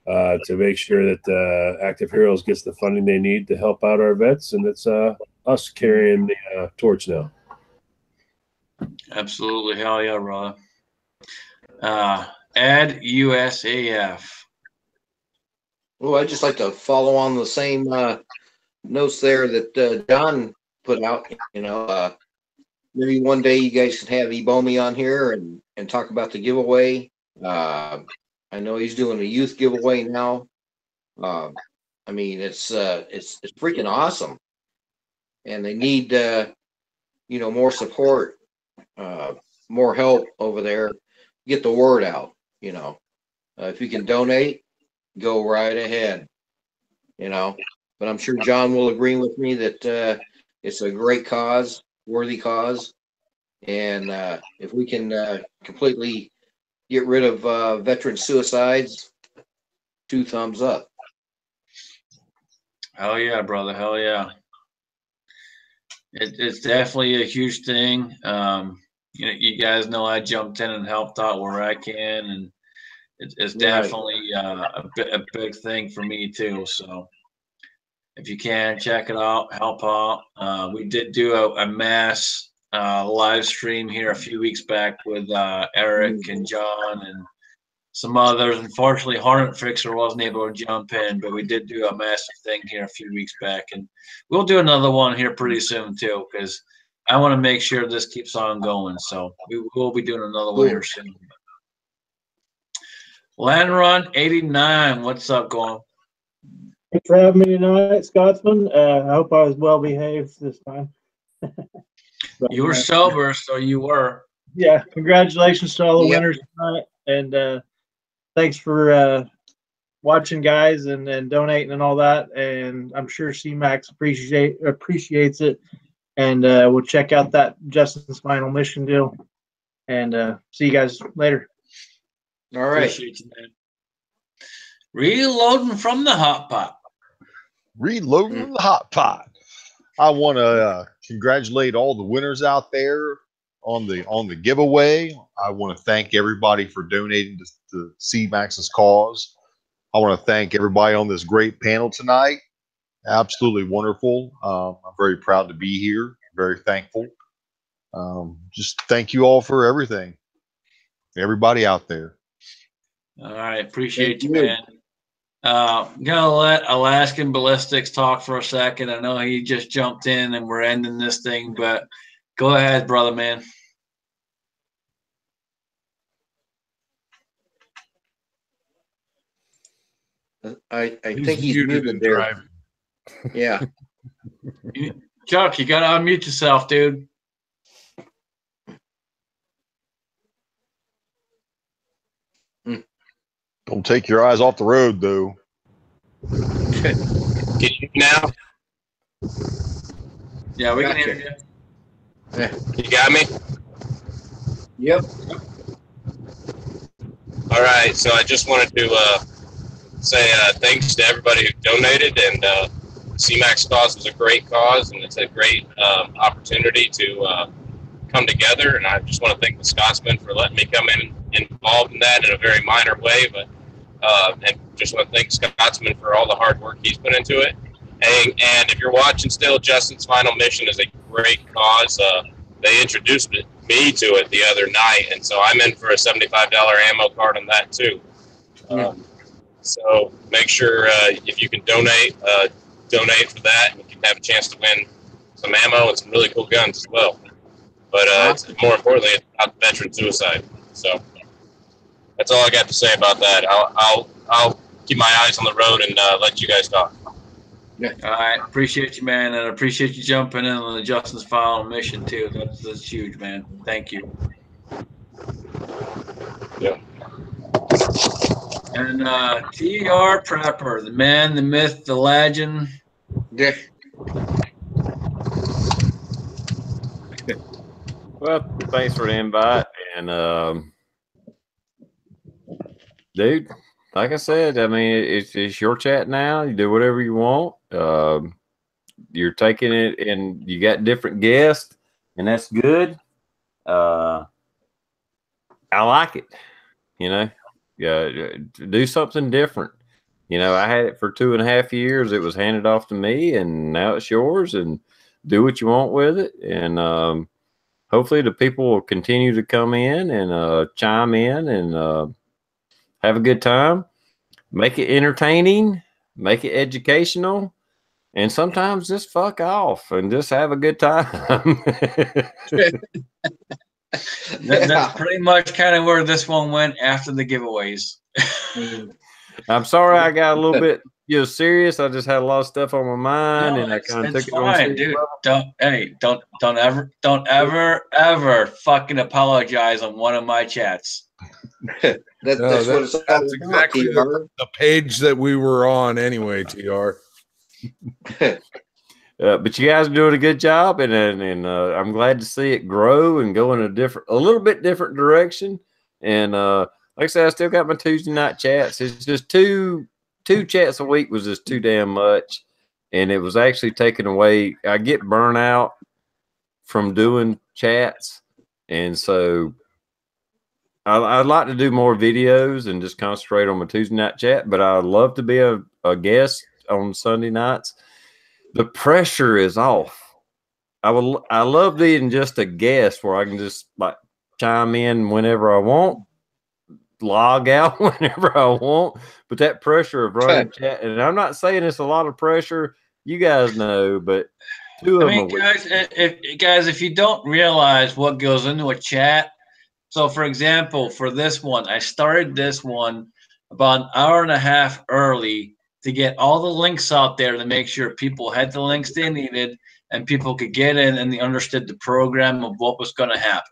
to make sure that Active Heroes gets the funding they need to help out our vets, and it's us carrying the torch now. Absolutely. Hell yeah, brother. Add USAF. Well, I'd just like to follow on the same notes there that John put out. Maybe one day you guys can have Ebomi on here and talk about the giveaway. I know he's doing a youth giveaway now. I mean, it's freaking awesome, and they need more support, more help over there. Get the word out. If you can donate, go right ahead. But I'm sure John will agree with me that it's a great cause, worthy cause, and if we can completely get rid of veteran suicides, 2 thumbs up. Hell yeah, brother. Hell yeah. It's definitely a huge thing. You guys know I jumped in and helped out where I can, and it's definitely a big thing for me too. So if you can, check it out, help out. We did do a mass live stream here a few weeks back with Eric and John and some others. Unfortunately, Hornet Fixer wasn't able to jump in, but we did do a massive thing here a few weeks back, and we'll do another one here pretty soon too, because I want to make sure this keeps on going. So we will be doing another one here soon. Landron 89, what's up, going? Thanks for having me tonight, Scotsman. I hope I was well behaved this time. You were sober, so you were. Yeah, congratulations to all the winners tonight, and thanks for watching, guys, and donating and all that. And I'm sure CMAX appreciates it. And we'll check out that Justin's Final Mission deal. And see you guys later. All right. Appreciate you, man. Reloading from the hot pot. Reloading from the hot pot. I want to congratulate all the winners out there on the giveaway. I want to thank everybody for donating to CMAX's cause. I want to thank everybody on this great panel tonight. Absolutely wonderful. I'm very proud to be here. Very thankful. Just thank you all for everything. Everybody out there. All right. Appreciate you, man. I'm going to let Alaskan Ballistics talk for a second. I know he just jumped in and we're ending this thing, but go ahead, brother, man. I think he's muted there. Driving. Yeah. Chuck, you got to unmute yourself, dude. Don't take your eyes off the road, though. Can you now? Yeah, we can hear you. Yeah. You got me? Yep. All right. So I just wanted to say thanks to everybody who donated, and CMAX cause was a great cause, and it's a great opportunity to come together. And I just want to thank the Scotsman for letting me come involved in that in a very minor way, but and just want to thank Scotsman for all the hard work he's put into it. And if you're watching still, Justin's Final Mission is a great cause. They introduced me to it the other night, and so I'm in for a $75 ammo card on that too. So make sure if you can donate for that, and you can have a chance to win some ammo and some really cool guns as well. But it's, more importantly, it's about veteran suicide. So that's all I got to say about that. I'll keep my eyes on the road and let you guys talk. All right, appreciate you, man, and I appreciate you jumping in on the Justin's Final mission too. That's huge, man. Thank you. Yeah. And TR Prepper, the man, the myth, the legend. Yeah. Well, thanks for the invite, and dude, like I said, I mean, it's your chat now. You do whatever you want. You're taking it, and you got different guests, and that's good. I like it. You know, yeah, do something different. You know, I had it for 2.5 years. It was handed off to me, and now it's yours. And do what you want with it. And hopefully, the people will continue to come in and chime in and have a good time. Make it entertaining. Make it educational. And sometimes just fuck off and just have a good time. That's pretty much kind of where this one went after the giveaways. I'm sorry I got a little bit serious. I just had a lot of stuff on my mind, and I kind of took it on serious dude. level. Don't ever fucking apologize on one of my chats. That's what it's all about, exactly the page that we were on anyway, TR. But you guys are doing a good job, and I'm glad to see it grow and go in a little bit different direction. And like I said, I still got my Tuesday night chats. It's just two chats a week was just too damn much, and it was actually taken away. I get burnout from doing chats, and so I'd like to do more videos and just concentrate on my Tuesday night chat. But I'd love to be a guest on Sunday nights. The pressure is off. I love being just a guest where I can just like chime in whenever I want, log out whenever I want. But that pressure of running chat, and I'm not saying it's a lot of pressure. You guys know, but two of them. If you don't realize what goes into a chat, so for example, for this one, I started this one about an hour and a half early to get all the links out there to make sure people had the links they needed and people could get in and they understood the program of what was going to happen.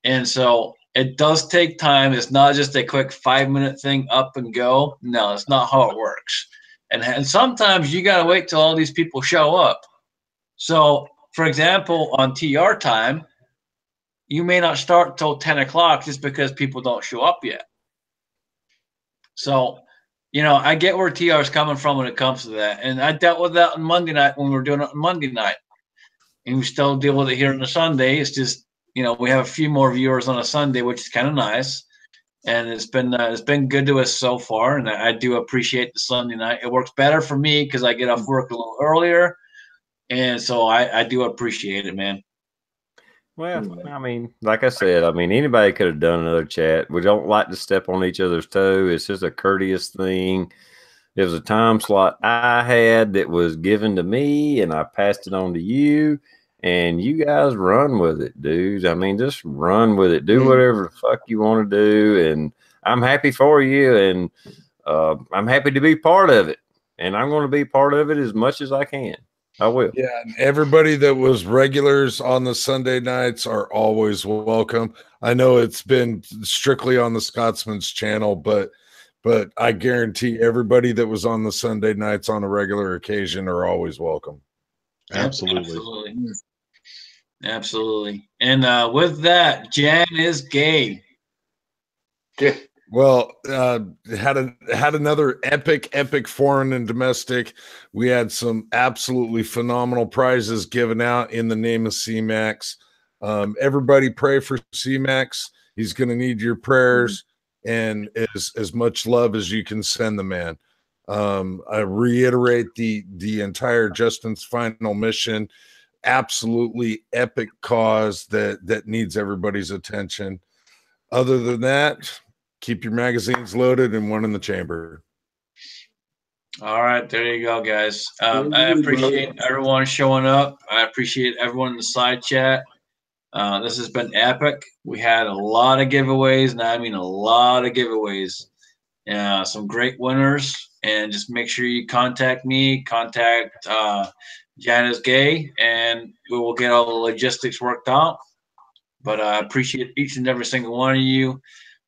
And so it does take time. It's not just a quick 5-minute thing up and go. No, it's not how it works. And sometimes you got to wait till all these people show up. So, for example, on TR time, you may not start till 10 o'clock just because people don't show up yet. So, you know, I get where TR is coming from when it comes to that. And I dealt with that on Monday night when we were doing it on Monday night. And we still deal with it here on a Sunday. It's just, you know, we have a few more viewers on a Sunday, which is kind of nice. And it's been good to us so far. And I do appreciate the Sunday night. It works better for me because I get off work a little earlier. And so I do appreciate it, man. Well, I mean, like I said, I mean, anybody could have done another chat. We don't like to step on each other's toe. It's just a courteous thing. There was a time slot I had that was given to me, and I passed it on to you, and you guys run with it, dudes. I mean, just run with it. Do whatever the fuck you want to do, and I'm happy for you, and I'm happy to be part of it, and I'm going to be part of it as much as I can. I will. Yeah, and everybody that was regulars on the Sunday nights are always welcome. I know it's been strictly on the Scotsman's channel, but I guarantee everybody that was on the Sunday nights on a regular occasion are always welcome. Absolutely. Absolutely. And with that, JanIsGay. Yeah. Well, had another epic foreign and domestic. We had some absolutely phenomenal prizes given out in the name of CMAX. Everybody pray for CMAX. He's going to need your prayers and as much love as you can send the man. I reiterate the entire Justin's Final Mission. Absolutely epic cause that needs everybody's attention. Other than that, keep your magazines loaded and one in the chamber. All right, there you go, guys. I appreciate everyone showing up. I appreciate everyone in the side chat. This has been epic. We had a lot of giveaways, and I mean a lot of giveaways. some great winners, and just make sure you contact me, contact JanIsGay, and we will get all the logistics worked out. But I appreciate each and every single one of you.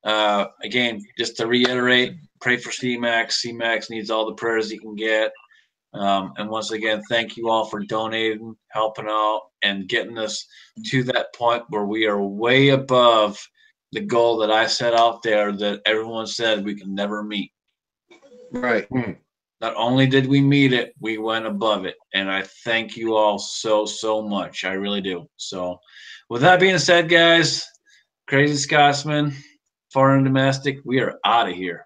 Again, just to reiterate, pray for CMAX. CMAX needs all the prayers he can get. And once again, thank you all for donating, helping out, and getting us to that point where we are way above the goal that I set out there that everyone said we can never meet. Right. Not only did we meet it, we went above it. And I thank you all so, so much. I really do. So with that being said, guys, Crazy Scotsman, Foreign and Domestic, we are out of here.